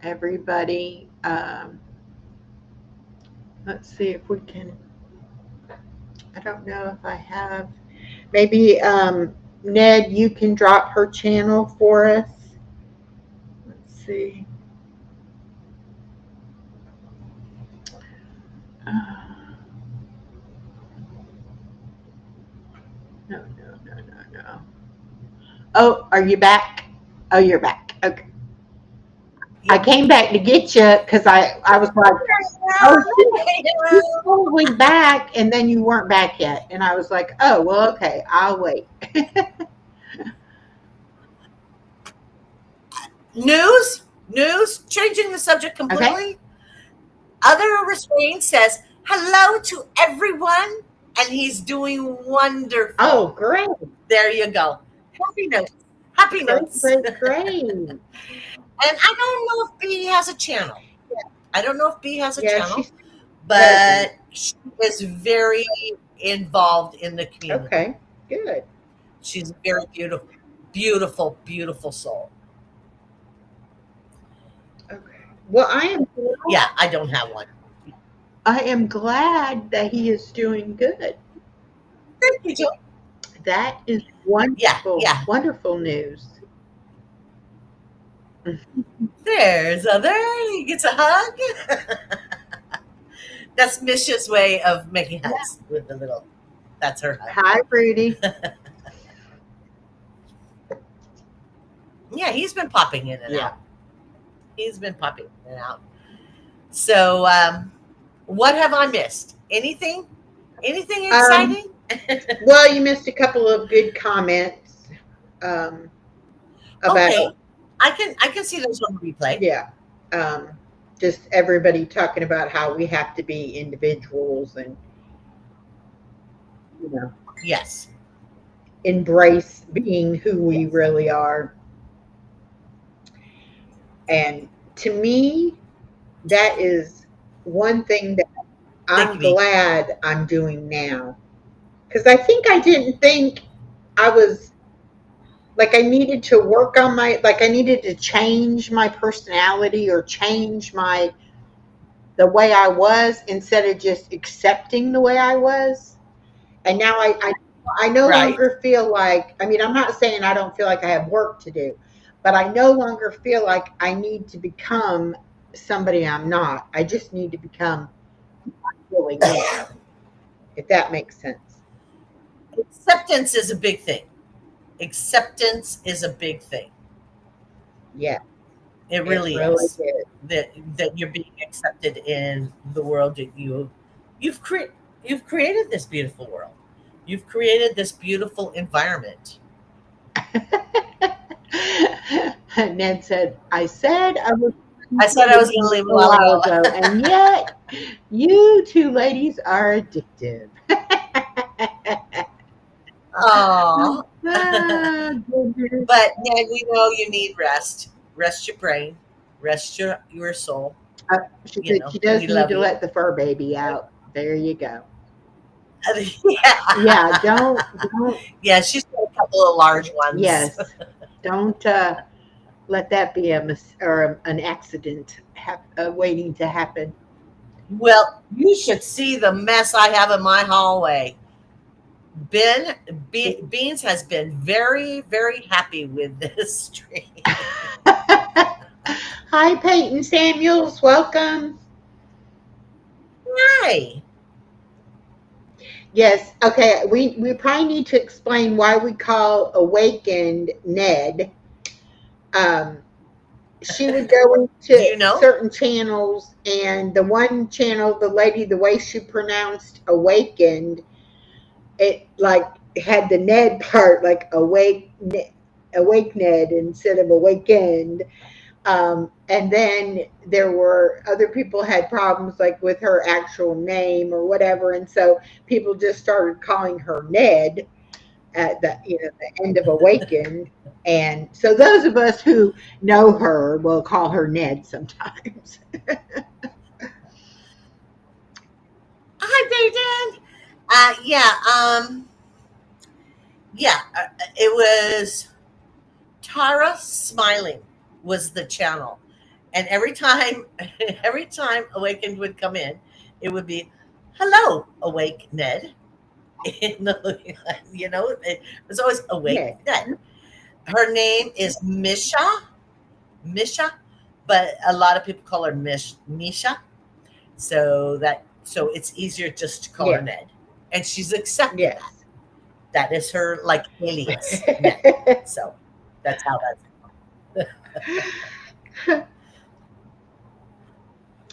S1: Everybody, let's see if we can. I don't know if I have. Maybe Ned, you can drop her channel for us. Let's see. No. Oh, are you back? Oh, you're back. Okay. I came back to get you because I was like, oh, you're probably back, and then you weren't back yet. And I was like, oh, well, okay, I'll wait.
S2: News, changing the subject completely.
S1: Okay.
S2: Other Restraint says, hello to everyone, and he's doing wonderful.
S1: Oh, great.
S2: There you go. Happy notes.
S1: Great.
S2: And I don't know if B has a channel.
S1: Yeah.
S2: I don't know if B has a
S1: Yeah,
S2: channel, but she is very involved in the community.
S1: Okay, good.
S2: She's a very beautiful soul.
S1: Okay. Well,
S2: Yeah, I don't have one.
S1: I am glad that he is doing good.
S2: Thank you, Joe.
S1: That is wonderful.
S2: Yeah.
S1: Wonderful news.
S2: There's other. He gets a hug. That's Misha's way of making hugs with the little. That's her hug.
S1: Hi, Rudy.
S2: Yeah, he's been popping in and
S1: Yeah.
S2: out. He's been popping in and out. So, what have I missed? Anything? Anything exciting?
S1: Well, you missed a couple of good comments about.
S2: Okay, I can see those on replay.
S1: Yeah. Just everybody talking about how we have to be individuals and,
S2: Yes.
S1: embrace being who we really are. And to me, that is one thing that I'm glad I'm doing now. Because I think I didn't think I was, like, I needed to work on I needed to change my personality or change the way I was instead of just accepting the way I was. And now I no longer feel like, I mean, I'm not saying I don't feel like I have work to do, but I no longer feel like I need to become somebody I'm not. I just need to become who I really am, if that makes sense.
S2: Acceptance is a big thing.
S1: Yeah.
S2: It really is. That you're being accepted in the world that you you've created this beautiful world. You've created this beautiful environment.
S1: Ned said, I said I was
S2: I said I was going to leave
S1: a while ago,
S2: ago.
S1: and yet you two ladies are addictive.
S2: Aw.
S1: Goodness.
S2: But Ned, we know you need rest. Rest your brain. Rest your soul.
S1: She
S2: You
S1: said
S2: know,
S1: she does
S2: we
S1: need
S2: love
S1: to
S2: you.
S1: let the fur baby out. There you go.
S2: Yeah.
S1: Yeah, don't.
S2: Yeah, she's got a couple of large ones.
S1: Yes, don't let that be an accident waiting to happen.
S2: Well, you should see the mess I have in my hallway. Beans has been very, very happy with this tree.
S1: Hi, Peyton Samuels. Welcome.
S2: Hi.
S1: Yes. Okay. We probably need to explain why we call Awakened Ned. She would go into
S2: Do you know?
S1: certain channels, and the one channel, the lady, the way she pronounced Awakened, it like had the Ned part, like awake Ned instead of Awakened. And then there were other people had problems like with her actual name or whatever, and so people just started calling her Ned at the the end of Awakened. And so those of us who know her will call her Ned sometimes.
S2: Hi, Peyton. It was Tara Smiling was the channel, and every time Awakened would come in, it would be, "Hello, Awake Ned." It was always Awake Ned. Her name is Misha, but a lot of people call her Misha. So it's easier just to call her Ned, and she's accepted that. That is her like alias. Ned. So that's how that's.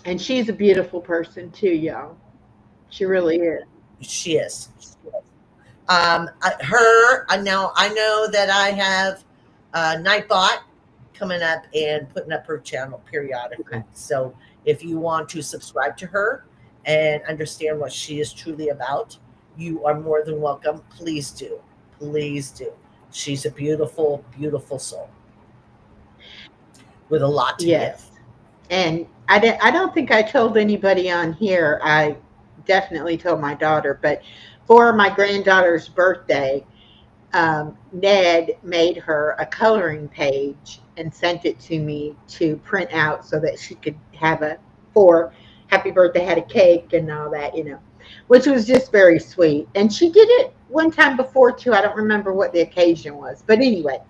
S1: And she's a beautiful person too, y'all. She really is.
S2: She is. Now I know that I have Nightbot coming up and putting up her channel periodically.
S1: Okay.
S2: So if you want to subscribe to her and understand what she is truly about, you are more than welcome. Please do. Please do. She's a beautiful, beautiful soul with a lot to give.
S1: And I don't think I told anybody on here. I definitely told my daughter, but for my granddaughter's birthday, Ned made her a coloring page and sent it to me to print out so that she could have for happy birthday, had a cake and all that, which was just very sweet. And she did it one time before too. I don't remember what the occasion was, but anyway,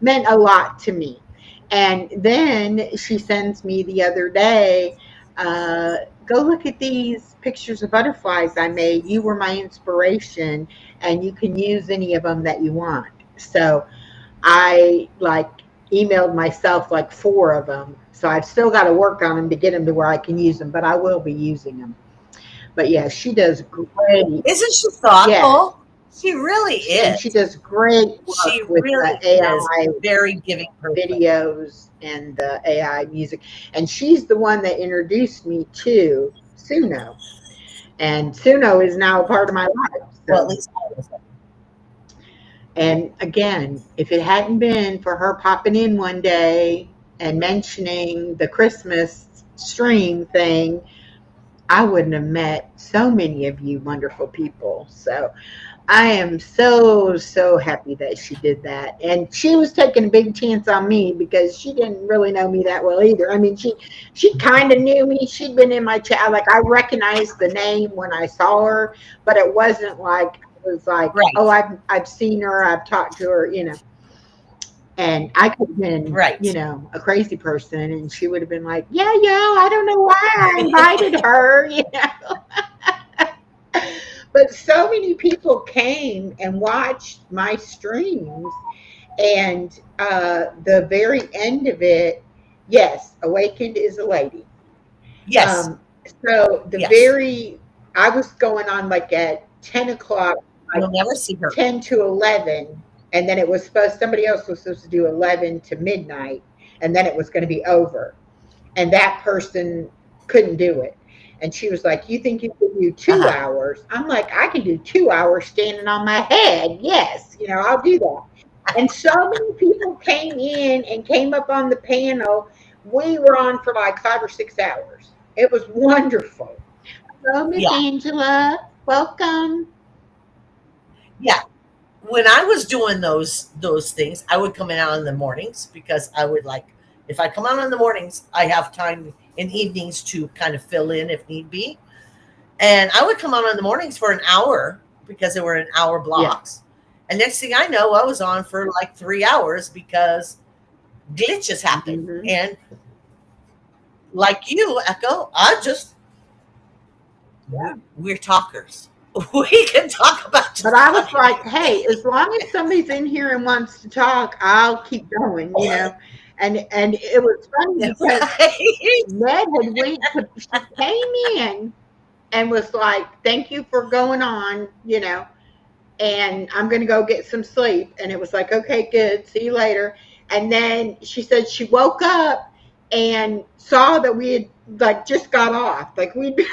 S1: meant a lot to me. And then she sends me the other day, go look at these pictures of butterflies I made. You were my inspiration, and you can use any of them that you want. So I emailed myself 4 of them. So I've still got to work on them to get them to where I can use them, but I will be using them. But yeah, she does great.
S2: Isn't she thoughtful? Yeah. She really is.
S1: And she does great work with
S2: really
S1: the AI
S2: very giving
S1: videos and the AI music. And she's the one that introduced me to Suno. And Suno is now a part of my life. So.
S2: Well, at least I was.
S1: And again, if it hadn't been for her popping in one day and mentioning the Christmas stream thing, I wouldn't have met so many of you wonderful people. So I am so, so happy that she did that. And she was taking a big chance on me because she didn't really know me that well either. I mean, she kind of knew me. She'd been in my chat. I recognized the name when I saw her, but it wasn't like, it was like, right. Oh, I've seen her. I've talked to her, And I could have been,
S2: right.
S1: A crazy person. And she would have been like, yeah, I don't know why I invited her, But so many people came and watched my streams, and the very end of it, yes, Awakened is a lady.
S2: Yes.
S1: So the very I was going on like at 10 o'clock,
S2: You'll never see her.
S1: 10 to 11, and then it was somebody else was supposed to do 11 to midnight, and then it was going to be over. And that person couldn't do it. And she was like, you think you could do 2 hours? I'm like, I can do 2 hours standing on my head. Yes, I'll do that. And so many people came in and came up on the panel. We were on for like 5 or 6 hours. It was wonderful. Hello, Miss Angela. Welcome.
S2: Yeah. When I was doing those things, I would come in out in the mornings because I would if I come out in the mornings, I have time in evenings to kind of fill in if need be. And I would come out in the mornings for an hour because they were an hour blocks. Yeah. And next thing I know, I was on for like 3 hours because glitches happened. Mm-hmm. And like you, Echo, we're talkers. We can talk about.
S1: But I was like, hey, as long as somebody's in here and wants to talk, I'll keep going, And it was funny because Ned had she came in and was like, thank you for going on, and I'm going to go get some sleep. And it was like, okay, good. See you later. And then she said she woke up and saw that we had just got off. We'd been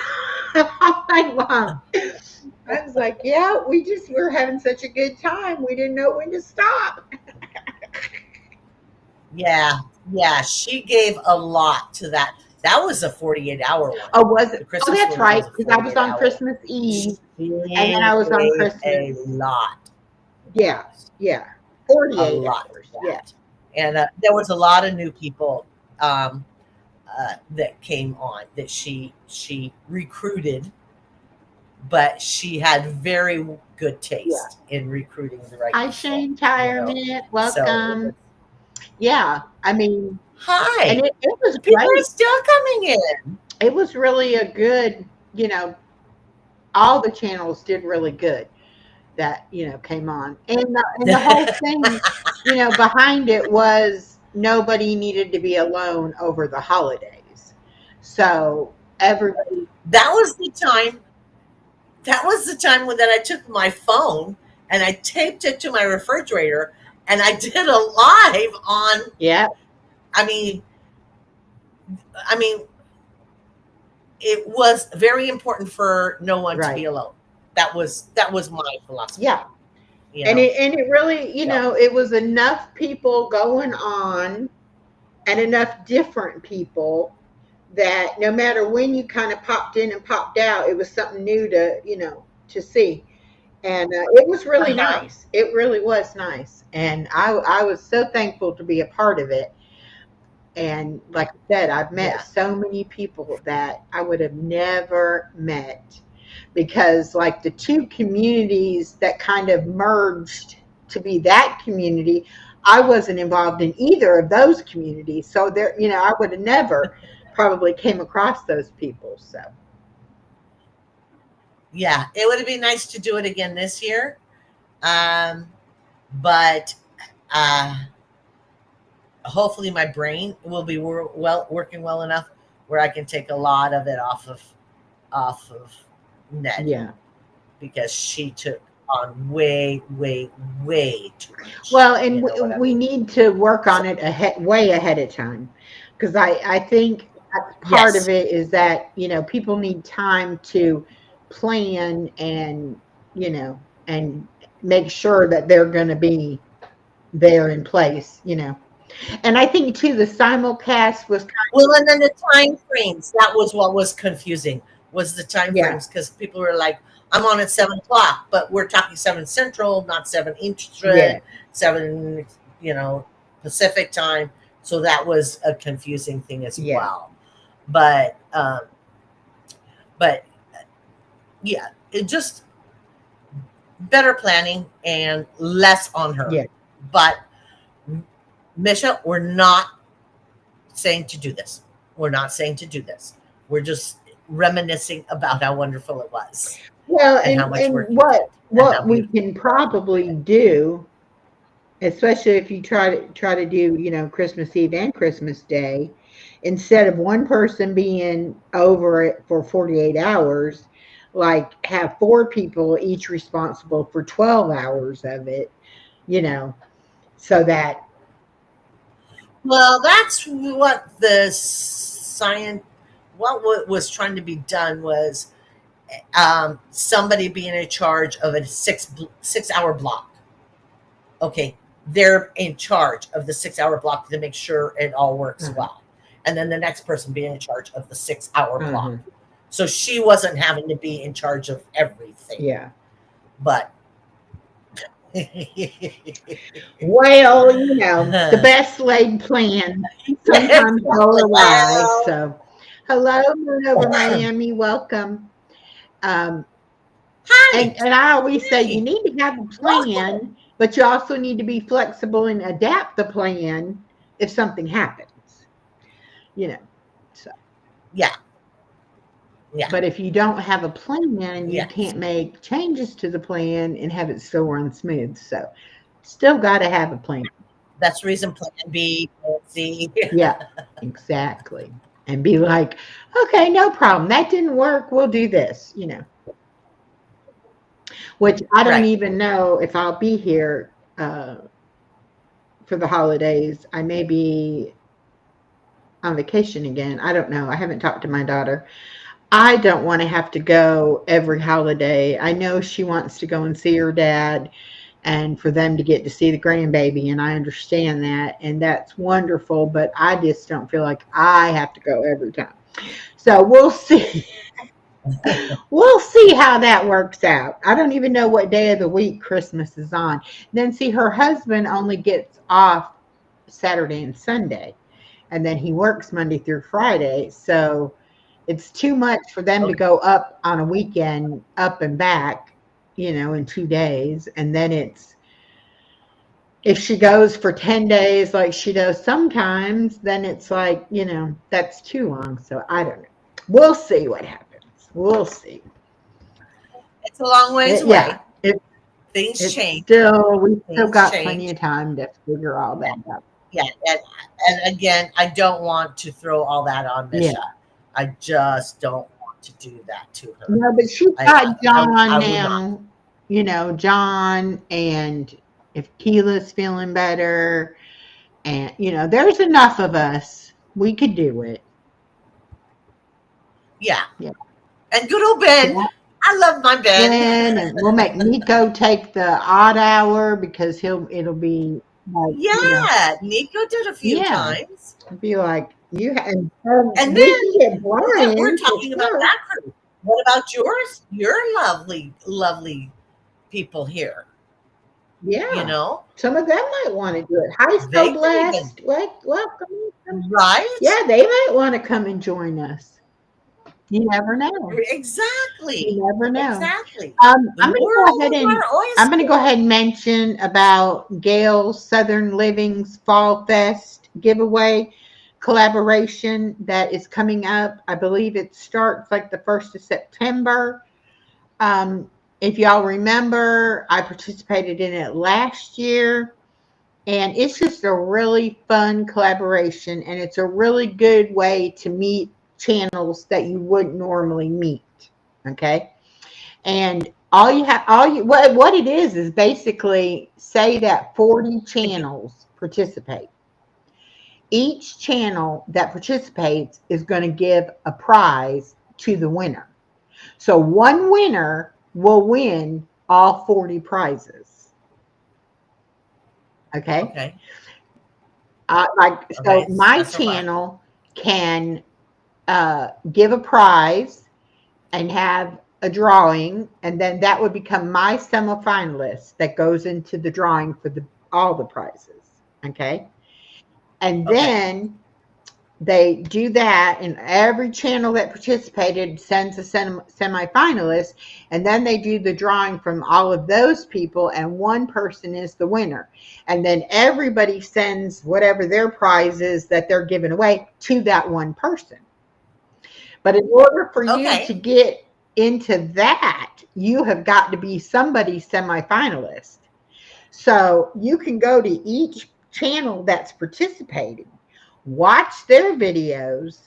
S1: all night long. I was like, yeah, we were having such a good time. We didn't know when to stop.
S2: Yeah, she gave a lot to that. That was a 48-hour one.
S1: Oh, was it? Oh, that's right, because I was on Christmas Eve, and then I was on Christmas.
S2: A lot.
S1: Yeah. 48 hours. Yeah.
S2: And there was a lot of new people that came on that she recruited, but she had very good taste in recruiting the right people.
S1: Hi, Shane Tyerman. Welcome. Yeah, I mean,
S2: hi.
S1: And it was
S2: people
S1: great.
S2: Are still coming in.
S1: It was really a good, all the channels did really good that, came on. And the whole thing, behind it was nobody needed to be alone over the holidays. So everybody.
S2: That was the time when I took my phone and I taped it to my refrigerator. And I did a live on.
S1: Yeah.
S2: I mean, it was very important for no one to be alone. That was my philosophy.
S1: Yeah. And it really, it was enough people going on and enough different people that no matter when you kind of popped in and popped out, it was something new to see. And it was really nice. It really was nice. And I was so thankful to be a part of it. And like I said, I've met so many people that I would have never met because the two communities that kind of merged to be that community, I wasn't involved in either of those communities. So there, I would have never probably came across those people. So.
S2: Yeah, it would have been nice to do it again this year. But hopefully my brain will be working well enough where I can take a lot of it off of Ned. Yeah. Because she took on way too much.
S1: Well, and we need to work on it way ahead of time. Because I think part of it is that, people need time to plan and and make sure that they're going to be there in place, and I think too the simulcast was
S2: and then the time frames, that was what was confusing, was the time frames, because people were like, I'm on at 7 o'clock, but we're talking 7 Central, not 7 Eastern, 7 Pacific time, so that was a confusing thing as well. But yeah, it just better planning and less on her. Yeah. But Misha, we're not saying to do this. We're not saying to do this. We're just reminiscing about how wonderful it was.
S1: Well, and how much work what we can probably do, especially if you try to do, Christmas Eve and Christmas Day, instead of one person being over it for 48 hours, like have 4 people each responsible for 12 hours of it, you know, so that
S2: Well, that's what the science, what was trying to be done was somebody being in charge of a 6 hour block. Okay, they're in charge of the 6 hour block to make sure it all works well, and then the next person being in charge of the 6 hour block. So she wasn't having to be in charge of everything.
S1: yeah.
S2: But
S1: Well, you know, the best laid plan sometimes go awry. So, hello, Moon over Miami. Welcome.
S2: Hi.
S1: And I always say you need to have a plan, but you also need to be flexible and adapt the plan if something happens. You know, so
S2: Yeah. Yeah.
S1: But if you don't have a plan, you
S2: Yes.
S1: can't make changes to the plan and have it still run smooth. So, still got to have a plan.
S2: That's the reason plan B, plan C.
S1: Yeah, exactly. And be like, okay, no problem. That didn't work. We'll do this, you know. Which I don't
S2: Right.
S1: even know if I'll be here for the holidays. I may be on vacation again. I don't know. I haven't talked to my daughter. I don't want to have to go every holiday. I know she wants to go and see her dad and for them to get to see the grandbaby, and I understand that, and that's wonderful, but I just don't feel like I have to go every time. So we'll see. We'll see how that works out. I don't even know what day of the week Christmas is on. Then see, her husband only gets off Saturday and Sunday, and then he works Monday through Friday. So it's too much for them to go up on a weekend, up and back, you know, in 2 days. And then it's, if she goes for 10 days like she does sometimes, then it's like, you know, that's too long. So I don't know. We'll see what happens. We'll see.
S2: It's a long ways away.
S1: Yeah,
S2: Things change.
S1: we still
S2: Things
S1: got
S2: change.
S1: plenty of time to figure all that out.
S2: Yeah, and again, I don't want to throw all that on Misha.
S1: Yeah.
S2: I just don't want to do that to her.
S1: No, but she's
S2: I
S1: got John
S2: would
S1: now. You know, John, and if Keela's feeling better, and you know, there's enough of us. We could do it.
S2: Yeah.
S1: Yeah.
S2: And good old Ben.
S1: Yeah.
S2: I love my Ben.
S1: And we'll make Nico take the odd hour because it'll be like, you know,
S2: Yeah, Nico did a few
S1: Yeah.
S2: times.
S1: be like you and
S2: And
S1: we
S2: then
S1: can get Brian.
S2: we're
S1: for
S2: talking about
S1: sure.
S2: that crew. What about yours? Your lovely, lovely people here.
S1: Yeah,
S2: You know,
S1: some of them might want to do it. Hi,
S2: They
S1: so
S2: could
S1: blessed. Welcome.
S2: right?
S1: Yeah, they might want to come and join us. You never know.
S2: Exactly.
S1: You never know.
S2: Exactly.
S1: I'm
S2: The
S1: going to
S2: world
S1: go ahead
S2: is
S1: and
S2: our oyster.
S1: I'm going to go ahead and mention about Gail's Southern Living's Fall Fest giveaway collaboration that is coming up. I believe it starts like the 1st of September. If y'all remember, I participated in it last year, and it's just a really fun collaboration, and it's a really good way to meet channels that you wouldn't normally meet. Okay. And what it is basically say that 40 channels participate. Each channel that participates is going to give a prize to the winner. So one winner will win all 40 prizes. Okay.
S2: Okay.
S1: So my
S2: that's a lot.
S1: channel can give a prize and have a drawing, and then that would become my semifinalist that goes into the drawing for all the prizes. Okay. And
S2: Okay.
S1: then they do that, and every channel that participated sends a semifinalist, and then they do the drawing from all of those people, and one person is the winner. And then everybody sends whatever their prize is that they're giving away to that one person. But in order for you
S2: Okay.
S1: to get into that, you have got to be somebody's semifinalist. So you can go to each channel that's participating, watch their videos,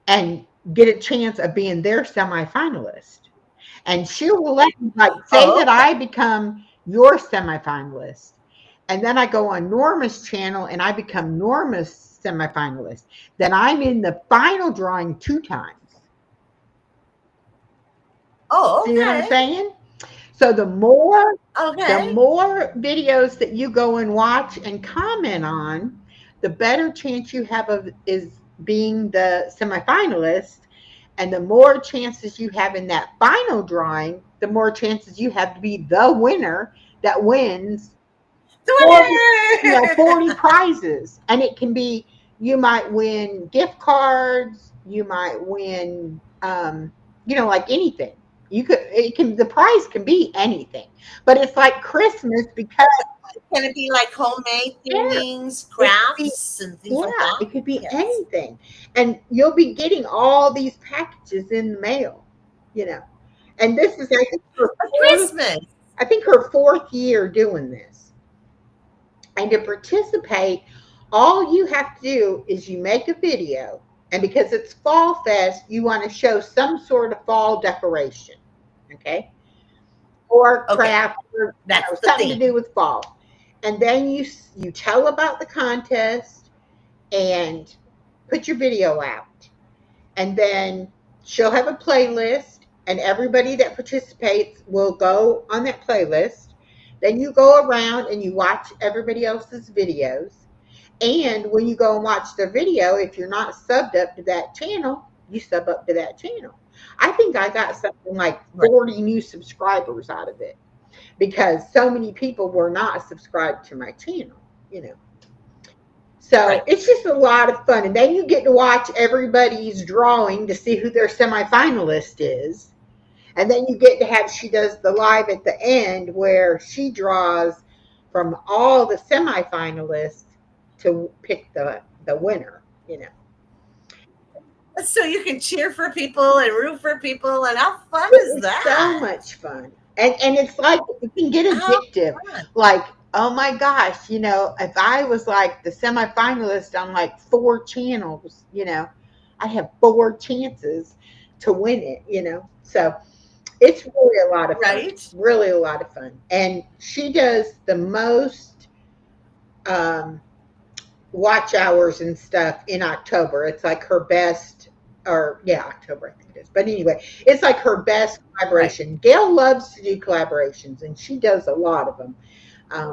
S1: and get a chance of being their semifinalist. And she will let me, like, say
S2: Oh,
S1: that
S2: okay.
S1: I become your semifinalist. And then I go on Norma's channel and I become Norma's semifinalist. Then I'm in the final drawing 2 times.
S2: Oh,
S1: See what I'm
S2: okay.
S1: saying? So the more
S2: Okay.
S1: videos that you go and watch and comment on, the better chance you have of is being the semifinalist. And the more chances you have in that final drawing, the more chances you have to be the winner that wins
S2: The
S1: 40,
S2: winner.
S1: 40 prizes. And it can be, you might win gift cards, you might win, like anything. The prize can be anything, but it's like Christmas because,
S2: Can it be like homemade
S1: yeah,
S2: things,
S1: it could be,
S2: crafts, and things like
S1: yeah,
S2: that?
S1: it could be
S2: Yes.
S1: anything. And you'll be getting all these packages in the mail, you know. And this is,
S2: For Christmas.
S1: I think her 4th year doing this. And to participate, all you have to do is you make a video. And because it's Fall Fest, you want to show some sort of fall decoration, okay? Or
S2: Okay,
S1: craft, or
S2: that's the
S1: something to
S2: theme.
S1: do with fall. And then you tell about the contest and put your video out. And then she'll have a playlist, and everybody that participates will go on that playlist. Then you go around and you watch everybody else's videos. And when you go and watch their video, if you're not subbed up to that channel, you sub up to that channel. I think I got something like
S2: Right.
S1: 40 new subscribers out of it because so many people were not subscribed to my channel, you know. So
S2: Right.
S1: it's just a lot of fun. And then you get to watch everybody's drawing to see who their semifinalist is. And then you get to have, she does the live at the end where she draws from all the semifinalists to pick the winner, you know.
S2: So you can cheer for people and root for people, and how fun is
S1: It's so
S2: that?
S1: much fun. And it's like it can get
S2: How
S1: addictive.
S2: fun.
S1: Like, oh my gosh, if I was like the semifinalist on like 4 channels, I'd have 4 chances to win it, So it's really a lot of fun.
S2: Right?
S1: Really a lot of fun. And she does the most um, watch hours and stuff in October. It's like her best, or yeah, October, I think it is. But anyway, it's like her best
S2: Right.
S1: collaboration. Gail loves to do collaborations, and she does a lot of them.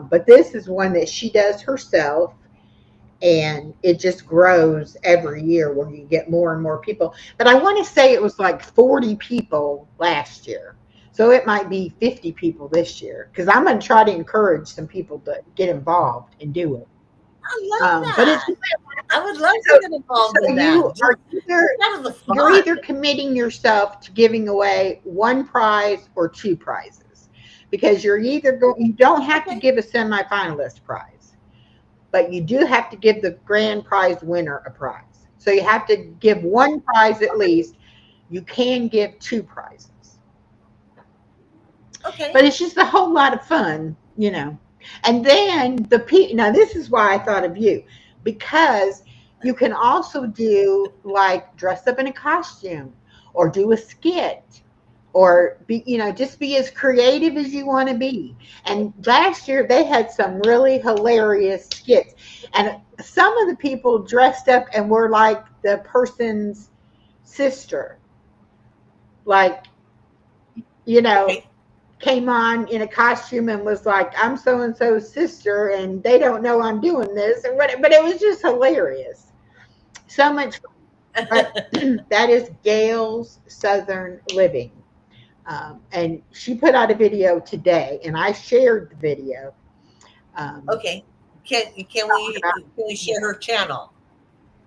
S1: But this is one that she does herself, and it just grows every year where you get more and more people. But I want to say it was like 40 people last year. So it might be 50 people this year because I'm going to try to encourage some people to get involved and do it.
S2: I love
S1: But it's
S2: that. I would love
S1: so,
S2: to get involved
S1: so
S2: in that. Just kind of the
S1: you're
S2: fun.
S1: either committing yourself to giving away 1 prize or 2 prizes because you don't have to
S2: Okay.
S1: give a semifinalist prize, but you do have to give the grand prize winner a prize. So you have to give 1 prize at least. You can give 2 prizes,
S2: Okay.
S1: but it's just a whole lot of fun. And then now this is why I thought of you, because you can also do like dress up in a costume or do a skit or just be as creative as you want to be. And last year they had some really hilarious skits, and some of the people dressed up and were like the person's sister, like,
S2: Okay.
S1: came on in a costume and was like, I'm so and so's sister, and they don't know I'm doing this, and what, but it was just hilarious. So much fun. But that is Gail's Southern Living. And she put out a video today, and I shared the video.
S2: Okay. Can we share her channel?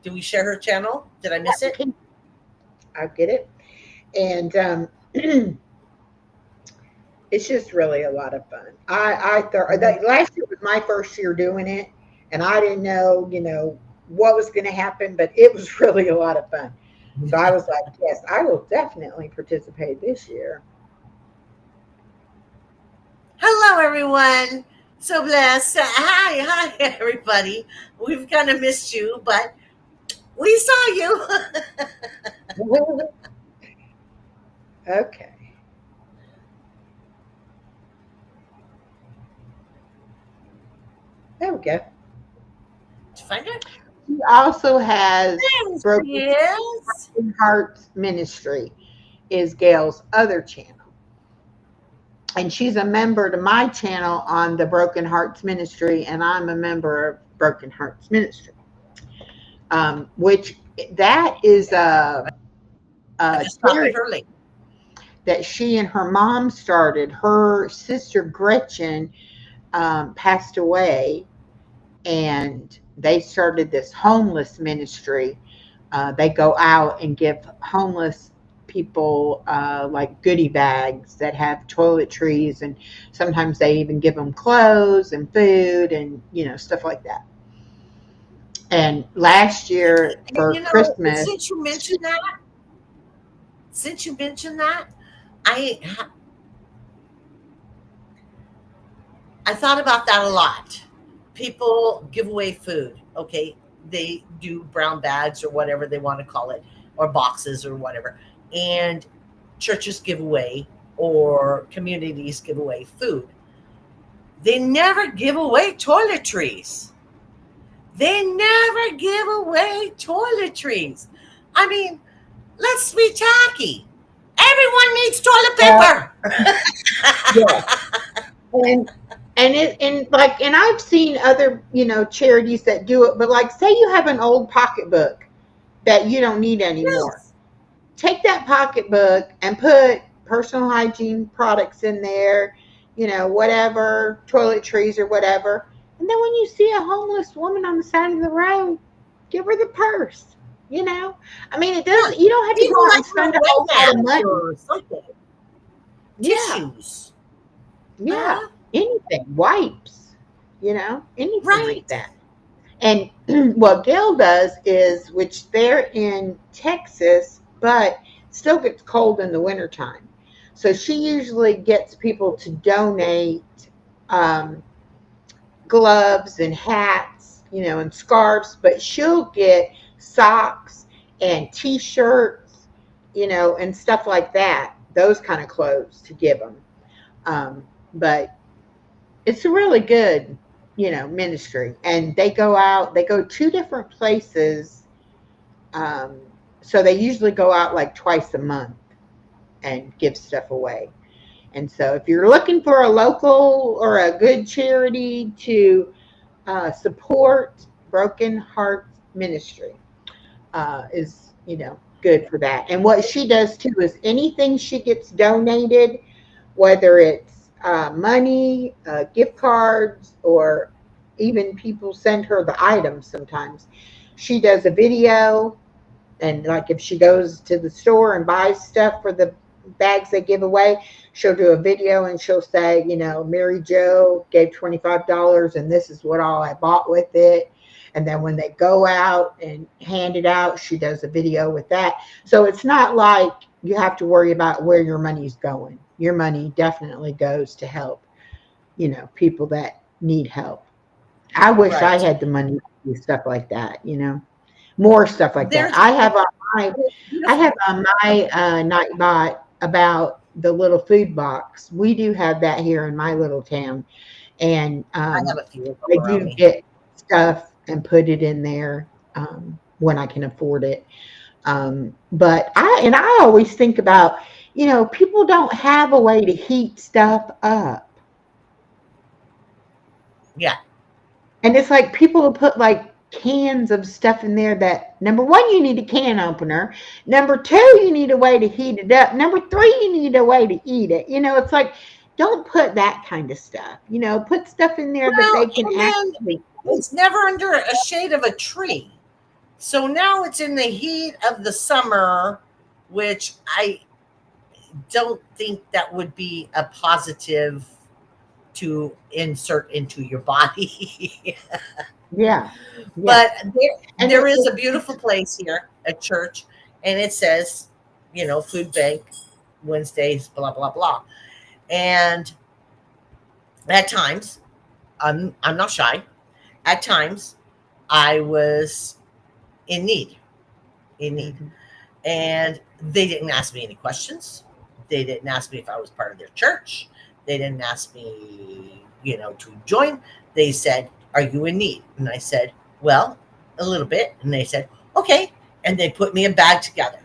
S2: Did we share her channel? Did I miss it?
S1: I get it. And it's just really a lot of fun. I thought that last year was my first year doing it, and I didn't know, what was going to happen, but it was really a lot of fun. So I was like, yes, I will definitely participate this year.
S2: Hello, everyone. So blessed. Hi, everybody. We've kind of missed you, but we saw you.
S1: Okay. There we go.
S2: Did you find her?
S1: She also has
S2: There she
S1: Broken
S2: is.
S1: Hearts Ministry is Gail's other channel. And she's a member to my channel on the Broken Hearts Ministry, and I'm a member of Broken Hearts Ministry. Which that is
S2: I just copied
S1: charity
S2: her link.
S1: that she and her mom started. Her sister Gretchen passed away, and they started this homeless ministry. They go out and give homeless people like goodie bags that have toiletries, and sometimes they even give them clothes and food and stuff like that. And last year for Christmas,
S2: since you mentioned that, I thought about that a lot. People give away food, okay? They do brown bags or whatever they want to call it, or boxes or whatever. And churches give away, or communities give away food. They never give away toiletries. They never give away toiletries. I mean, let's be tacky. Everyone needs toilet paper.
S1: Yeah. And I've seen other charities that do it, but like say you have an old pocketbook that you don't need anymore.
S2: Yes.
S1: Take that pocketbook and put personal hygiene products in there, whatever, toiletries or whatever. And then when you see a homeless woman on the side of the road, give her the purse. I mean, it doesn't. You don't have to go out and spend a whole lot of money.
S2: Or something.
S1: Yeah,
S2: Tissues.
S1: yeah, anything, wipes, anything
S2: Right.
S1: like that. And what Gail does is, which they're in Texas, but still gets cold in the wintertime. So she usually gets people to donate gloves and hats, and scarves, but she'll get socks and t-shirts, and stuff like that, those kind of clothes to give them. But it's a really good, ministry. And they go 2 different places. So they usually go out like twice a month and give stuff away. And so if you're looking for a local or a good charity to support, Broken Hearts Ministry is, good for that. And what she does too is anything she gets donated, whether it's money, gift cards, or even people send her the items sometimes, she does a video. And like if she goes to the store and buys stuff for the bags they give away, she'll do a video and she'll say, Mary Jo gave $25 and this is what all I bought with it. And then when they go out and hand it out, she does a video with that. So it's not like you have to worry about where your money's going. Your money definitely goes to help, people that need help. I wish I had the money to do stuff like that, more stuff like that. I have on my Nightbot about the little food box. We do have that here in my little town, and
S2: I have a few of them
S1: I
S2: around
S1: do
S2: me.
S1: get stuff and put it in there when I can afford it. But I always think about, people don't have a way to heat stuff up.
S2: Yeah.
S1: And it's like people will put like cans of stuff in there that, number 1, you need a can opener. Number 2, you need a way to heat it up. Number 3, you need a way to eat it. It's like, don't put that kind of stuff. Put stuff in there that they can actually.
S2: It's never under a shade of a tree. So now it's in the heat of the summer, which I don't think that would be a positive to insert into your body.
S1: Yeah.
S2: But there is a beautiful place here, a church, and it says, food bank Wednesdays, blah, blah, blah. And at times, I'm not shy. At times, I was in need.
S1: Mm-hmm.
S2: And they didn't ask me any questions. They didn't ask me if I was part of their church. They didn't ask me, to join. They said, Are you in need? And I said, well, a little bit. And they said, okay. And they put me a bag together.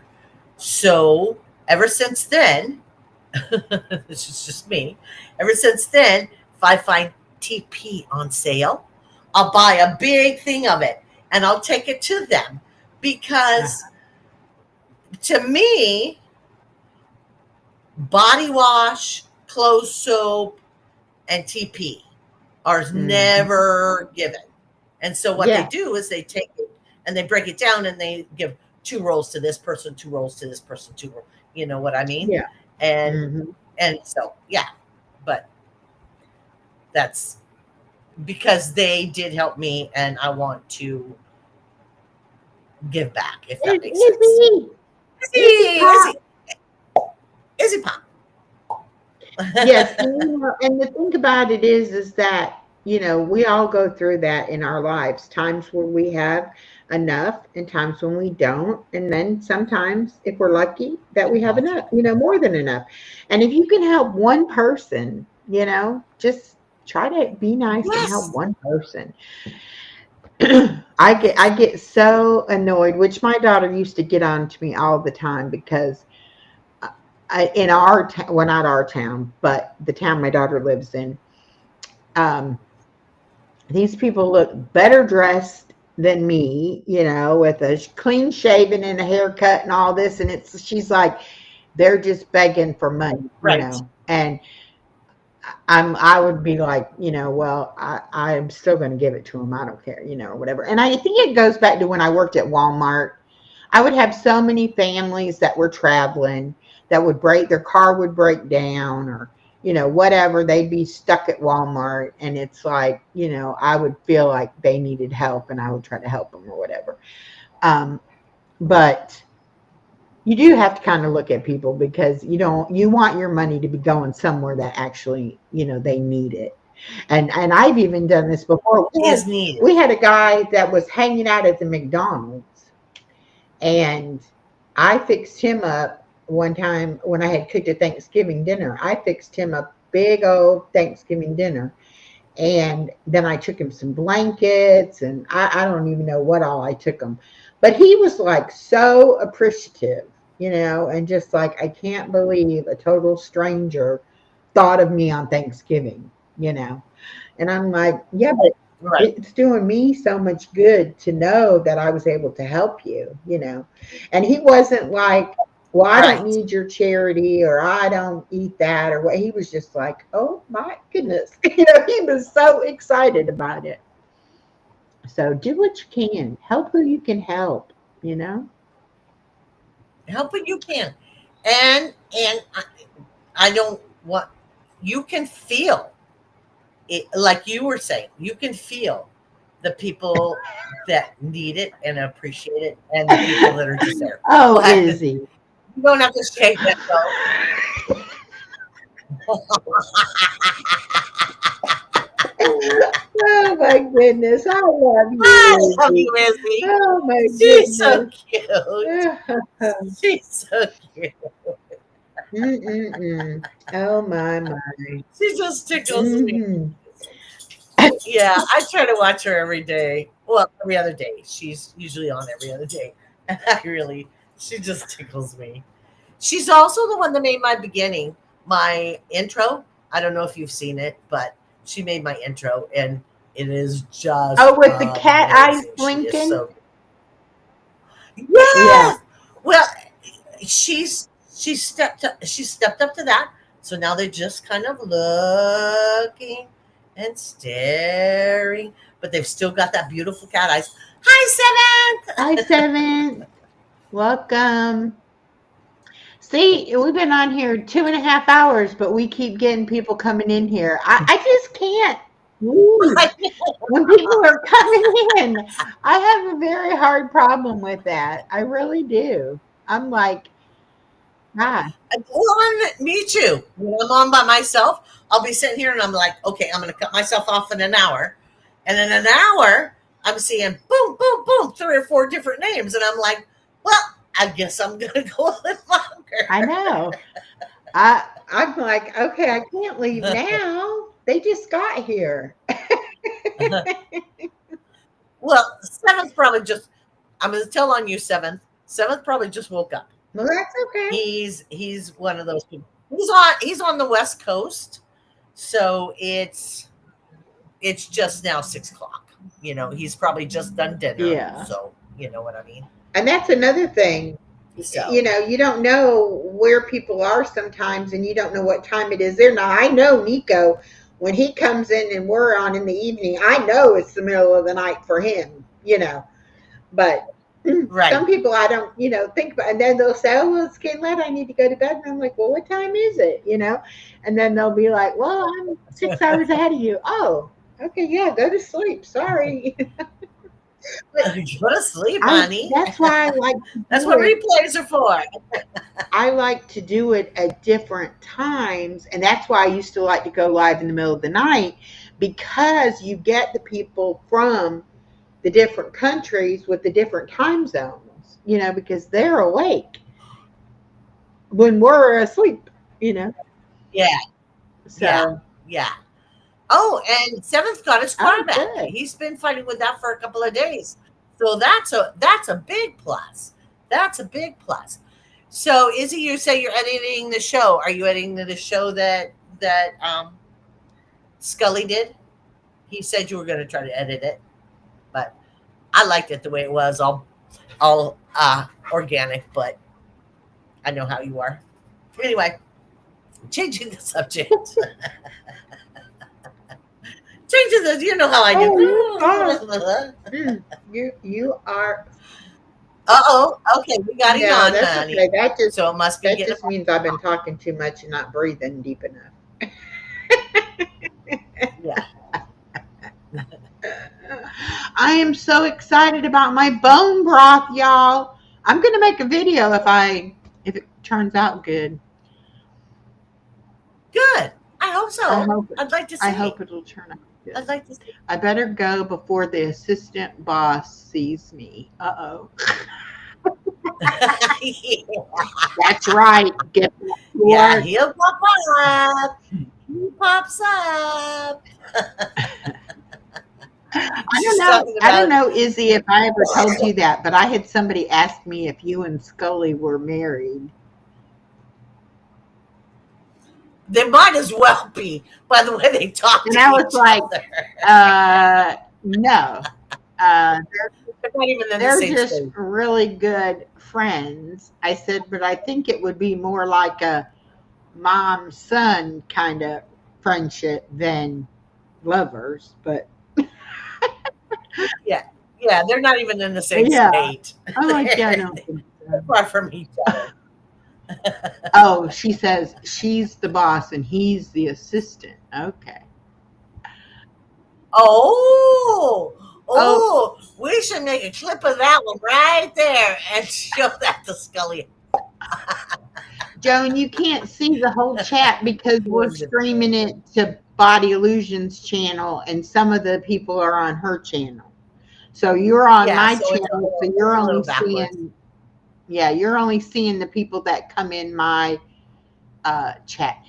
S2: So ever since then, this is just me. Ever since then, if I find TP on sale, I'll buy a big thing of it and I'll take it to them because to me, body wash, clothes soap, and TP are never given. And so what they do is they take it and they break it down and they give 2 rolls to this person, 2 rolls to this person, 2 rolls. You know what I mean?
S1: Yeah.
S2: And so, yeah, but that's because they did help me and I want to give back, if that makes sense. Izzy Pop.
S1: Yes. And the thing about it is that, we all go through that in our lives, times where we have enough and times when we don't. And then sometimes, if we're lucky, that we have enough, more than enough. And if you can help one person, just try to be nice and help one person. I get so annoyed, which my daughter used to get on to me all the time because in our well, not our town, but the town my daughter lives in, these people look better dressed than me, with a clean shaven and a haircut and all this. And she's like, they're just begging for money, and I would be like, well, I'm still going to give it to them. I don't care, or whatever. And I think it goes back to when I worked at Walmart. I would have so many families that were traveling that would their car would break down or, whatever. They'd be stuck at Walmart. And it's like, I would feel like they needed help and I would try to help them or whatever. But you do have to kind of look at people because you want your money to be going somewhere that actually, they need it. And I've even done this before. We had a guy that was hanging out at the McDonald's and I fixed him up one time when I had cooked a Thanksgiving dinner. I fixed him a big old Thanksgiving dinner. And then I took him some blankets and I don't even know what all I took him. But he was like so appreciative, and just like, I can't believe a total stranger thought of me on Thanksgiving, And I'm like, yeah, but it's doing me so much good to know that I was able to help you, And he wasn't like, well, I don't need your charity or I don't eat that or what. He was just like, oh my goodness. He was so excited about it. So do what you can. Help who you can help,
S2: Help what you can. And I don't want, you can feel it, like you were saying, you can feel the people that need it and appreciate it and the people that are just there.
S1: Oh, Izzy.
S2: You don't have to shake that though.
S1: Oh my goodness, I love you.
S2: I love you, Izzy.
S1: Oh my goodness.
S2: She's so cute. She's so cute.
S1: Oh my.
S2: She just tickles me. Yeah, I try to watch her every day. Well, every other day. She's usually on every other day. And she just tickles me. She's also the one that made my intro. I don't know if you've seen it, but she made my intro and it is just
S1: with the cat eyes blinking.
S2: Yeah. Well, she stepped up to that. So now they're just kind of looking and staring, but they've still got that beautiful cat eyes. Hi, Seventh.
S1: Hi, Seventh. Welcome. See, we've been on here 2.5 hours, but we keep getting people coming in here. I just can't leave when people are coming in. I have a very hard problem with that. I really do. I'm like,
S2: me too. When I'm on by myself, I'll be sitting here and I'm like, okay, I'm going to cut myself off in an hour. And in an hour, I'm seeing boom, boom, boom, 3 or 4 different names. And I'm like, well, I guess I'm going to go a little longer.
S1: I know. I'm like, okay, I can't leave now. They just got here.
S2: Well, seventh probably just. I'm going to tell on you, seventh. Seventh probably just woke up.
S1: Well, that's okay.
S2: He's one of those people. He's on the West Coast, so it's just now 6 o'clock. He's probably just done dinner.
S1: Yeah.
S2: So you know what I mean.
S1: And that's another thing.
S2: So
S1: You don't know where people are sometimes, and you don't know what time it is there. Now, I know Nico, when he comes in and we're on in the evening, I know it's the middle of the night for him, But
S2: right.
S1: some people I don't, think about, and then they'll say, "Oh, well, it's getting late. I need to go to bed." And I'm like, "Well, what time is it?" And then they'll be like, "Well, I'm 6 hours ahead of you." Oh, okay, yeah, go to sleep. Sorry.
S2: Go to sleep, honey.
S1: That's why I like.
S2: That's what replays are for.
S1: I like to do it at different times, and that's why I used to like to go live in the middle of the night, because you get the people from the different countries with the different time zones, because they're awake when we're asleep,
S2: Yeah.
S1: So
S2: Yeah. Oh, and seventh got his car back.
S1: good.
S2: He's been fighting with that for a couple of days. So that's a big plus. That's a big plus. So Izzy, you say you're editing the show. Are you editing the show that Scully did? He said you were going to try to edit it, but I liked it the way it was, all organic. But I know how you are. Anyway, changing the subject. Changing the, you know how I
S1: do. You are.
S2: Okay, we got it on, honey.
S1: Okay. That
S2: must be.
S1: That just means I've been talking too much and not breathing deep enough.
S2: Yeah.
S1: I am so excited about my bone broth, y'all. I'm gonna make a video if it turns out good.
S2: Good. I hope so. I'd like to see.
S1: I hope it'll turn out good.
S2: I'd like to see.
S1: I better go before the assistant boss sees me. Uh-oh. That's right. Get
S2: yeah, he'll pop up. He pops up.
S1: I don't know, Izzy, if I ever told you that, but I had somebody ask me if you and Scully were married.
S2: They might as well be, by the way they talk to each other.
S1: And I was like, no.
S2: They're not even in the same
S1: just
S2: state.
S1: Really good friends. I said, but I think it would be more like a mom-son kind of friendship than lovers, but
S2: yeah, they're not even in the same state.
S1: I'm like, yeah, no.
S2: They're far from each other.
S1: Oh, she says she's the boss and he's the assistant. Okay.
S2: Oh, we should make a clip of that one right there and show that to Scully.
S1: Joan, you can't see the whole chat because we're streaming it to Body Illusions channel, and some of the people are on her channel. So you're on my channel, so you're only seeing. Yeah, you're only seeing the people that come in my chat.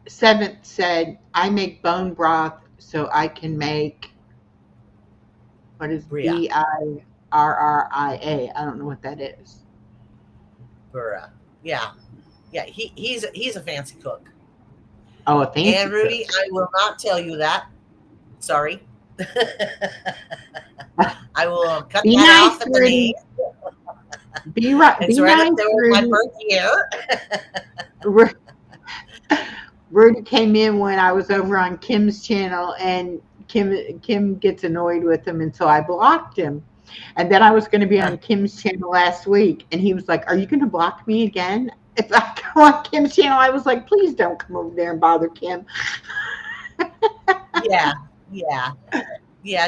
S1: Seventh said, I make bone broth so I can make, what is Birria? I don't know what that is.
S2: Birria. Yeah. He's a fancy cook.
S1: Oh, a fancy
S2: And Rudy,
S1: cook.
S2: I will not tell you that. Sorry. I will cut
S1: Be
S2: that
S1: nice,
S2: off at the
S1: Rudy.
S2: knee.
S1: Be right.
S2: It's
S1: Be
S2: right
S1: nice,
S2: up there with my birth year.
S1: Rudy came in when I was over on Kim's channel, and Kim gets annoyed with him, and so I blocked him. And then I was going to be on Kim's channel last week, and he was like, "Are you going to block me again?" If I go on Kim's channel, I was like, "Please don't come over there and bother Kim."
S2: Yeah.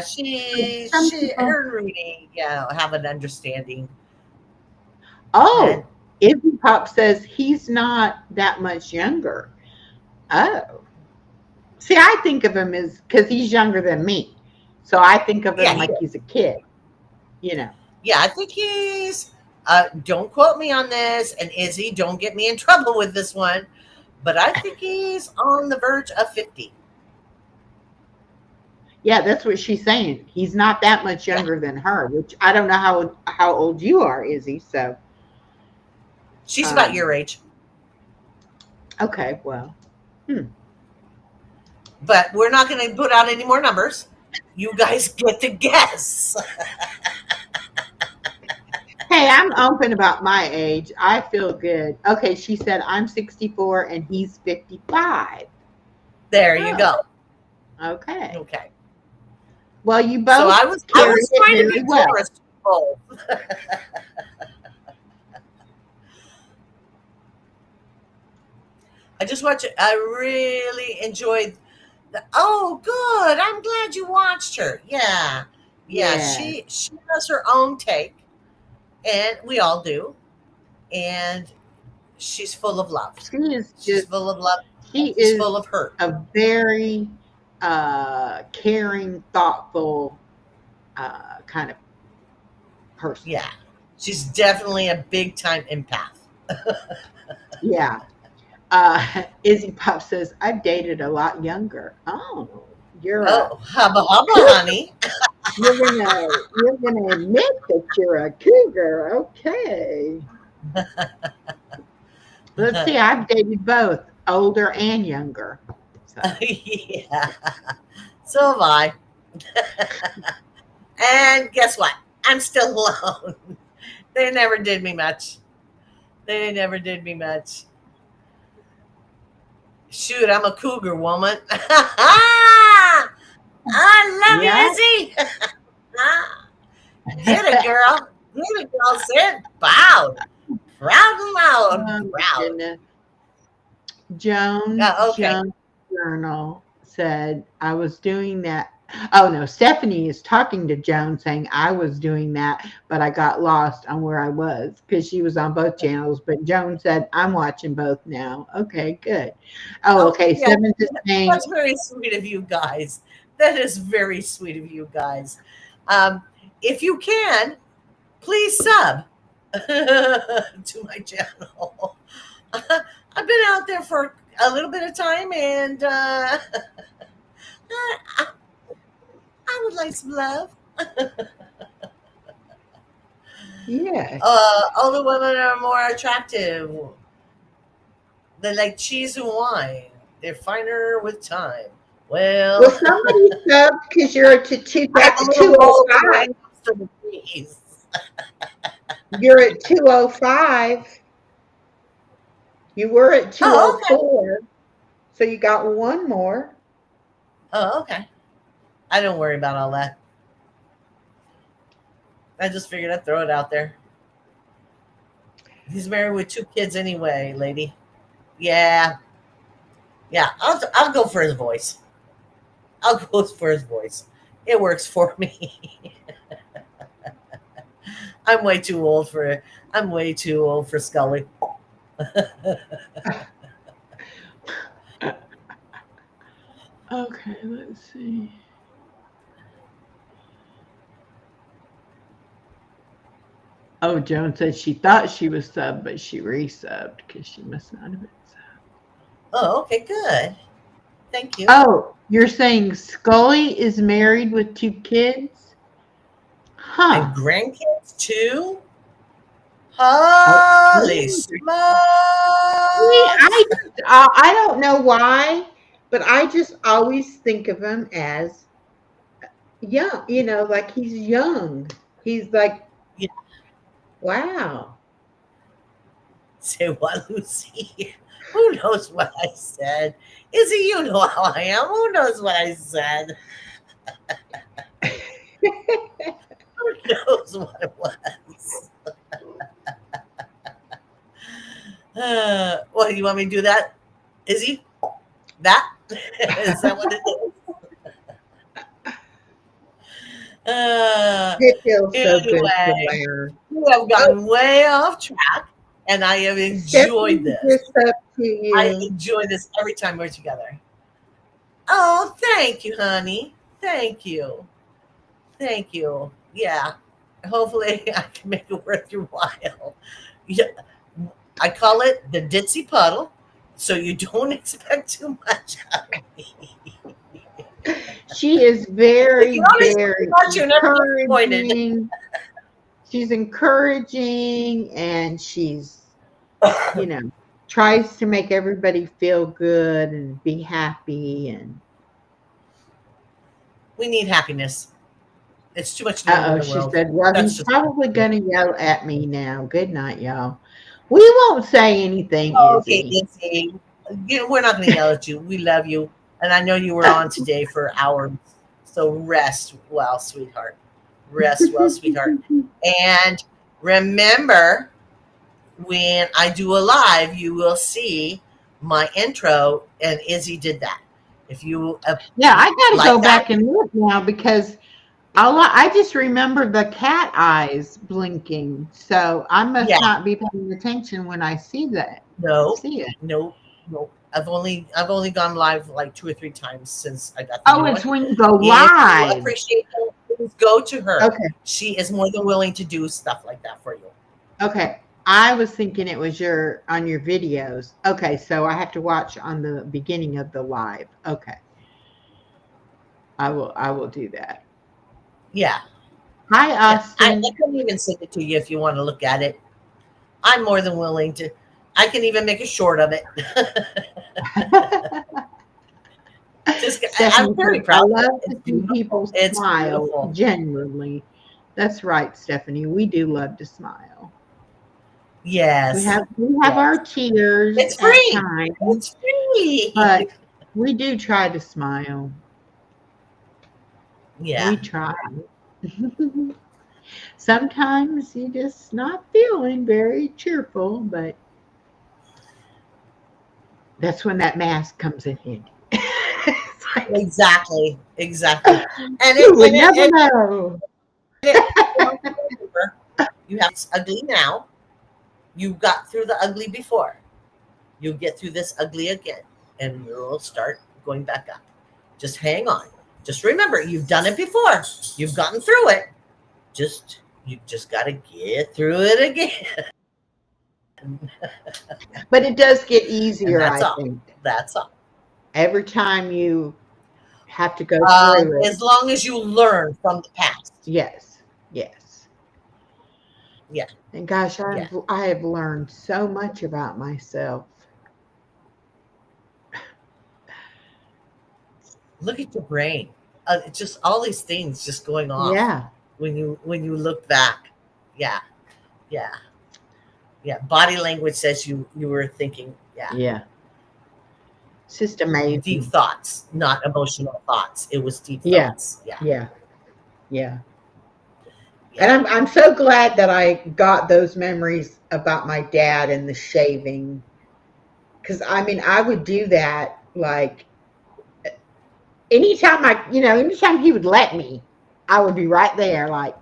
S2: She her and Rudy, have an understanding.
S1: Oh, Izzy Pop says he's not that much younger. Oh, see, I think of him as, because he's younger than me, so I think of him like he's a kid. Yeah,
S2: I think he's. Don't quote me on this, and Izzy, don't get me in trouble with this one, but I think he's on the verge of 50.
S1: Yeah, that's what she's saying. He's not that much
S2: Yeah.
S1: younger than her, which I don't know how old you are, Izzy. So,
S2: She's about your
S1: um,
S2: age.
S1: okay, well,
S2: But we're not going to put out any more numbers. You guys get to guess.
S1: hey, I'm open about my age. I feel good. Okay, she said I'm 64 and he's 55.
S2: There you
S1: Oh,
S2: go.
S1: okay.
S2: Okay.
S1: Well, you
S2: So
S1: both
S2: I was
S1: carried it
S2: trying to
S1: very
S2: be
S1: well.
S2: generous to both. I really enjoyed oh, good. I'm glad you watched her. Yeah. Yeah,
S1: Yeah,
S2: she has her own take, and we all do. And she's full of love.
S1: she is
S2: She's
S1: just
S2: full of love.
S1: she
S2: She's
S1: is
S2: full of hurt.
S1: a very caring, thoughtful kind of person.
S2: Yeah. She's definitely a big time empath.
S1: Yeah. Izzy Pop says, I've dated a lot younger. Oh,
S2: Oh, hubba hubba, honey.
S1: you're gonna admit that you're a cougar. Okay. Let's see, I've dated both, older and younger. So,
S2: Yeah. So have I. And guess what? I'm still alone. They never did me much. They never did me much. Shoot, I'm a cougar woman. I love
S1: yeah.
S2: you, Izzy. Get it, girl. Get it, girl. Say it proud. Proud and loud.
S1: Oh, my
S2: Proud.
S1: goodness. Joan
S2: Okay.
S1: Jones Journal said, I was doing that. Oh no, Stephanie is talking to Joan saying I was doing that, but I got lost on where I was because she was on both channels. But Joan said, I'm watching both now. Okay, good. Oh, okay.
S2: Yeah,
S1: Seventh is saying,
S2: that's very sweet of you guys. That is very sweet of you guys. If you can, please sub to my channel. I've been out there for a little bit of time, and I would like some love.
S1: yeah.
S2: Older women are more attractive. They like cheese and wine. They're finer with time. Well,
S1: Well, somebody subbed because you're at
S2: I'm a little old when
S1: 205.
S2: it comes to the cheese.
S1: You're at 205. You were at
S2: Oh, okay.
S1: 204. So you got one more.
S2: Oh, okay. I don't worry about all that. I just figured I'd throw it out there. He's married with 2 kids anyway, lady. Yeah. Yeah, I'll go for his voice. I'll go for his voice. It works for me. I'm way too old for it. I'm way too old for Scully.
S1: Okay, let's see. Oh, Joan said she thought she was subbed, but she resubbed because she must not have been subbed.
S2: Oh, okay, good. Thank you.
S1: Oh, you're saying Scully is married with 2 kids? Huh.
S2: And grandkids too? Holy smokes!
S1: I don't know why, but I just always think of him as young, like he's young. He's like,
S2: Yeah.
S1: wow.
S2: Say what, Lucy? Who knows what I said? Izzy, you know how I am. Who knows what I said? Who knows what it was? What, you want me to do that? Izzy? That? Is that what it is?
S1: It feels so good to
S2: Anyway,
S1: wear.
S2: we have gotten way off track, and I have enjoyed this.
S1: It's up to you.
S2: I enjoy this every time we're together. Oh, thank you, honey. Thank you. Thank you. Yeah. Hopefully I can make it worth your while. Yeah. I call it the ditzy puddle, so you don't expect too much out of me.
S1: She is
S2: You
S1: very,
S2: can always
S1: very
S2: watch you never disappointed.
S1: encouraging. She's encouraging, and she's, you know, tries to make everybody feel good and be happy. And
S2: We need happiness. It's too much need in the
S1: she
S2: world.
S1: said, well,
S2: That's
S1: he's
S2: just
S1: probably going to yell at me now. Good night, y'all. We won't say anything,
S2: okay,
S1: Izzy.
S2: Izzy. We're not going to yell at you. We love you, and I know you were on today for hours. So rest well, sweetheart. Rest well, sweetheart. And remember, when I do a live, you will see my intro, and Izzy did that. If you
S1: Yeah, I got to
S2: like
S1: go
S2: that,
S1: back and look now because I just remember the cat eyes blinking. So I must
S2: yeah,
S1: not be paying attention when I see that.
S2: no,
S1: See it.
S2: no, no. I've only gone live like 2 or 3 times since I got the
S1: Oh,
S2: new
S1: it's
S2: one.
S1: when you go
S2: If you
S1: live.
S2: appreciate it, please go to her.
S1: Okay.
S2: She is more than willing to do stuff like that for you.
S1: Okay. I was thinking it was on your videos. Okay, so I have to watch on the beginning of the live. Okay. I will do that.
S2: Yeah.
S1: Hi,
S2: Yeah. I
S1: Austin.
S2: can even send it to you if you want to look at it. I'm more than willing to. I can even make a short of it. I'm very
S1: I
S2: proud.
S1: love to see people
S2: It's
S1: smile
S2: beautiful.
S1: genuinely. That's right, Stephanie. We do love to smile.
S2: Yes.
S1: We have
S2: Yes.
S1: our tears
S2: It's
S1: at
S2: free.
S1: times,
S2: It's free.
S1: but we do try to smile.
S2: Yeah.
S1: We try. Sometimes you're just not feeling very cheerful, but that's when that mask comes in handy. It's like,
S2: Exactly. Exactly. And
S1: you would never know.
S2: you have it's ugly now. You got through the ugly before. You'll get through this ugly again, and you'll start going back up. Just hang on. Just remember, you've done it before. You've gotten through it. You just got to get through it again.
S1: But it does get
S2: And
S1: easier,
S2: that's
S1: I
S2: all.
S1: think.
S2: That's all.
S1: Every time you have to go through it.
S2: As long as you learn from the past.
S1: Yes. Yes.
S2: Yeah.
S1: And gosh,
S2: Yeah.
S1: I have learned so much about myself.
S2: Look at your brain. It's just all these things just going on.
S1: Yeah.
S2: When you look back. Yeah. Yeah. Yeah. Body language says you were thinking. Yeah.
S1: Yeah. It's just amazing.
S2: Deep thoughts, not emotional thoughts. It was deep
S1: Yeah.
S2: thoughts. Yeah.
S1: Yeah. Yeah. And I'm so glad that I got those memories about my dad and the shaving. Because, I mean, I would do that, like, anytime he would let me, I would be right there, like.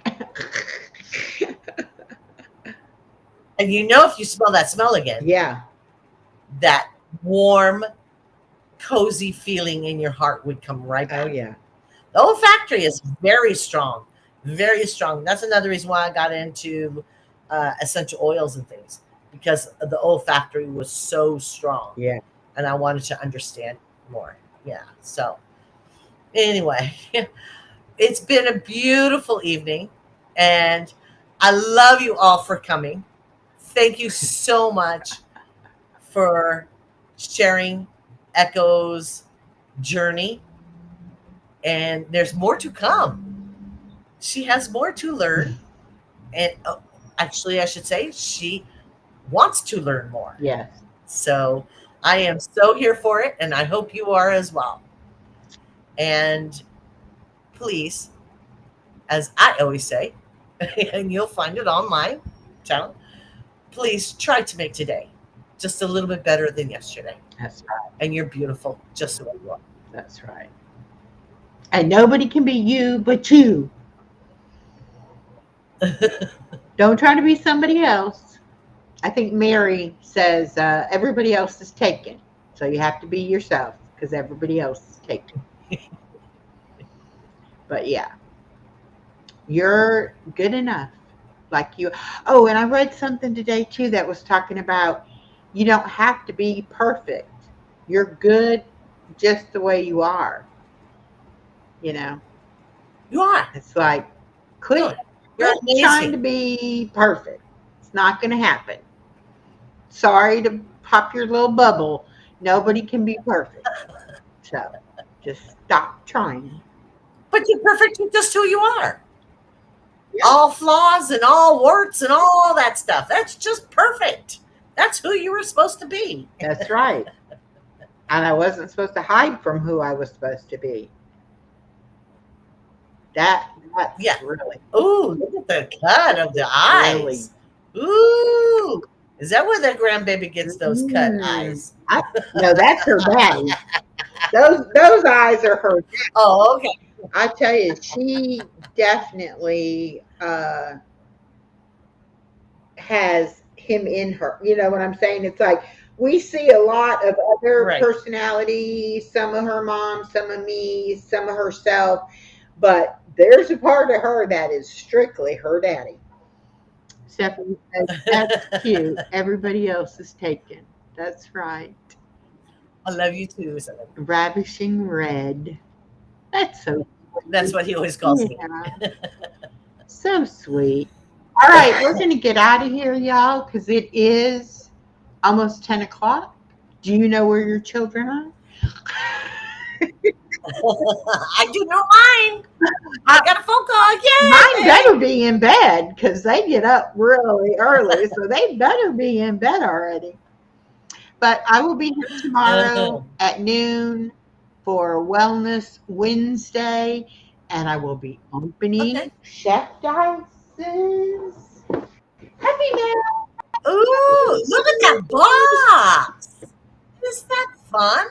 S2: And if you smell that smell again,
S1: Yeah.
S2: that warm, cozy feeling in your heart would come right back.
S1: Oh, yeah.
S2: The olfactory is very strong. Very strong. That's another reason why I got into essential oils and things, because the olfactory was so strong.
S1: Yeah.
S2: And I wanted to understand more. Yeah. So anyway, it's been a beautiful evening, and I love you all for coming. Thank you so much for sharing Echo's journey. And there's more to come. She has more to learn. And actually, I should say, she wants to learn more.
S1: Yes.
S2: So I am so here for it, and I hope you are as well. And please, as I always say, and you'll find it on my channel, please try to make today just a little bit better than yesterday.
S1: That's right.
S2: And you're beautiful just the way you are.
S1: That's right. And nobody can be you but you. Don't try to be somebody else. I think Mary says everybody else is taken. So you have to be yourself because everybody else is taken. But yeah, you're good enough. Like you. Oh, and I read something today too that was talking about you don't have to be perfect. You're good just the way you are. You know,
S2: You are.
S1: it's like, quit.
S2: You're
S1: Quit trying
S2: amazing.
S1: to be perfect. It's not going to happen. Sorry to pop your little bubble. Nobody can be perfect. So just stop trying.
S2: But you're perfect with just who you are. All flaws and all warts and all that stuff. That's just perfect. That's who you were supposed to be.
S1: That's right. And I wasn't supposed to hide from who I was supposed to be. That's
S2: Yeah.
S1: really,
S2: Ooh, look at the cut of the eyes. Ooh. Is that where the grandbaby gets those cut eyes?
S1: No, that's her daddy. Those eyes are her.
S2: Oh, okay.
S1: I tell you, she definitely has him in her. You know what I'm saying? It's like we see a lot of other
S2: Right.
S1: personalities, some of her mom, some of me, some of herself, but there's a part of her that is strictly her daddy. Stephanie says, that's cute. Everybody else is taken. That's right.
S2: I love you too. So
S1: Ravishing red. That's so
S2: that's what he always calls me.
S1: yeah. So sweet. All right, we're going to get out of here, y'all, because it is almost 10 o'clock. Do you know where your children are?
S2: I do know mine. I got a phone call. Yay!
S1: Mine better be in bed because they get up really early, so they better be in bed already. But I will be here tomorrow at noon for Wellness Wednesday, and I will be opening Chef Dice's Happy Mail.
S2: Ooh, look at that box. Is that fun?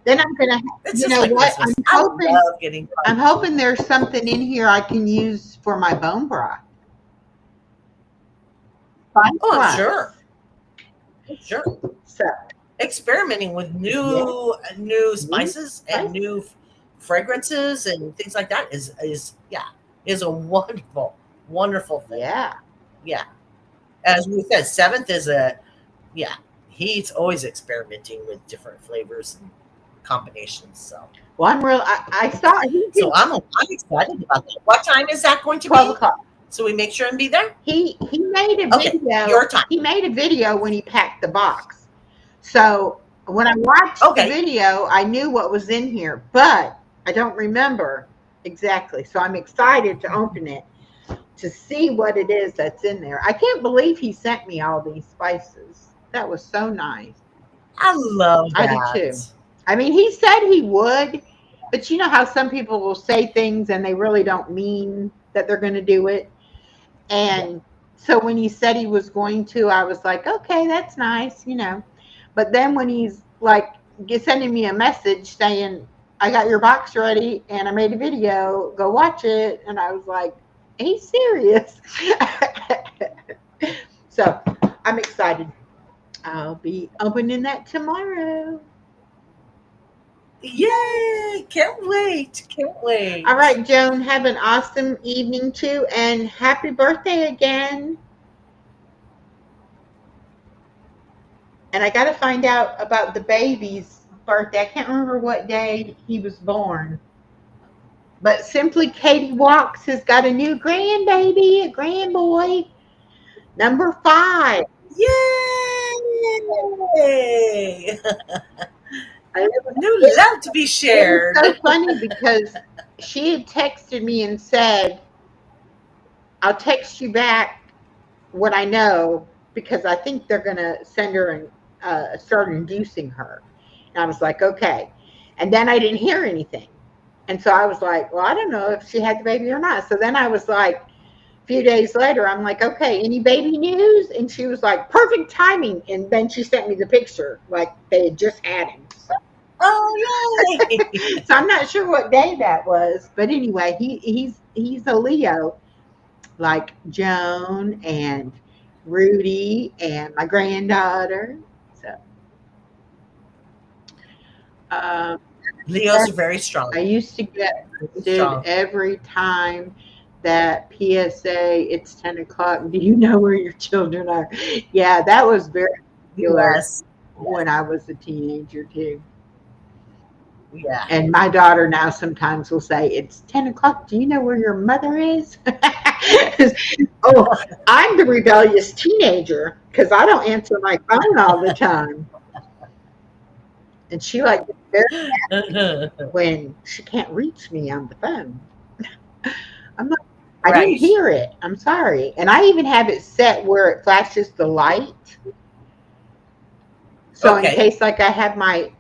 S1: Then I'm gonna,
S2: It's
S1: you
S2: just
S1: know
S2: like
S1: what?
S2: Christmas.
S1: I'm
S2: I
S1: hoping,
S2: love getting
S1: I'm hoping there's something in here I can use for my bone broth.
S2: Oh, I'm sure. Sure.
S1: So
S2: Experimenting with new spices and new fragrances and things like that is a wonderful thing.
S1: yeah.
S2: As we said, 7th is he's always experimenting with different flavors and combinations. So
S1: Well, I'm real. I saw he did
S2: so I'm excited about that. What time is that going to
S1: 12
S2: be?
S1: o'clock.
S2: So we make sure and be there.
S1: He made a
S2: Okay,
S1: video.
S2: your time.
S1: He made a video when he packed the box. So when I watched the video, I knew what was in here, but I don't remember exactly. So I'm excited to open it to see what it is that's in there. I can't believe he sent me all these spices. That was so nice.
S2: I love that.
S1: I do too. I mean, he said he would, but you know how some people will say things and they really don't mean that they're going to do it. And so when he said he was going to, I was like, okay, that's nice, you know. But then when he's like sending me a message saying, I got your box ready and I made a video, go watch it. And I was like, he's serious. So I'm excited. I'll be opening that tomorrow.
S2: Yay! Can't wait.
S1: All right, Joan, have an awesome evening too, and happy birthday again. And I got to find out about the baby's birthday. I can't remember what day he was born. But Simply Katie Walks has got a new grandbaby, a grandboy, number 5.
S2: Yay! New love to be shared.
S1: It was so funny because she had texted me and said, I'll text you back what I know because I think they're going to send her and start inducing her. And I was like, okay. And then I didn't hear anything. And so I was like, well, I don't know if she had the baby or not. So then I was like, a few days later, I'm like, okay, any baby news? And she was like, perfect timing. And then she sent me the picture, like they had just had him. So,
S2: oh, yay!
S1: So I'm not sure what day that was. But anyway, he's a Leo, like Joan and Rudy and my granddaughter. So
S2: Leos are very strong.
S1: I used to get every time that PSA, it's 10 o'clock. Do you know where your children are? Yeah, that was very popular when I was a teenager too.
S2: Yeah.
S1: And my daughter now sometimes will say, "It's 10 o'clock. Do you know where your mother is?" Oh, I'm the rebellious teenager because I don't answer my phone all the time. And she like gets very when she can't reach me on the phone. I'm like, I didn't
S2: Right.
S1: hear it. I'm sorry. And I even have it set where it flashes the light. So in
S2: Okay.
S1: case like I have my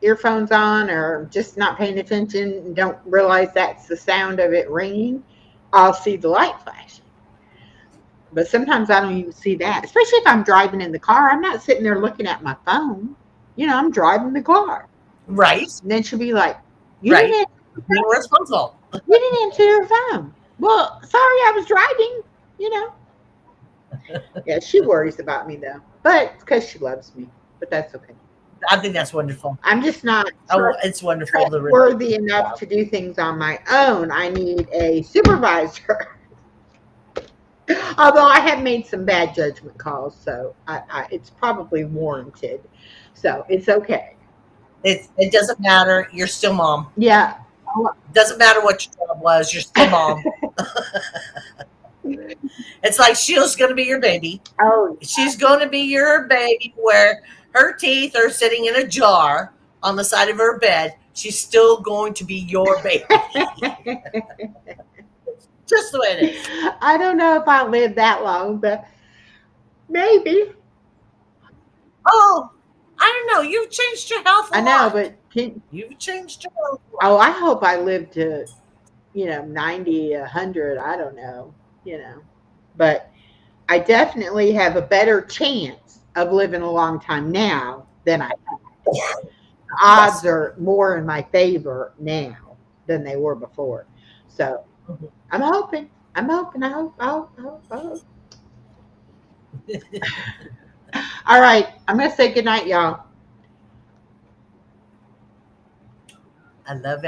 S1: earphones on or just not paying attention and don't realize that's the sound of it ringing, I'll see the light flashing. But sometimes I don't even see that, especially if I'm driving in the car. I'm not sitting there looking at my phone. I'm driving the car.
S2: Right.
S1: And then she'll be like, you
S2: Right.
S1: didn't
S2: Being responsible.
S1: you didn't answer your phone. Well, sorry, I was driving. Yeah, she worries about me though. But it's because she loves me. But that's okay.
S2: I think that's wonderful.
S1: I'm just not
S2: Oh, it's wonderful.
S1: trustworthy enough to do things on my own. I need a supervisor. Although I have made some bad judgment calls, so it's probably warranted. So it's okay.
S2: It doesn't matter. You're still mom.
S1: Yeah.
S2: Doesn't matter what your job was. You're still mom. It's like Sheila's going to be your baby.
S1: Oh,
S2: She's going to be your baby where her teeth are sitting in a jar on the side of her bed. She's still going to be your baby. Just the way it is.
S1: I don't know if I'll live that long, but maybe.
S2: Oh, I don't know. You've changed your health a
S1: I know,
S2: lot.
S1: but
S2: You've changed your health a lot.
S1: oh, I hope I live to 90, 100. I don't know, but I definitely have a better chance of living a long time now than I had. The odds are more in my favor now than they were before. So I'm hoping. I hope. All right. I'm going to say goodnight, y'all.
S2: I love